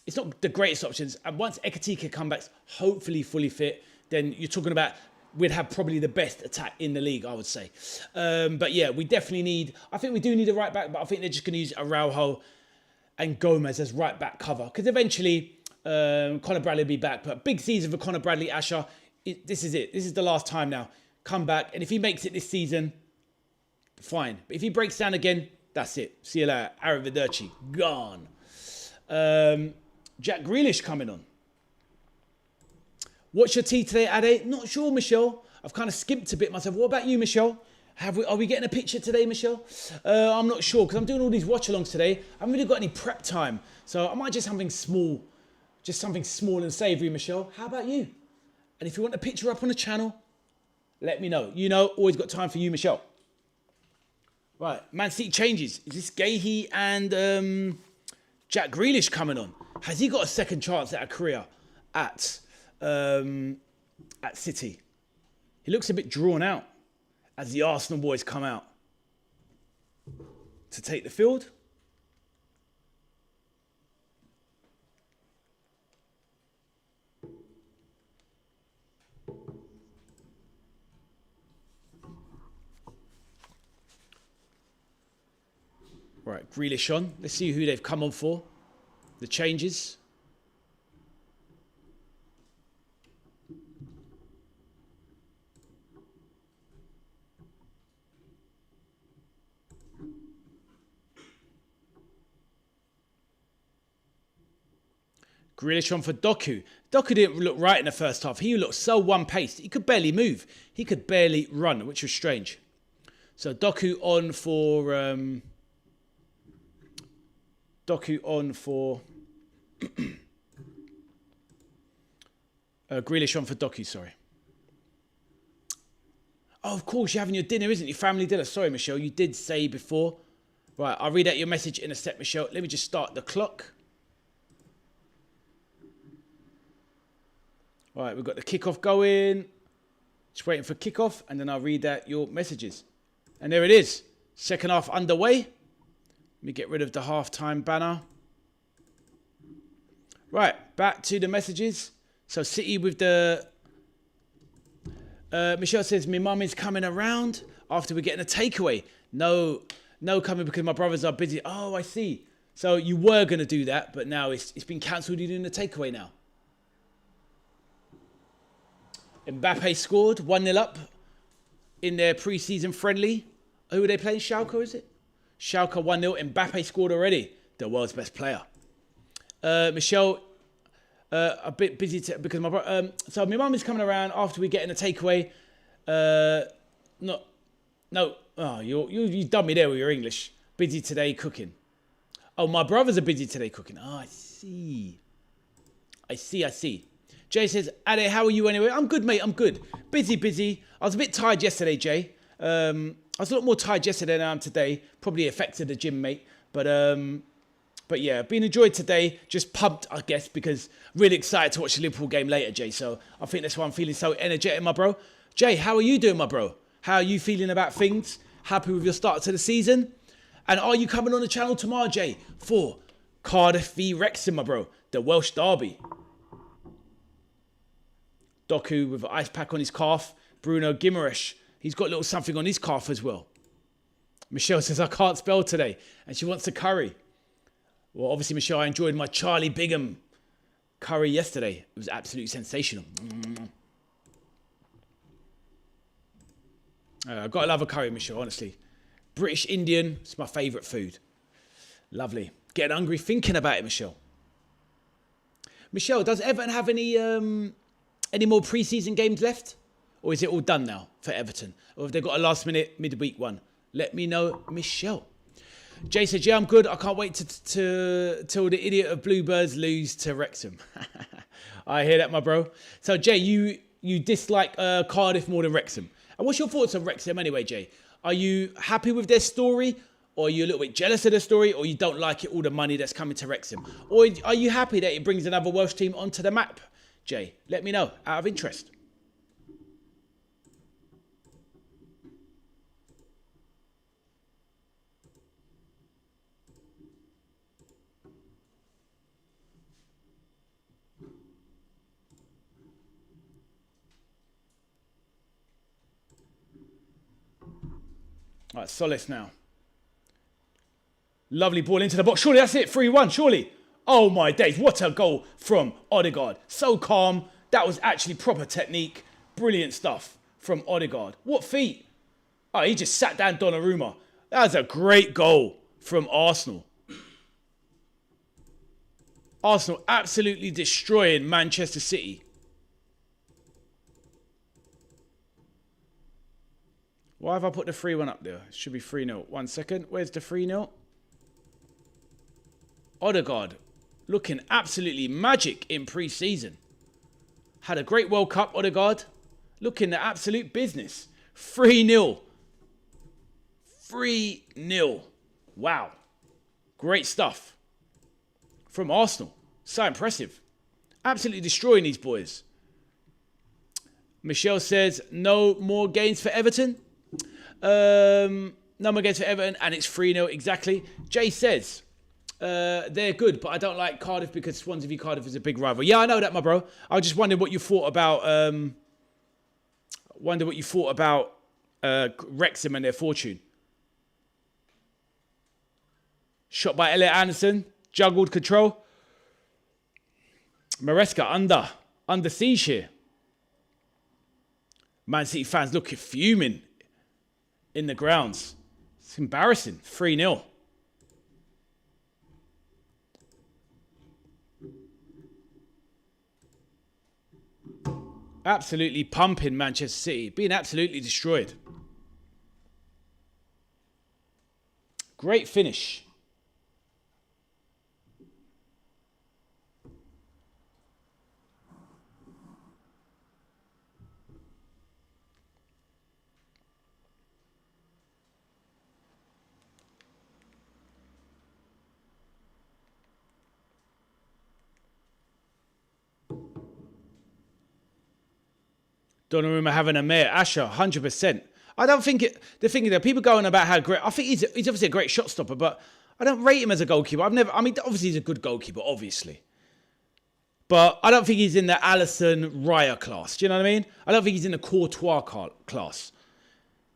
It's not the greatest options. And once Ekitike comes back, hopefully fully fit, then you're talking about we'd have probably the best attack in the league, I would say. But yeah, we definitely I think we do need a right back, but I think they're just going to use Araujo and Gomez as right back cover. Because eventually, Conor Bradley will be back. But big season for Conor Bradley, Asher. This is it. This is the last time now. Come back. And if he makes it this season, fine. But if he breaks down again, that's it. See you later. Arrivederci. Gone. Jack Grealish coming on. What's your tea today, Ade? Not sure, Michelle. I've kind of skimped a bit myself. What about you, Michelle? Are we getting a picture today, Michelle? I'm not sure, because I'm doing all these watch-alongs today. I haven't really got any prep time. So I might just something small and savoury, Michelle. How about you? And if you want a picture up on the channel, let me know. Always got time for you, Michelle. Right, Man City changes. Is this Gahey and Jack Grealish coming on. Has he got a second chance at a career at City? He looks a bit drawn out as the Arsenal boys come out to take the field. Right, Grealish on. Let's see who they've come on for. The changes. Grealish on for Doku. Doku didn't look right in the first half. He looked so one-paced. He could barely move. He could barely run, which was strange. So Doku on for... Doku on for... Grealish on for Doku, sorry. Oh, of course, you're having your dinner, isn't it? Your family dinner. Sorry, Michelle, you did say before. Right, I'll read out your message in a sec, Michelle. Let me just start the clock. All right, we've got the kickoff going. Just waiting for kickoff, and then I'll read out your messages. And there it is. Second half underway. Let me get rid of the halftime banner. Right, back to the messages. So City with the... Michelle says, my mum is coming around after we're getting a takeaway. No coming because my brothers are busy. Oh, I see. So you were going to do that, but now it's been cancelled. You're doing the takeaway now. Mbappe scored 1-0 up in their pre-season friendly. Who are they playing? Schalke, is it? Schalke 1-0. Mbappe scored already. The world's best player. Michelle, a bit busy because my brother... so my mum is coming around after we get in a takeaway. No. Oh, you've done me there with your English. Busy today cooking. Oh, my brothers are busy today cooking. Oh, I see. I see. Jay says, Ade, how are you anyway? I'm good, mate. I'm good. Busy. I was a bit tired yesterday, Jay. I was a lot more tired yesterday than I am today. Probably affected the gym, mate. But yeah, been enjoyed today. Just pumped, I guess, because really excited to watch the Liverpool game later, Jay. So I think that's why I'm feeling so energetic, my bro. Jay, how are you doing, my bro? How are you feeling about things? Happy with your start to the season? And are you coming on the channel tomorrow, Jay, for Cardiff v Wrexham, my bro? The Welsh derby. Doku with an ice pack on his calf. Bruno Guimaraes, he's got a little something on his calf as well. Michelle says, I can't spell today. And she wants a curry. Well, obviously, Michelle, I enjoyed my Charlie Bigham curry yesterday. It was absolutely sensational. I've got to love a curry, Michelle, honestly. British Indian, it's my favourite food. Lovely. Getting hungry thinking about it, Michelle. Michelle, does Everton have any more pre-season games left? Or is it all done now for Everton? Or have they got a last-minute midweek one? Let me know, Michelle. Jay says, yeah, I'm good. I can't wait till the idiot of Bluebirds lose to Wrexham. I hear that, my bro. So, Jay, you dislike Cardiff more than Wrexham. And what's your thoughts on Wrexham anyway, Jay? Are you happy with their story? Or are you a little bit jealous of the story? Or you don't like it, all the money that's coming to Wrexham? Or are you happy that it brings another Welsh team onto the map? Jay, let me know, out of interest. All right, Solis now. Lovely ball into the box. Surely that's it, 3-1, surely. Oh my days, what a goal from Odegaard. So calm. That was actually proper technique. Brilliant stuff from Odegaard. What feet? Oh, he just sat down Donnarumma. That was a great goal from Arsenal. Arsenal absolutely destroying Manchester City. Why have I put the 3-1 up there? It should be 3-0. 1 second. Where's the 3-0? Odegaard looking absolutely magic in pre-season. Had a great World Cup, Odegaard. Looking at absolute business. 3-0. 3-0. Wow. Great stuff. from Arsenal. So impressive. Absolutely destroying these boys. Michelle says, no more gains for Everton. No more gains for Everton, and it's 3-0 exactly. Jay says, they're good, but I don't like Cardiff because Swansea v Cardiff is a big rival. Yeah, I know that, my bro. I was just wondering what you thought about Wrexham and their fortune. Shot by Elliot Anderson. Juggled control. Maresca under siege here. Man City fans look fuming in the grounds. It's embarrassing. 3-0. Absolutely pumping Manchester City. Being absolutely destroyed. Great finish. Donnarumma having a mare. Asher, 100%. I don't think it... The thing is that people going about how great... I think he's obviously a great shot stopper, but I don't rate him as a goalkeeper. I mean, obviously he's a good goalkeeper, obviously. But I don't think he's in the Alisson Raya class. Do you know what I mean? I don't think he's in the Courtois class.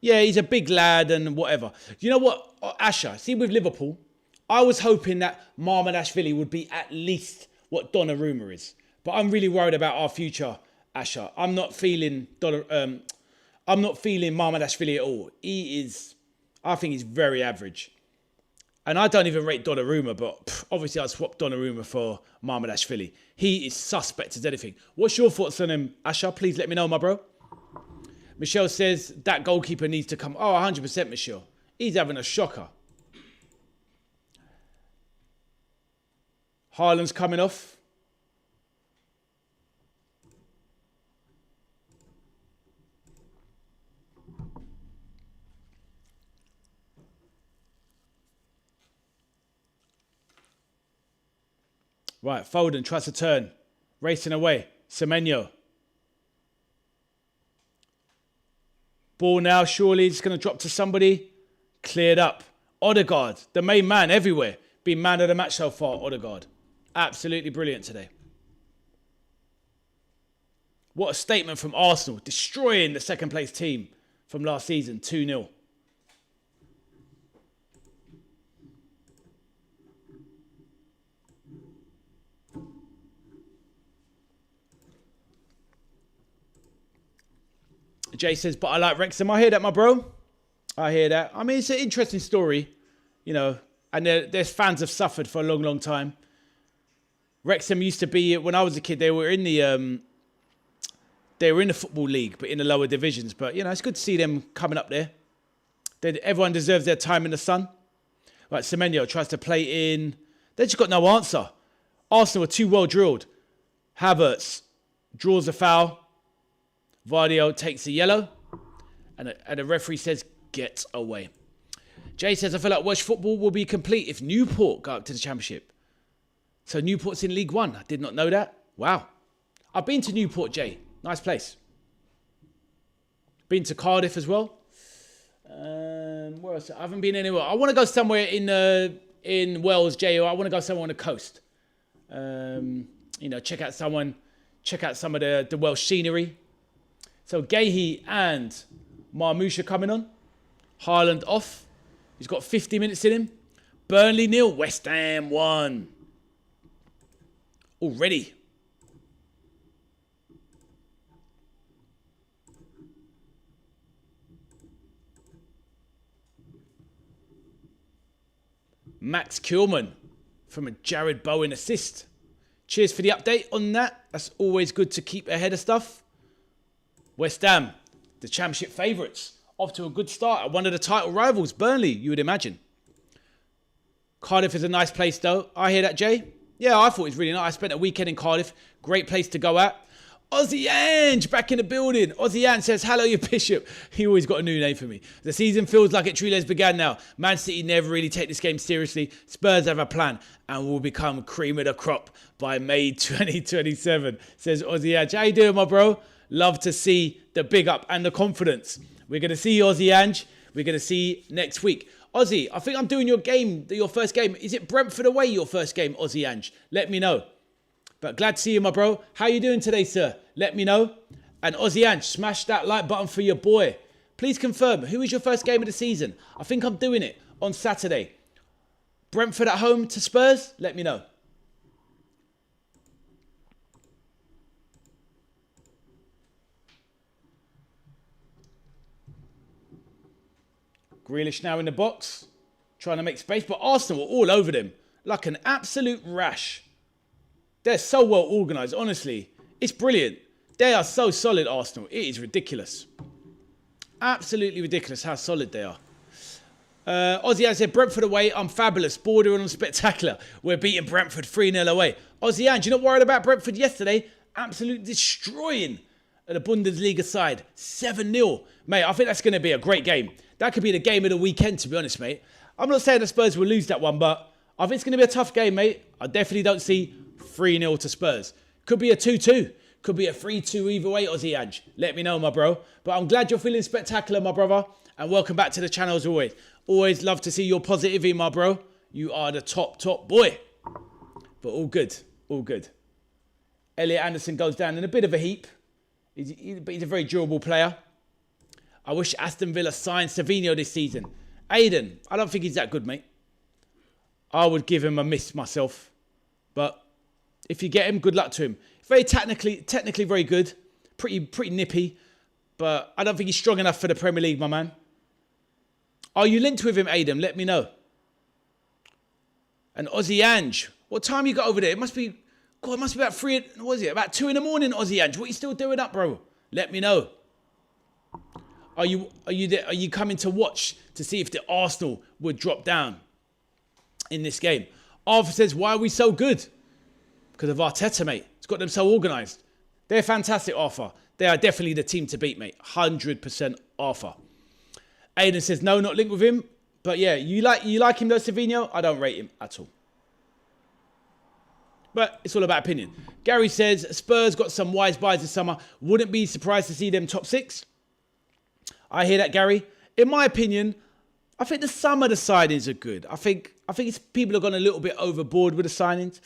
Yeah, he's a big lad and whatever. You know what, Asher? See, with Liverpool, I was hoping that Marmadashvili would be at least what Donnarumma is. But I'm really worried about our future, Asher. I'm not feeling Marmadashvili at all. I think he's very average. And I don't even rate Donnarumma, but obviously I'd swap Donnarumma for Marmadashvili. He is suspect as anything. What's your thoughts on him, Asher? Please let me know, my bro. Michelle says that goalkeeper needs to come. Oh, 100%, Michelle. He's having a shocker. Haaland's coming off. Right, Foden tries to turn. Racing away. Semenyo. Ball now, surely it's going to drop to somebody. Cleared up. Odegaard, the main man everywhere. Been man of the match so far, Odegaard. Absolutely brilliant today. What a statement from Arsenal. Destroying the second place team from last season. 2-0. Jay says, but I like Wrexham. I hear that, my bro. I hear that. I mean, it's an interesting story, you know, and there's fans have suffered for a long, long time. Wrexham used to be, when I was a kid, they were in the Football League, but in the lower divisions. But, you know, it's good to see them coming up there. Everyone deserves their time in the sun. Right, Semenyo tries to play in. They just got no answer. Arsenal are too well drilled. Havertz draws a foul. Vardio takes a yellow. And the referee says, get away. Jay says, I feel like Welsh football will be complete if Newport go up to the Championship. So Newport's in League One. I did not know that. Wow. I've been to Newport, Jay. Nice place. Been to Cardiff as well. Where else? I haven't been anywhere. I want to go somewhere in Wales, Jay. Or I want to go somewhere on the coast. You know, check out some of the Welsh scenery. So Gahey and Marmoush coming on. Haaland off. He's got 50 minutes in him. Burnley 0, West Ham 1. Already. Max Kilman from a Jared Bowen assist. Cheers for the update on that. That's always good to keep ahead of stuff. West Ham, the Championship favourites, off to a good start. One of the title rivals, Burnley, you would imagine. Cardiff is a nice place, though. I hear that, Jay. Yeah, I thought it was really nice. I spent a weekend in Cardiff. Great place to go at. Aussie Ange back in the building. Aussie Ange says, hello, your bishop. He always got a new name for me. The season feels like it truly has begun now. Man City never really take this game seriously. Spurs have a plan and will become cream of the crop by May 2027, says Aussie Ange. How you doing, my bro? Love to see the big up and the confidence. We're going to see Aussie Ange. We're going to see next week. Aussie, I think I'm doing your first game. Is it Brentford away, your first game, Aussie Ange? Let me know. But glad to see you, my bro. How you doing today, sir? Let me know. And Aussie Ange, smash that like button for your boy. Please confirm, who is your first game of the season? I think I'm doing it on Saturday. Brentford at home to Spurs? Let me know. Grealish now in the box, trying to make space, but Arsenal are all over them like an absolute rash. They're so well organised, honestly. It's brilliant. They are so solid, Arsenal. It is ridiculous. Absolutely ridiculous how solid they are. Aussie, I said, Brentford away, I'm fabulous. Bordering on spectacular. We're beating Brentford 3-0 away. Aussie, Ange, you're not worried about Brentford yesterday? Absolutely destroying the Bundesliga side. 7-0. Mate, I think that's going to be a great game. That could be the game of the weekend, to be honest, mate. I'm not saying the Spurs will lose that one, but I think it's going to be a tough game, mate. I definitely don't see 3-0 to Spurs. Could be a 2-2. Could be a 3-2 either way, Aussie Ange. Let me know, my bro. But I'm glad you're feeling spectacular, my brother. And welcome back to the channel as always. Always love to see your positivity, my bro. You are the top boy. But all good. All good. Elliot Anderson goes down in a bit of a heap. But he's a very durable player. I wish Aston Villa signed Savinho this season. Aiden, I don't think he's that good, mate. I would give him a miss myself. But if you get him, good luck to him. Very technically very good. Pretty nippy. But I don't think he's strong enough for the Premier League, my man. Are you linked with him, Aiden? Let me know. And Aussie Ange, what time you got over there? It must be about 3, what is it? About 2 in the morning, Aussie Ange. What are you still doing up, bro? Let me know. Are you coming to watch to see if the Arsenal would drop down in this game? Arthur says, why are we so good? Because of Arteta, mate. It's got them so organised. They're fantastic, Arthur. They are definitely the team to beat, mate. 100% Arthur. Aiden says, no, not linked with him. But yeah, you like him though, Savinho? I don't rate him at all. But it's all about opinion. Gary says, Spurs got some wise buys this summer. Wouldn't be surprised to see them top 6. I hear that, Gary. In my opinion, I think some of the signings are good. I think people have gone a little bit overboard with the signings.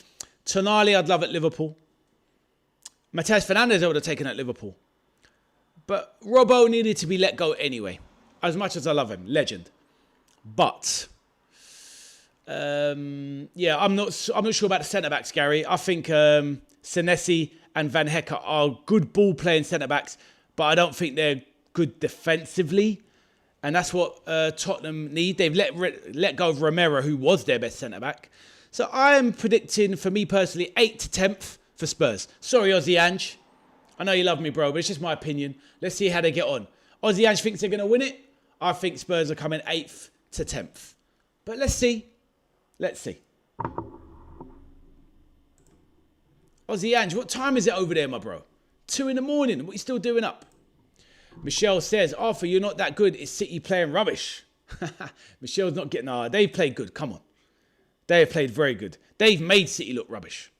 Tonali, I'd love at Liverpool. Matheus Fernandes, I would have taken at Liverpool. But Robbo needed to be let go anyway. As much as I love him, legend. But yeah, I'm not sure about the centre backs, Gary. I think Senesi and Van Hecke are good ball playing centre backs, but I don't think they're good defensively, and that's what Tottenham need. They've let go of Romero, who was their best centre back. So I am predicting, for me personally, 8th to 10th for Spurs. Sorry, Aussie Ange. I know you love me, bro, but it's just my opinion. Let's see how they get on. Aussie Ange thinks they're going to win it. I think Spurs are coming 8th to 10th. But let's see. Let's see. Aussie Ange, what time is it over there, my bro? 2 in the morning. What are you still doing up? Michelle says, Arthur, you're not that good. Is City playing rubbish? Michelle's not getting... they've played good. Come on. They have played very good. They've made City look rubbish.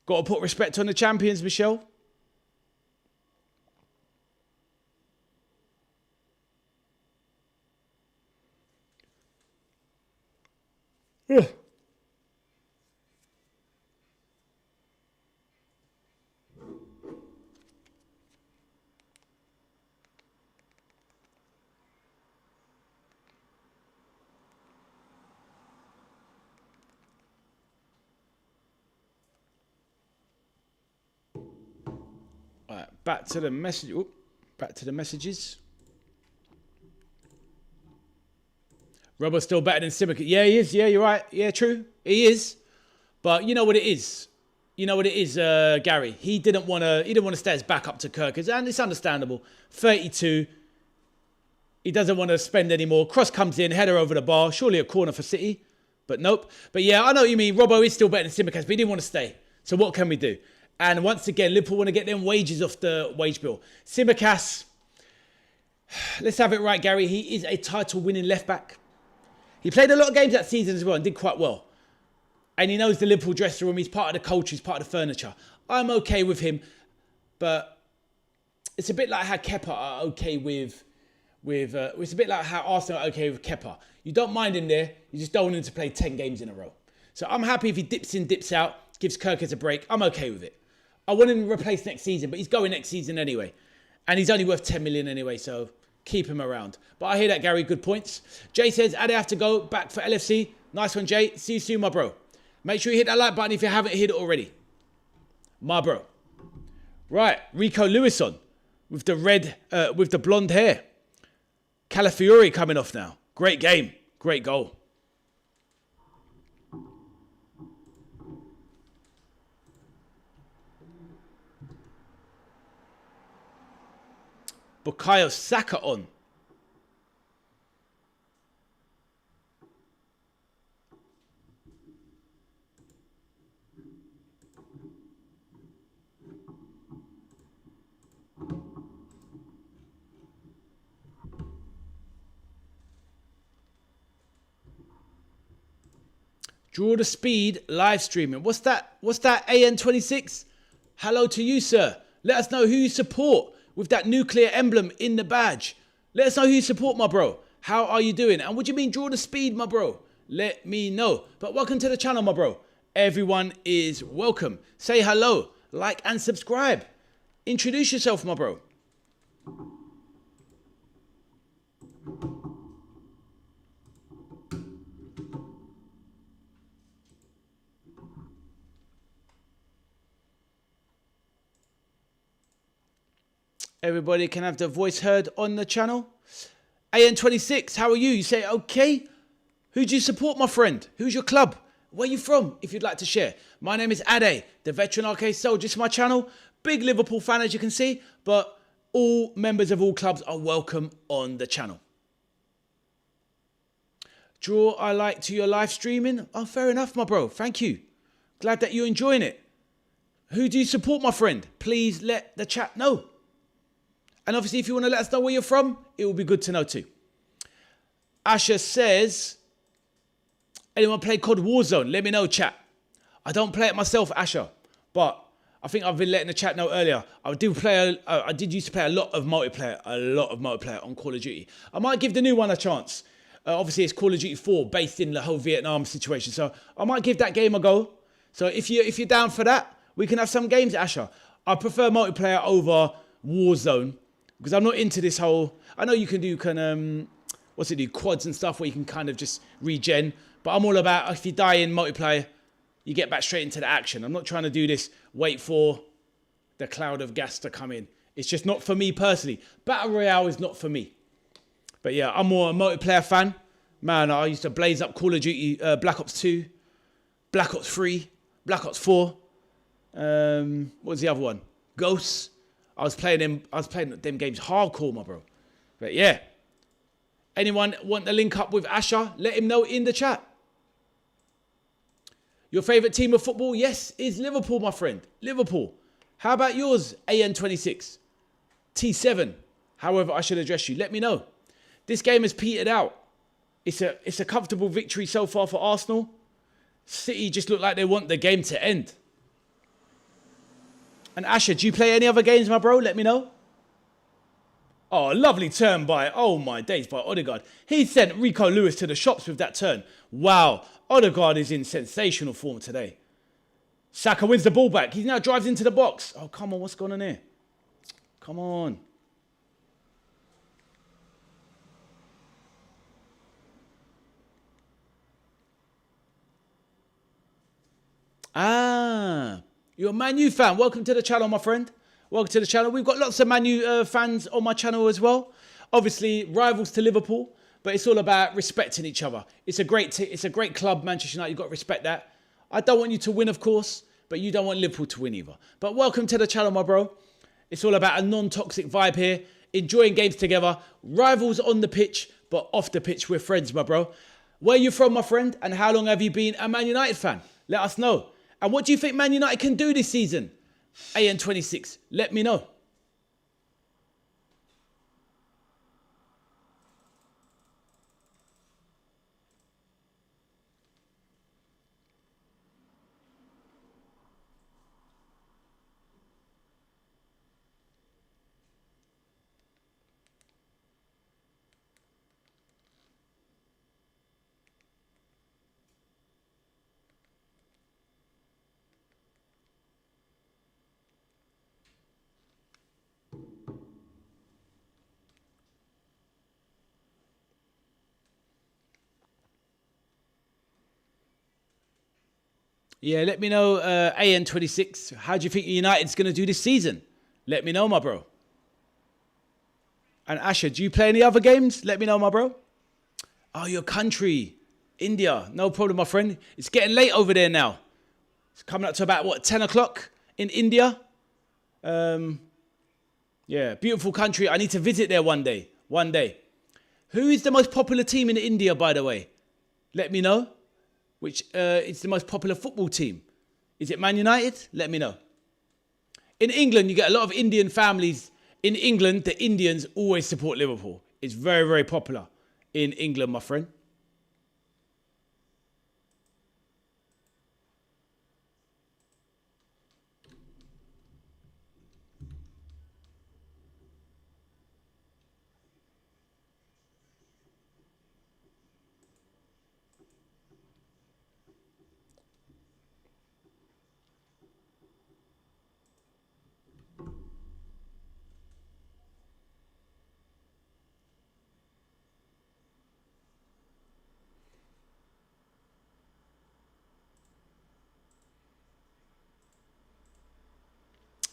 Got to put respect on the champions, Michelle. Yeah. Right, back to the message. Back to the messages. Robbo's still better than Simica. Yeah, he is. Yeah, you're right. Yeah, true. He is. But you know what it is. You know what it is, Gary. He didn't want to stay as backup to Kirkers, and it's understandable. 32. He doesn't want to spend any more. Cross comes in, header over the bar. Surely a corner for City. But nope. But yeah, I know what you mean. Robbo is still better than Simicast, but he didn't want to stay. So what can we do? And once again, Liverpool want to get them wages off the wage bill. Tsimikas, let's have it right, Gary. He is a title-winning left-back. He played a lot of games that season as well and did quite well. And he knows the Liverpool dressing room. He's part of the culture. He's part of the furniture. I'm okay with him. But it's a bit like how Kepa are okay with it's a bit like how Arsenal are okay with Kepa. You don't mind him there. You just don't want him to play 10 games in a row. So I'm happy if he dips in, dips out, gives Kirkers a break. I'm okay with it. I want him to replace next season, but he's going next season anyway. And he's only worth 10 million anyway, so keep him around. But I hear that, Gary. Good points. Jay says, Ade have to go back for LFC. Nice one, Jay. See you soon, my bro. Make sure you hit that like button if you haven't hit it already. My bro. Right, Rico Lewis on with the red, with the blonde hair. Calafiori coming off now. Great game. Great goal. Bukayo Saka on. Draw the Speed live streaming. What's that? What's that? AN26? Hello to you, sir. Let us know who you support with that nuclear emblem in the badge. Let us know who you support, my bro. How are you doing? And what do you mean, draw the speed, my bro? Let me know. But welcome to the channel, my bro. Everyone is welcome. Say hello, like and subscribe. Introduce yourself, my bro. Everybody can have their voice heard on the channel. AN26, how are you? You say, okay. Who do you support, my friend? Who's your club? Where are you from, if you'd like to share? My name is Ade, the veteran arcade soldier to my channel. Big Liverpool fan, as you can see. But all members of all clubs are welcome on the channel. Draw I like to your live streaming. Oh, fair enough, my bro. Thank you. Glad that you're enjoying it. Who do you support, my friend? Please let the chat know. And obviously, if you want to let us know where you're from, it will be good to know too. Asher says, anyone play COD Warzone? Let me know, chat. I don't play it myself, Asher. But I think I've been letting the chat know earlier. I did used to play a lot of multiplayer on Call of Duty. I might give the new one a chance. Obviously, it's Call of Duty 4 based in the whole Vietnam situation. So I might give that game a go. So if you're down for that, we can have some games, Asher. I prefer multiplayer over Warzone. Because I'm not into this whole... I know you can do quads and stuff where you can kind of just regen. But I'm all about if you die in multiplayer, you get back straight into the action. I'm not trying to do this, wait for the cloud of gas to come in. It's just not for me personally. Battle Royale is not for me. But yeah, I'm more a multiplayer fan. Man, I used to blaze up Call of Duty, Black Ops 2, Black Ops 3, Black Ops 4. What was the other one? Ghosts. I was playing them games hardcore, my bro. But yeah. Anyone want to link up with Asher? Let him know in the chat. Your favourite team of football? Yes, is Liverpool, my friend. Liverpool. How about yours, AN26? T7. However I should address you. Let me know. This game has petered out. It's a comfortable victory so far for Arsenal. City just look like they want the game to end. And Asher, do you play any other games, my bro? Let me know. Oh, lovely turn by, oh my days, by Odegaard. He sent Rico Lewis to the shops with that turn. Wow, Odegaard is in sensational form today. Saka wins the ball back. He now drives into the box. Oh, come on, what's going on here? Come on. You're a Man U fan. Welcome to the channel, my friend. Welcome to the channel. We've got lots of Man U fans on my channel as well. Obviously, rivals to Liverpool, but it's all about respecting each other. It's a great club, Manchester United. You've got to respect that. I don't want you to win, of course, but you don't want Liverpool to win either. But welcome to the channel, my bro. It's all about a non-toxic vibe here. Enjoying games together. Rivals on the pitch, but off the pitch, we're friends, my bro. Where are you from, my friend? And how long have you been a Man United fan? Let us know. And what do you think Man United can do this season? AN26, let me know. Yeah, let me know, AN26. How do you think United's going to do this season? Let me know, my bro. And Asher, do you play any other games? Let me know, my bro. Oh, your country, India. No problem, my friend. It's getting late over there now. It's coming up to about, what, 10 o'clock in India? Yeah, beautiful country. I need to visit there one day. One day. Who is the most popular team in India, by the way? Let me know. Which is the most popular football team? Is it Man United? Let me know. In England, you get a lot of Indian families. In England, the Indians always support Liverpool. It's very, very popular in England, my friend.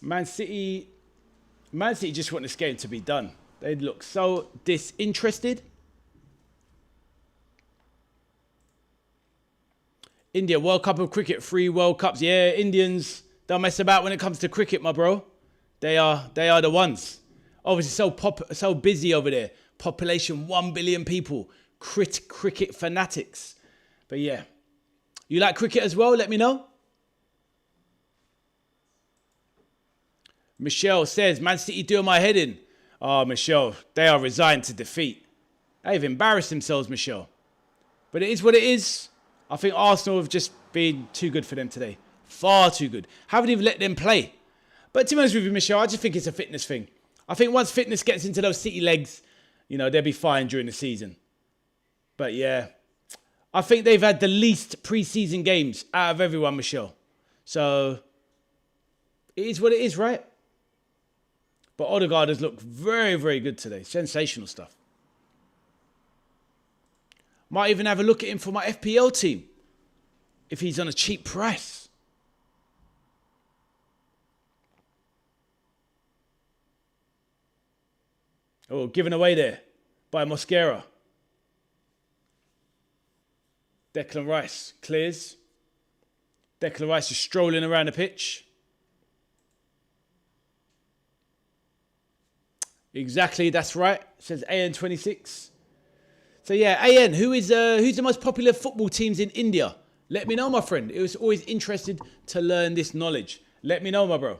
Man City just want this game to be done. They look so disinterested. India, World Cup of Cricket, 3 World Cups. Yeah, Indians don't mess about when it comes to cricket, my bro. They are the ones. Obviously, so busy over there. Population 1 billion people. Cricket fanatics. But yeah, you like cricket as well? Let me know. Michelle says, Man City doing my head in. Oh, Michelle, they are resigned to defeat. They've embarrassed themselves, Michelle. But it is what it is. I think Arsenal have just been too good for them today. Far too good. Haven't even let them play. But to be honest with you, Michelle, I just think it's a fitness thing. I think once fitness gets into those City legs, they'll be fine during the season. But yeah, I think they've had the least pre-season games out of everyone, Michelle. So it is what it is, right? But Odegaard has looked very, very good today. Sensational stuff. Might even have a look at him for my FPL team. If he's on a cheap price. Oh, given away there by Mosquera. Declan Rice clears. Declan Rice is strolling around the pitch. Exactly, that's right. It says AN26. So yeah, AN, who's the most popular football teams in India? Let me know, my friend. It was always interested to learn this knowledge. Let me know, my bro.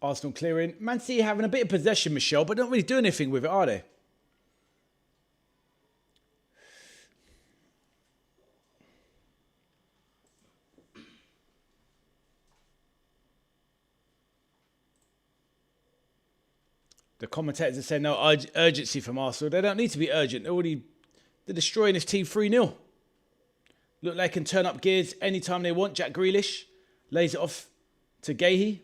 Arsenal clearing. Man City having a bit of possession, Michelle, but not really doing anything with it, are they? The commentators are saying no urgency from Arsenal. They don't need to be urgent. They're destroying this team 3-0. Look, they can turn up gears anytime they want. Jack Grealish lays it off to Gahey.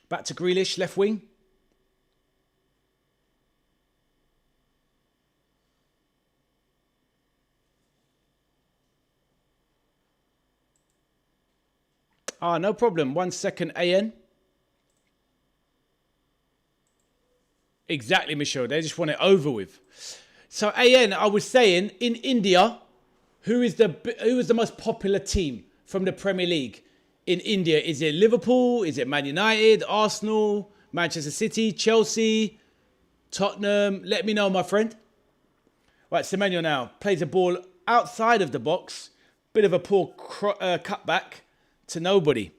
Back to Grealish, left wing. Ah, no problem. 1 second, AN. Exactly, Michelle. They just want it over with. So, AN, I was saying, in India, who is the most popular team from the Premier League in India? Is it Liverpool? Is it Man United, Arsenal, Manchester City, Chelsea, Tottenham? Let me know, my friend. Right, Semenyo now plays a ball outside of the box. Bit of a poor cutback to nobody.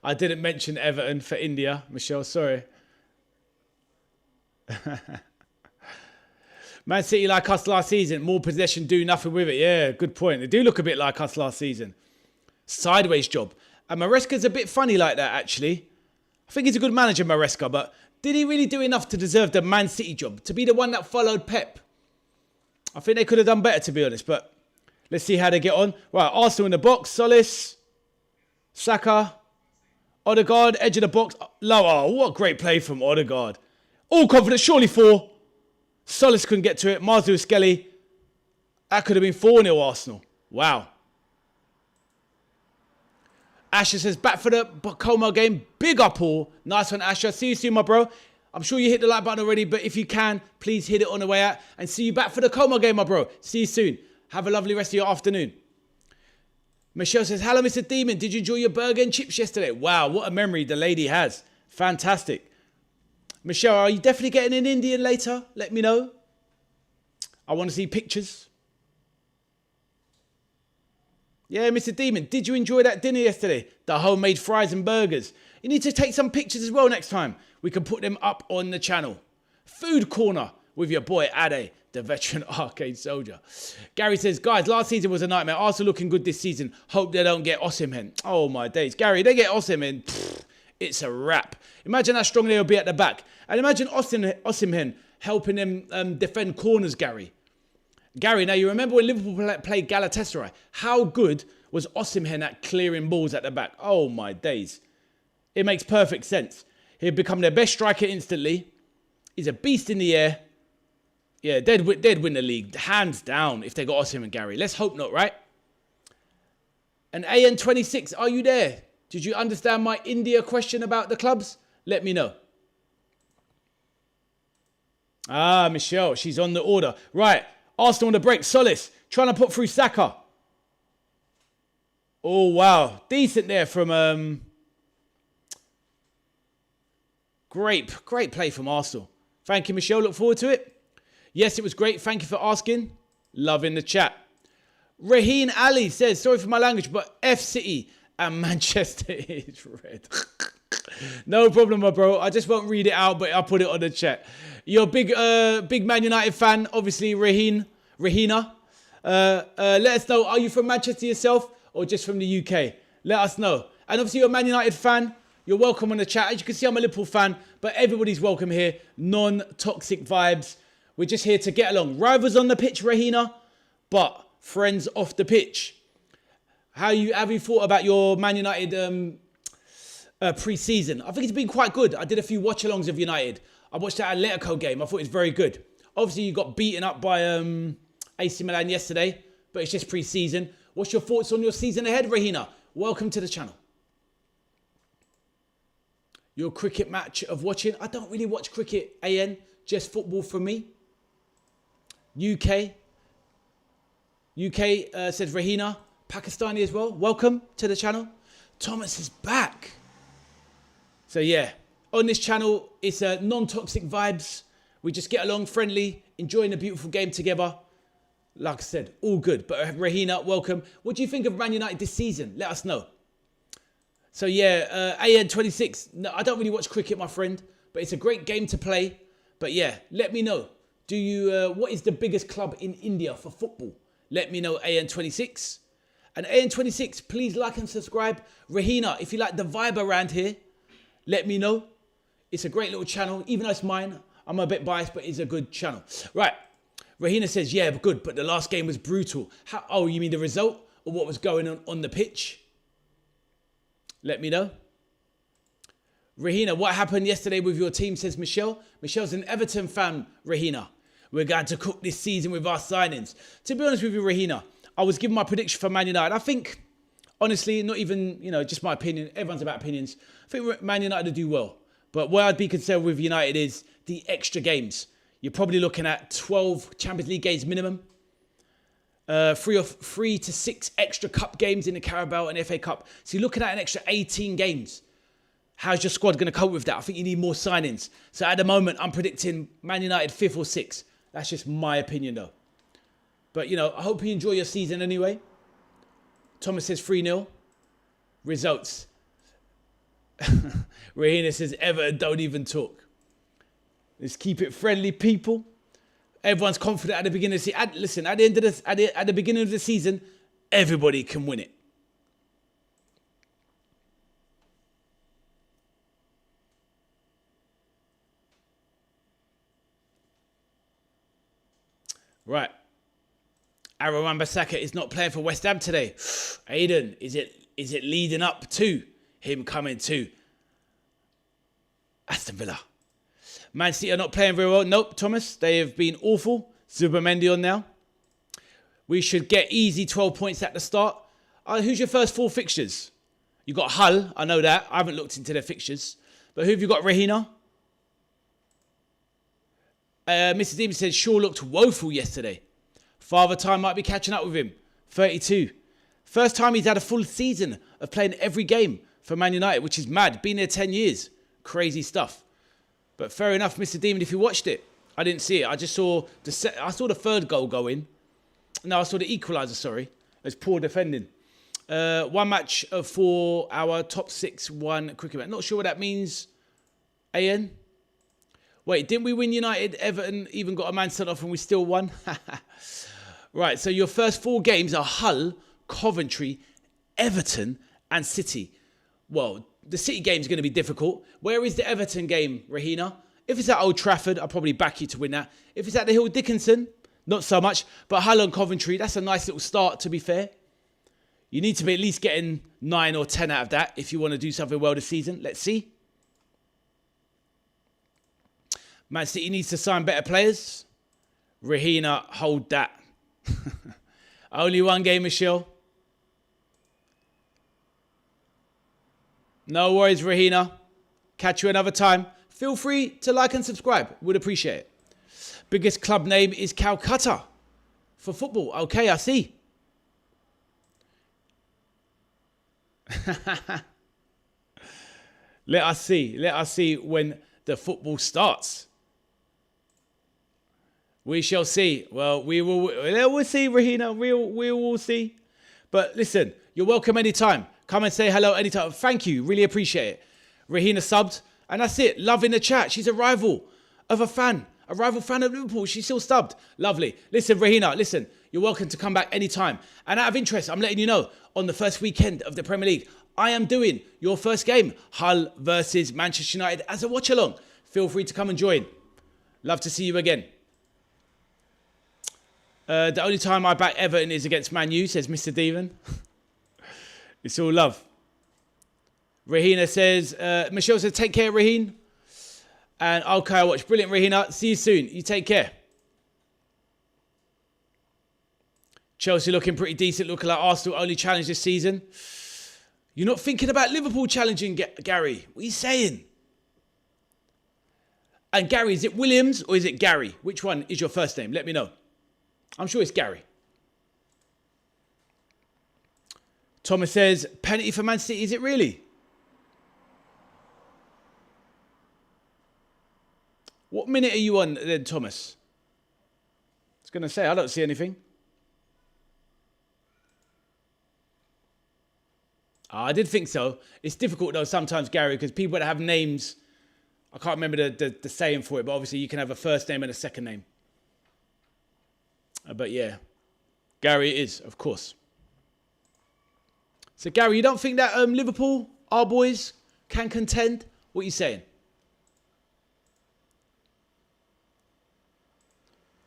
I didn't mention Everton for India, Michelle, sorry. Man City like us last season, more possession, do nothing with it. Yeah, good point. They do look a bit like us last season. Sideways job. And Maresca's a bit funny like that, actually. I think he's a good manager, Maresca, but did he really do enough to deserve the Man City job? To be the one that followed Pep? I think they could have done better, to be honest, but let's see how they get on. Right, Arsenal in the box, Solis, Saka, Odegaard, edge of the box. Lower. What a great play from Odegaard. All confidence, surely 4. Solis couldn't get to it. Marzu Skelly. That could have been 4-0 Arsenal. Wow. Asher says, back for the Como game. Big up all. Nice one, Asher. See you soon, my bro. I'm sure you hit the like button already, but if you can, please hit it on the way out. And see you back for the Como game, my bro. See you soon. Have a lovely rest of your afternoon. Michelle says, hello, Mr. Demon. Did you enjoy your burger and chips yesterday? Wow, what a memory the lady has. Fantastic. Michelle, are you definitely getting an Indian later? Let me know. I want to see pictures. Yeah, Mr. Demon, did you enjoy that dinner yesterday? The homemade fries and burgers. You need to take some pictures as well next time. We can put them up on the channel. Food corner with your boy Ade, the veteran arcade soldier. Gary says, guys, last season was a nightmare. Arsenal looking good this season. Hope they don't get Osimhen. Oh, my days. Gary, they get Osimhen. It's a wrap. Imagine how strong they'll be at the back. And imagine Osimhen helping them defend corners, Gary. Gary, now you remember when Liverpool played Galatasaray? How good was Osimhen at clearing balls at the back? Oh, my days. It makes perfect sense. He'll become their best striker instantly. He's a beast in the air. Yeah, they'd win the league, hands down, if they got Osimhen and Gary. Let's hope not, right? And AN26, are you there? Did you understand my India question about the clubs? Let me know. Ah, Michelle, she's on the order. Right, Arsenal on the break. Solis, trying to put through Saka. Oh, wow. Decent there from... Great play from Arsenal. Thank you, Michelle. Look forward to it. Yes, it was great. Thank you for asking. Loving the chat. Raheen Ali says, sorry for my language, but F City and Manchester is red. No problem, my bro. I just won't read it out, but I'll put it on the chat. You're a big Man United fan, obviously, Rahina. Let us know, are you from Manchester yourself or just from the UK? Let us know. And obviously, you're a Man United fan. You're welcome on the chat. As you can see, I'm a Liverpool fan, but everybody's welcome here. Non-toxic vibes. We're just here to get along. Rivals on the pitch, Rahina, but friends off the pitch. Have you thought about your Man United pre-season? I think it's been quite good. I did a few watch-alongs of United. I watched that Atletico game. I thought it was very good. Obviously, you got beaten up by AC Milan yesterday, but it's just pre-season. What's your thoughts on your season ahead, Rahina? Welcome to the channel. Your cricket match of watching? I don't really watch cricket, AN. Just football for me. UK says Rahina. Pakistani as well. Welcome to the channel. Thomas is back. So yeah, on this channel, it's non-toxic vibes. We just get along, friendly, enjoying a beautiful game together. Like I said, all good. But Rahina, welcome. What do you think of Man United this season? Let us know. So yeah, AN26. No, I don't really watch cricket, my friend, but it's a great game to play. But yeah, let me know. Do you? What is the biggest club in India for football? Let me know, AN26. And AN26, please like and subscribe. Rahina, if you like the vibe around here, let me know. It's a great little channel. Even though it's mine, I'm a bit biased, but it's a good channel. Right. Rahina says, yeah, good, but the last game was brutal. Oh, you mean the result or what was going on the pitch? Let me know. Rahina, what happened yesterday with your team, says Michelle. Michelle's an Everton fan, Rahina. We're going to cook this season with our signings. To be honest with you, Rahina, I was giving my prediction for Man United. I think, honestly, not even, just my opinion. Everyone's about opinions. I think Man United will do well. But where I'd be concerned with United is the extra games. You're probably looking at 12 Champions League games minimum. 3 to 6 extra cup games in the Carabao and FA Cup. So you're looking at an extra 18 games. How's your squad going to cope with that? I think you need more signings. So at the moment, I'm predicting Man United 5th or 6th. That's just my opinion, though. But, I hope you enjoy your season anyway. Thomas says 3-0. Results. Rahina says, Everton, don't even talk. Let's keep it friendly, people. Everyone's confident at the beginning of the season. Listen, at the beginning of the season, everybody can win it. Right. Aaron Wan-Bissaka is not playing for West Ham today. Aiden, is it leading up to him coming to Aston Villa? Man City are not playing very well. Nope, Thomas. They have been awful. Zubimendi on now. We should get easy 12 points at the start. Who's your first 4 fixtures? You got Hull. I know that. I haven't looked into their fixtures. But who have you got, Rahina? Mr. Demon says Shaw looked woeful yesterday. Father Time might be catching up with him. 32. First time he's had a full season of playing every game for Man United, which is mad. Been there 10 years. Crazy stuff. But fair enough, Mr. Demon, if you watched it. I didn't see it. I just saw the 3rd goal go in. No, I saw the equaliser, sorry. It's poor defending. 1 match for our top 6-1 cricket match. Not sure what that means. AN? Wait, didn't we win United? Everton even got a man sent off and we still won? Right, so your first 4 games are Hull, Coventry, Everton and City. Well, the City game is going to be difficult. Where is the Everton game, Rahina? If it's at Old Trafford, I'll probably back you to win that. If it's at the Hill Dickinson, not so much. But Hull and Coventry, that's a nice little start, to be fair. You need to be at least getting 9 or 10 out of that if you want to do something well this season. Let's see. Man City needs to sign better players. Rahina, hold that. Only 1 game, Michelle. No worries, Rahina. Catch you another time. Feel free to like and subscribe. Would appreciate it. Biggest club name is Calcutta for football. Okay, I see. Let us see. Let us see when the football starts. We shall see. Well, we'll see, Rahina. We will see. But listen, you're welcome anytime. Come and say hello anytime. Thank you. Really appreciate it. Rahina subbed. And that's it. Loving the chat. She's a rival of a fan. A rival fan of Liverpool. She's still stubbed. Lovely. Listen, Rahina, listen. You're welcome to come back anytime. And out of interest, I'm letting you know, on the first weekend of the Premier League, I am doing your first game, Hull versus Manchester United, as a watch-along. Feel free to come and join. Love to see you again. The only time I back Everton is against Man U, says Mr. Devon. It's all love. Rahina says, Michelle says, take care, Raheen. And okay, I'll watch. Brilliant, Rahina. See you soon. You take care. Chelsea looking pretty decent, looking like Arsenal only challenge this season. You're not thinking about Liverpool challenging, Gary. What are you saying? And Gary, is it Williams or is it Gary? Which one is your first name? Let me know. I'm sure it's Gary. Thomas says, penalty for Man City, is it really? What minute are you on then, Thomas? I was going to say, I don't see anything. I did think so. It's difficult though sometimes, Gary, because people that have names, I can't remember the saying for it, but obviously you can have a first name and a second name. But yeah, Gary it is, of course. So Gary, you don't think that Liverpool, our boys, can contend? What are you saying?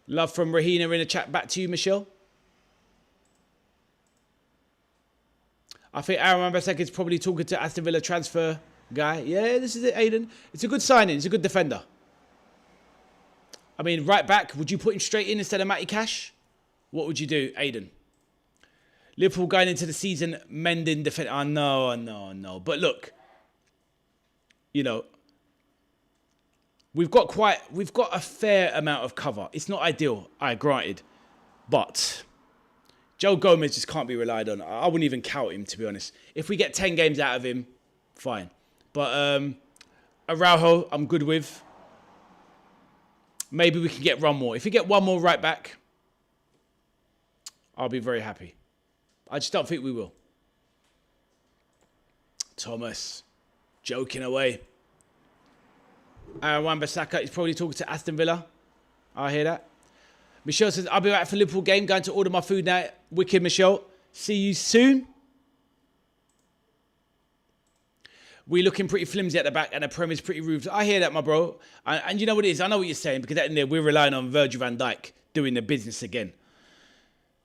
Love from Rahina in the chat. Back to you, Michelle. I think Aaron Wan-Bissaka is probably talking to Aston Villa transfer guy. Yeah, this is it, Aiden. It's a good signing. It's a good defender. I mean, right back, would you put him straight in instead of Matty Cash? What would you do, Aiden? Liverpool going into the season mending defense. I know. But look, you know, we've got a fair amount of cover. It's not ideal, granted. But Joe Gomez just can't be relied on. I wouldn't even count him, to be honest. If we get 10 games out of him, fine. But Araujo, I'm good with. Maybe we can get one more. If we get one more right back, I'll be very happy. I just don't think we will. Thomas, joking away. Aaron Wan-Bissaka is probably talking to Aston Villa. I hear that. Michelle says, I'll be back for Liverpool game. Going to order my food now. Wicked, Michelle. See you soon. We're looking pretty flimsy at the back and the Prem is pretty rude. I hear that, my bro. And you know what it is? I know what you're saying because at the end there, we're relying on Virgil van Dijk doing the business again.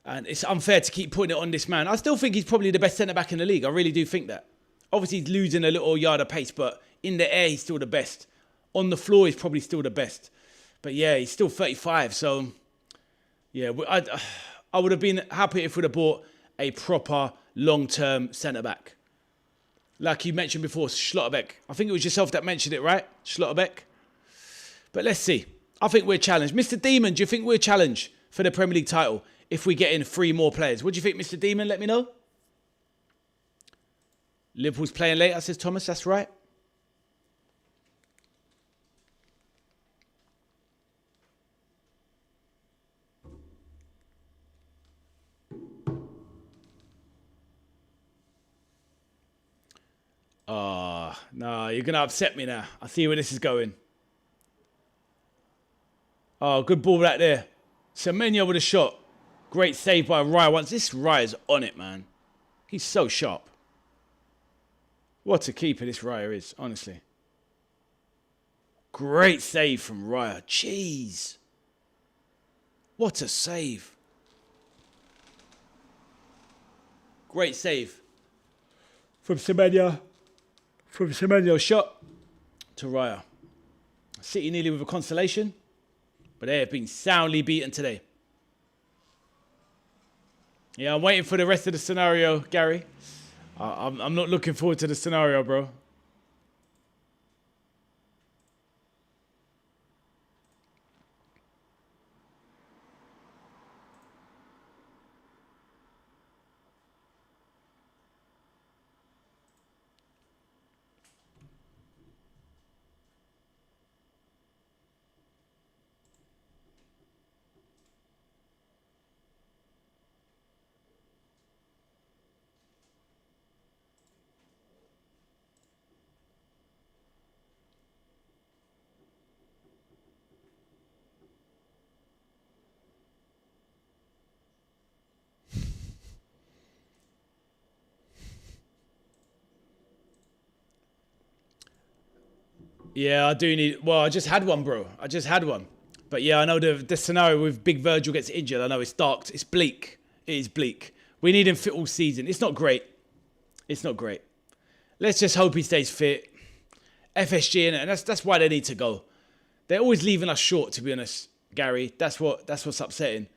And it's unfair to keep putting it on this man. I still think he's probably the best centre-back in the league. I really do think that. Obviously, he's losing a little yard of pace, but in the air, he's still the best. On the floor, he's probably still the best. But yeah, he's still 35. So, yeah, I would have been happy if we'd have bought a proper long-term centre-back. Like you mentioned before, Schlotterbeck. I think it was yourself that mentioned it, right? Schlotterbeck. But let's see. I think we're challenged. Mr. Demon, do you think we're challenged for the Premier League title if we get in 3 more players? What do you think, Mr. Demon? Let me know. Liverpool's playing later, says Thomas. That's right. No, you're going to upset me now. I see where this is going. Oh, good ball right there. Semenyo with a shot. Great save by Raya once. This Raya's on it, man. He's so sharp. What a keeper this Raya is, honestly. Great save from Raya. Jeez. What a save. Great save from Semenyo. From Semenyo's shot to Raya. City nearly with a consolation, but they have been soundly beaten today. Yeah, I'm waiting for the rest of the scenario, Gary. I'm not looking forward to the scenario, bro. Yeah, I do need... Well, I just had one, bro. I just had one. But yeah, I know the scenario with Big Virgil gets injured. I know it's dark. It's bleak. It is bleak. We need him fit all season. It's not great. It's not great. Let's just hope he stays fit. FSG, and that's why they need to go. They're always leaving us short, to be honest, Gary. That's what's upsetting.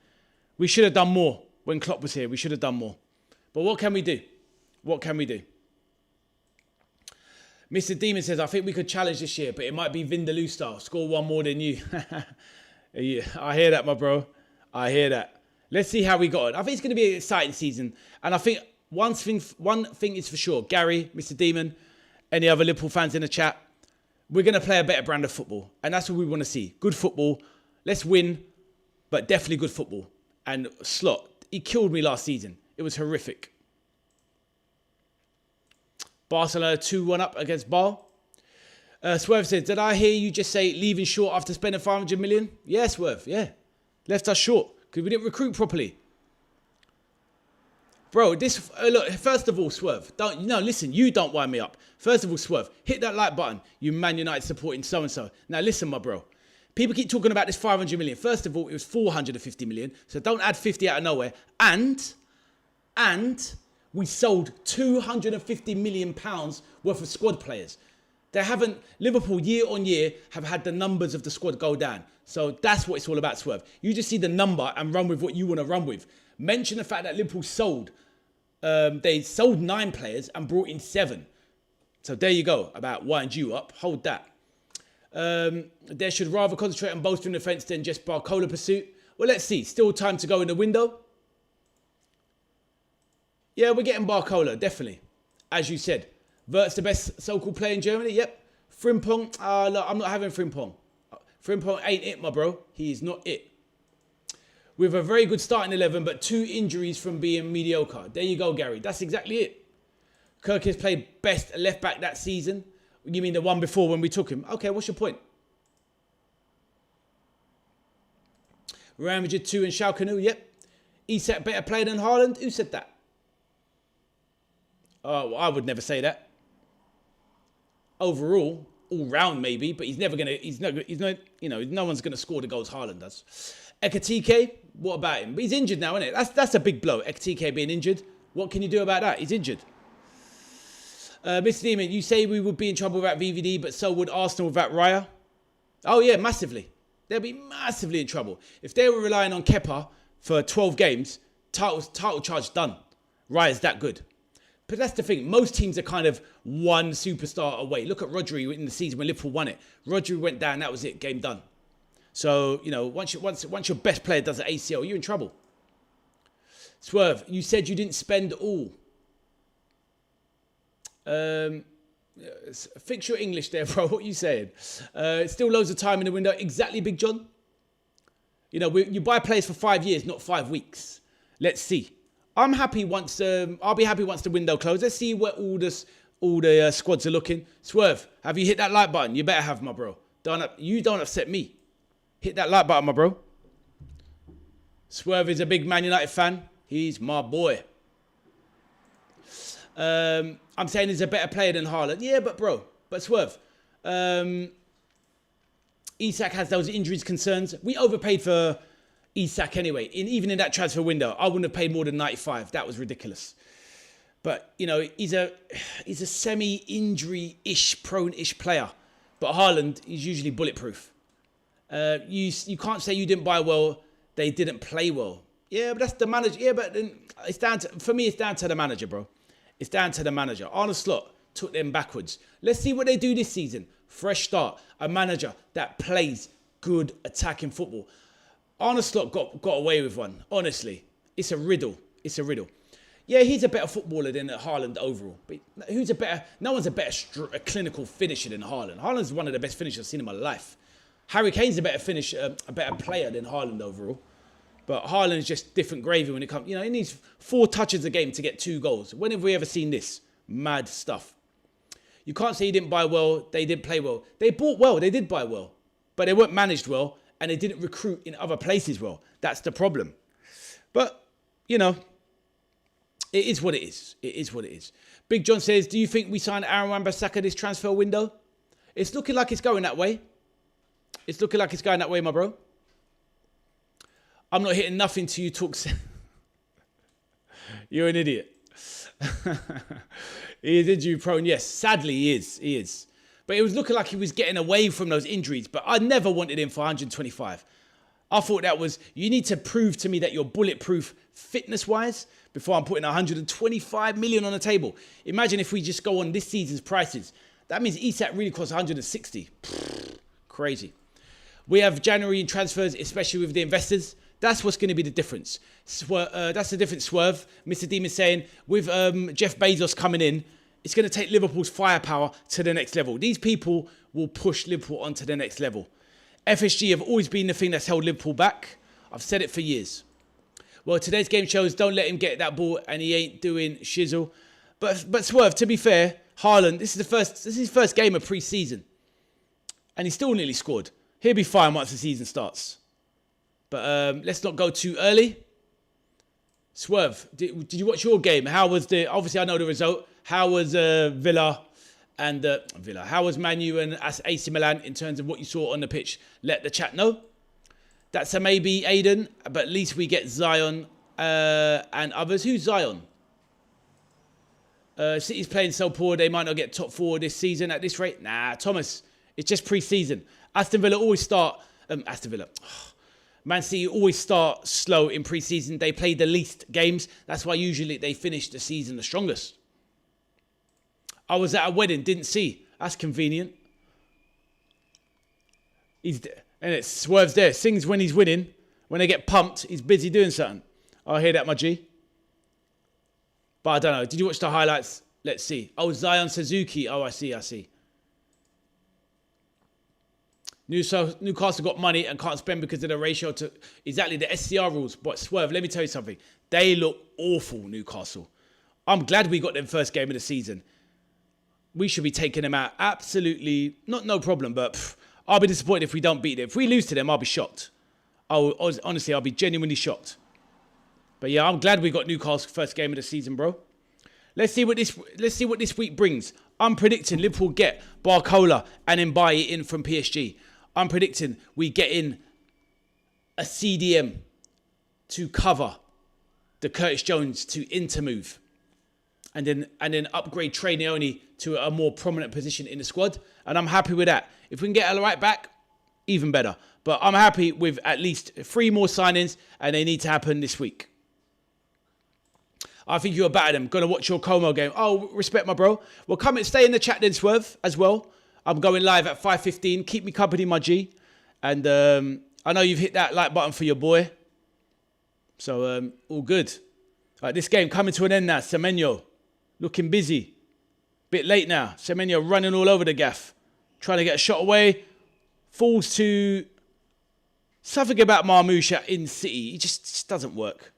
We should have done more when Klopp was here. We should have done more. But what can we do? What can we do? Mr. Demon says, I think we could challenge this year, but it might be Vindaloo style. Score one more than you. Yeah, I hear that, my bro. I hear that. Let's see how we got on. I think it's going to be an exciting season. And I think one thing is for sure. Gary, Mr. Demon, any other Liverpool fans in the chat, we're going to play a better brand of football. And that's what we want to see. Good football. Let's win, but definitely good football. And Slot, he killed me last season. It was horrific. Barcelona 2-1 up against Ball. Swerve says, did I hear you just say leaving short after spending 500 million? Yeah, Swerve, yeah. Left us short because we didn't recruit properly. Bro, this... look, first of all, Swerve, listen, you don't wind me up. First of all, Swerve, hit that like button, you Man United supporting so-and-so. Now, listen, my bro. People keep talking about this 500 million. First of all, it was 450 million. So don't add 50 out of nowhere. And we sold 250 million pounds worth of squad players. Liverpool year on year have had the numbers of the squad go down. So that's what it's all about, Swerve. You just see the number and run with what you want to run with. Mention the fact that Liverpool they sold 9 players and brought in 7. So there you go, about wind you up. Hold that. They should rather concentrate on bolstering the defence than just Barcola pursuit. Well, let's see. Still time to go in the window. Yeah, we're getting Barcola, definitely. As you said. Wirtz the best so-called player in Germany? Yep. Frimpong? Look, I'm not having Frimpong. Frimpong ain't it, my bro. He is not it. With a very good starting 11, but 2 injuries from being mediocre. There you go, Gary. That's exactly it. Kirk has played best left back that season. You mean the one before when we took him? Okay, what's your point? Real Madrid 2 and Schalke 0, yep. Isak better player than Haaland? Who said that? Oh, well, I would never say that. Overall, all round maybe, but he's not, no one's gonna score the goals Haaland does. Ekatike, what about him? But he's injured now, isn't it? That's a big blow. Ekatike being injured. What can you do about that? He's injured. Mr. Demon, you say we would be in trouble without VVD, but so would Arsenal without Raya? Oh yeah, massively. They'll be massively in trouble. If they were relying on Kepa for 12 games, title charge done. Raya's that good. But that's the thing. Most teams are kind of one superstar away. Look at Rodri in the season when Liverpool won it. Rodri went down. That was it. Game done. So, once your best player does an ACL, you're in trouble. Swerve, you said you didn't spend all. Fix your English there, bro. What are you saying? Still loads of time in the window. Exactly, Big John. You buy players for 5 years, not 5 weeks. Let's see. I'll be happy once the window closes. Let's see where all the squads are looking. Swerve, have you hit that like button? You better have, my bro. You don't upset me. Hit that like button, my bro. Swerve is a big Man United fan. He's my boy. I'm saying he's a better player than Haaland. Yeah, but Swerve. Isak has those injuries concerns. We overpaid for Isak anyway. Even in that transfer window, I wouldn't have paid more than 95. That was ridiculous. But, he's a semi-injury-ish, prone-ish player. But Haaland is usually bulletproof. You can't say you didn't buy well, they didn't play well. Yeah, but that's the manager. Yeah, but then it's down to the manager, bro. It's down to the manager. Arne Slot took them backwards. Let's see what they do this season. Fresh start. A manager that plays good attacking football. Arne Slot got away with one. Honestly, it's a riddle. Yeah, he's a better footballer than Haaland overall. But no one's a better clinical finisher than Haaland. Haaland's one of the best finishers I've seen in my life. Harry Kane's a better player than Haaland overall. But Haaland's just different gravy when it comes. He needs 4 touches a game to get 2 goals. When have we ever seen this? Mad stuff. You can't say he didn't buy well. They didn't play well. They bought well. They did buy well. But they weren't managed well. And they didn't recruit in other places well. That's the problem. But, it is what it is. It is what it is. Big John says, do you think we signed Aaron Wan-Bissaka this transfer window? It's looking like it's going that way. It's looking like it's going that way, my bro. I'm not hitting nothing till you talk. You're an idiot. He is injury prone. Yes, sadly he is. He is. But it was looking like he was getting away from those injuries. But I never wanted him for 125. I thought that was, you need to prove to me that you're bulletproof fitness-wise before I'm putting 125 million on the table. Imagine if we just go on this season's prices. That means Isak really costs 160. Crazy. We have January in transfers, especially with the investors. That's what's going to be the difference. That's the difference, Swerve. Mr. Demon saying, with Jeff Bezos coming in, it's going to take Liverpool's firepower to the next level. These people will push Liverpool onto the next level. FSG have always been the thing that's held Liverpool back. I've said it for years. Well, today's game shows don't let him get that ball and he ain't doing shizzle. But Swerve, to be fair, Haaland, this is his first game of pre-season. And he still nearly scored. He'll be fine once the season starts. But let's not go too early. Swerve, did you watch your game? How was obviously I know the result. How was Villa and Villa. How was Man U and AC Milan in terms of what you saw on the pitch? Let the chat know. That's a maybe, Aiden, but at least we get Zion and others. Who's Zion? City's playing so poor, they might not get top 4 this season at this rate. Nah, Thomas, it's just pre-season. Aston Villa always start... Man City always start slow in pre-season. They play the least games. That's why usually they finish the season the strongest. I was at a wedding, didn't see. That's convenient. He's there. And it Swerve's there. Sings when he's winning. When they get pumped, he's busy doing something. I hear that, my G. But I don't know. Did you watch the highlights? Let's see. Oh, Zion Suzuki. Oh, I see. Newcastle got money and can't spend because of the ratio to... Exactly, the SCR rules. But Swerve, let me tell you something. They look awful, Newcastle. I'm glad we got them first game of the season. We should be taking them out. Absolutely, no problem, but I'll be disappointed if we don't beat them. If we lose to them, I'll be shocked. Honestly, I'll be genuinely shocked. But yeah, I'm glad we got Newcastle first game of the season, bro. Let's see what this week brings. I'm predicting Liverpool get Barcola and Mbaye in from PSG. I'm predicting we get in a CDM to cover the Curtis Jones to Intermove. And then upgrade Trainioni to a more prominent position in the squad. And I'm happy with that. If we can get a right back, even better. But I'm happy with at least 3 more signings, and they need to happen this week. I think you're better than going to watch your Como game. Oh, respect my bro. Well, come and stay in the chat then, Swerve, as well. I'm going live at 5:15. Keep me company, my G. And I know you've hit that like button for your boy. So, all good. All right, this game coming to an end now. Semenyo looking busy. Bit late now. Semenyo running all over the gaff. Trying to get a shot away. Falls to something about Marmoush in City. It just doesn't work.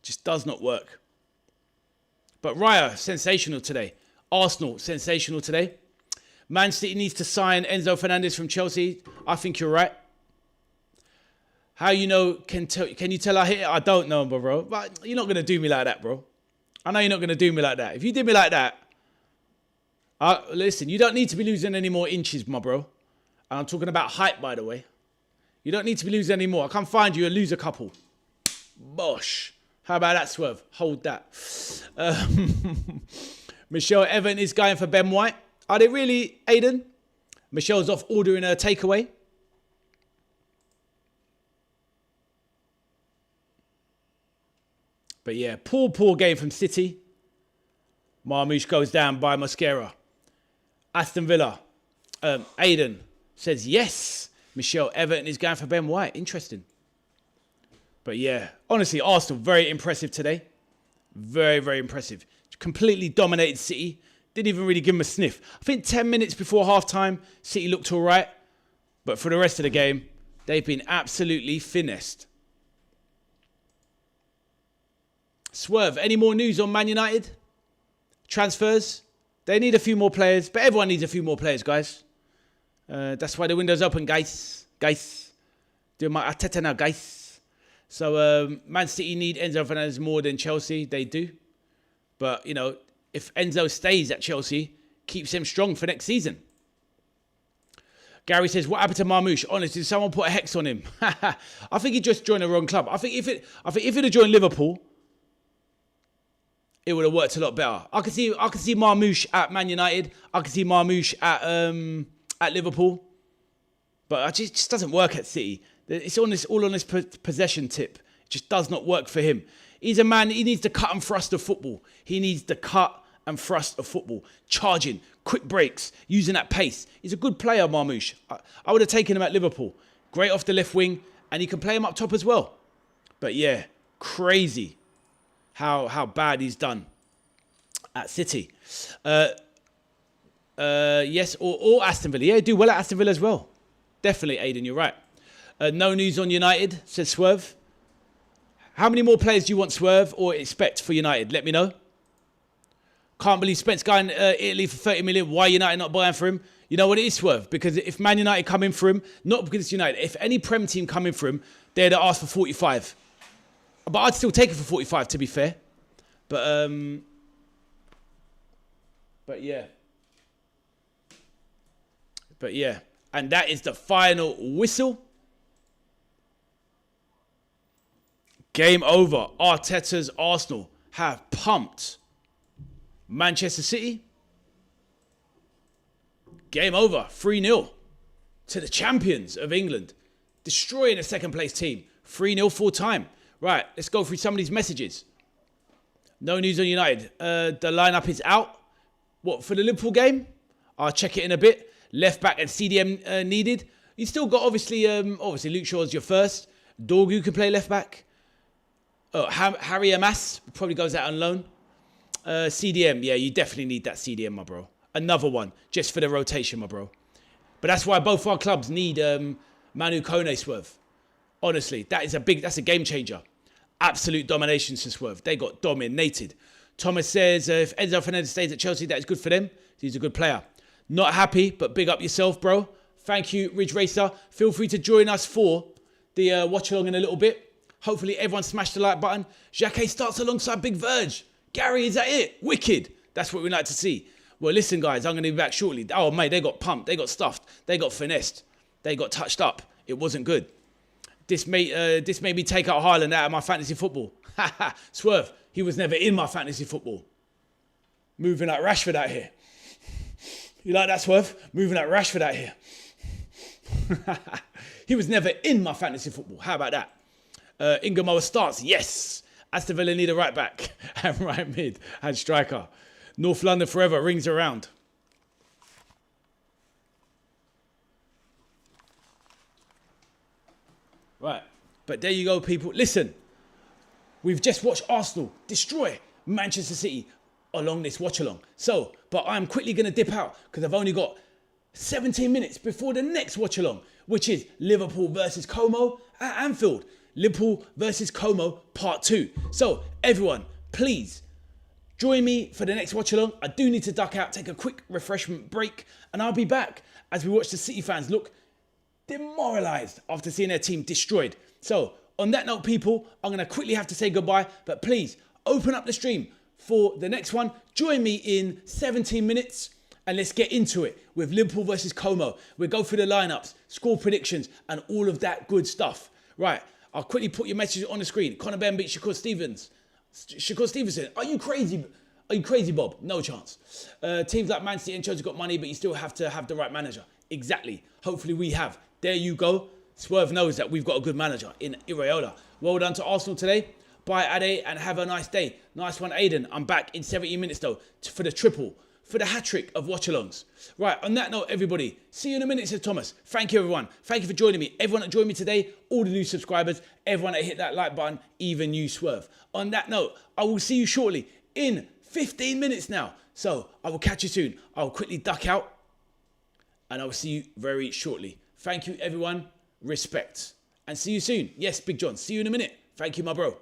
Just does not work. But Raya, sensational today. Arsenal, sensational today. Man City needs to sign Enzo Fernandez from Chelsea. I think you're right. How you know, can you tell I hit it? I don't know, bro. But you're not going to do me like that, bro. I know you're not going to do me like that. If you did me like that, listen, you don't need to be losing any more inches, my bro. And I'm talking about height, by the way. You don't need to be losing any more. I can find you and lose a couple. Bosh. How about that, Swerve? Hold that. Michelle Evan is going for Ben White. Are they really, Aiden? Michelle's off ordering a takeaway. But yeah, poor game from City. Marmoush goes down by Mosquera. Aston Villa. Aiden says yes. Michelle Everton is going for Ben White. Interesting. But yeah, honestly, Arsenal, very impressive today. Very, very impressive. Completely dominated City. Didn't even really give them a sniff. I think 10 minutes before half-time, City looked all right. But for the rest of the game, they've been absolutely finessed. Swerve, any more news on Man United? Transfers? They need a few more players, but everyone needs a few more players, guys. That's why the window's open, guys. Doing my Arteta now, guys. So Man City need Enzo Fernandez more than Chelsea. They do. But, you know, if Enzo stays at Chelsea, keeps him strong for next season. Gary says, what happened to Marmoush? Honestly, did someone put a hex on him? I think he just joined the wrong club. I think if it had joined Liverpool, it would have worked a lot better. I could see Marmoush at Man United. I could see Marmoush at Liverpool. But it just doesn't work at City. It's all on this possession tip. It just does not work for him. He's a man, he needs the cut and thrust of football. He needs the cut and thrust of football. Charging, quick breaks, using that pace. He's a good player, Marmoush. I would have taken him at Liverpool. Great off the left wing, and he can play him up top as well. But yeah, crazy how bad he's done at City. Yes, or Aston Villa. Yeah, do well at Aston Villa as well. Definitely, Aiden, you're right. No news on United, says Swerve. How many more players do you want, Swerve, or expect for United? Let me know. Can't believe Spence going Italy for 30 million. Why United not buying for him? You know what it is, Swerve? Because if Man United come in for him, not because it's United, if any Prem team come in for him, they'd ask for 45. But I'd still take it for 45, to be fair. But yeah. But yeah, and that is the final whistle. Game over. Arteta's Arsenal have pumped Manchester City. Game over. 3-0 to the champions of England. Destroying a second place team. 3-0 full time. Right, let's go through some of these messages. No news on United. The lineup is out. What, for the Liverpool game? I'll check it in a bit. Left back and CDM needed. You still got, obviously Luke Shaw's your first. Dorgu can play left back. Harry Amas probably goes out on loan. CDM, yeah, you definitely need that CDM, my bro. Another one, just for the rotation, my bro. But that's why both our clubs need Manu Kone Swerve. Honestly, that's a game changer. Absolute domination to Swerve. They got dominated. Thomas says, if Enzo Fernandez stays at Chelsea, that is good for them. He's a good player. Not happy, but big up yourself, bro. Thank you, Ridge Racer. Feel free to join us for the watch-along in a little bit. Hopefully everyone smashed the like button. Jacquet starts alongside Big Verge. Gary, is that it? Wicked. That's what we like to see. Well, listen, guys, I'm going to be back shortly. Oh, mate, they got pumped. They got stuffed. They got finessed. They got touched up. It wasn't good. This made me take out Haaland out of my fantasy football. Swerve, he was never in my fantasy football. Moving like Rashford out here. You like that, Swerve? Moving like Rashford out here. He was never in my fantasy football. How about that? Ingemoa starts. Yes. Aston Villa need a right back and right mid and striker. North London forever rings around. Right. But there you go, people. Listen, we've just watched Arsenal destroy Manchester City along this watch-along. So, but I'm quickly going to dip out because I've only got 17 minutes before the next watch-along, which is Liverpool versus Como at Anfield. Liverpool versus Como part 2. So, everyone, please join me for the next watch-along. I do need to duck out, take a quick refreshment break, and I'll be back as we watch the City fans look demoralised after seeing their team destroyed. So, on that note, people, I'm going to quickly have to say goodbye, but please open up the stream for the next one. Join me in 17 minutes and let's get into it with Liverpool versus Como. We'll go through the lineups, score predictions, and all of that good stuff. Right, I'll quickly put your messages on the screen. Conor Ben beats Shakur Stevenson. Are you crazy? Are you crazy, Bob? No chance. Teams like Man City and Chelsea got money, but you still have to have the right manager. Exactly. Hopefully we have. There you go. Swerve knows that we've got a good manager in Iraola. Well done to Arsenal today. Bye, Ade, and have a nice day. Nice one, Aiden. I'm back in 70 minutes, though, for the triple, for the hat-trick of watch-alongs. Right, on that note, everybody, see you in a minute, says Thomas. Thank you, everyone. Thank you for joining me. Everyone that joined me today, all the new subscribers, everyone that hit that like button, even you, Swerve. On that note, I will see you shortly in 15 minutes now. So, I will catch you soon. I'll quickly duck out, and I will see you very shortly. Thank you, everyone. Respect. And see you soon. Yes, Big John. See you in a minute. Thank you, my bro.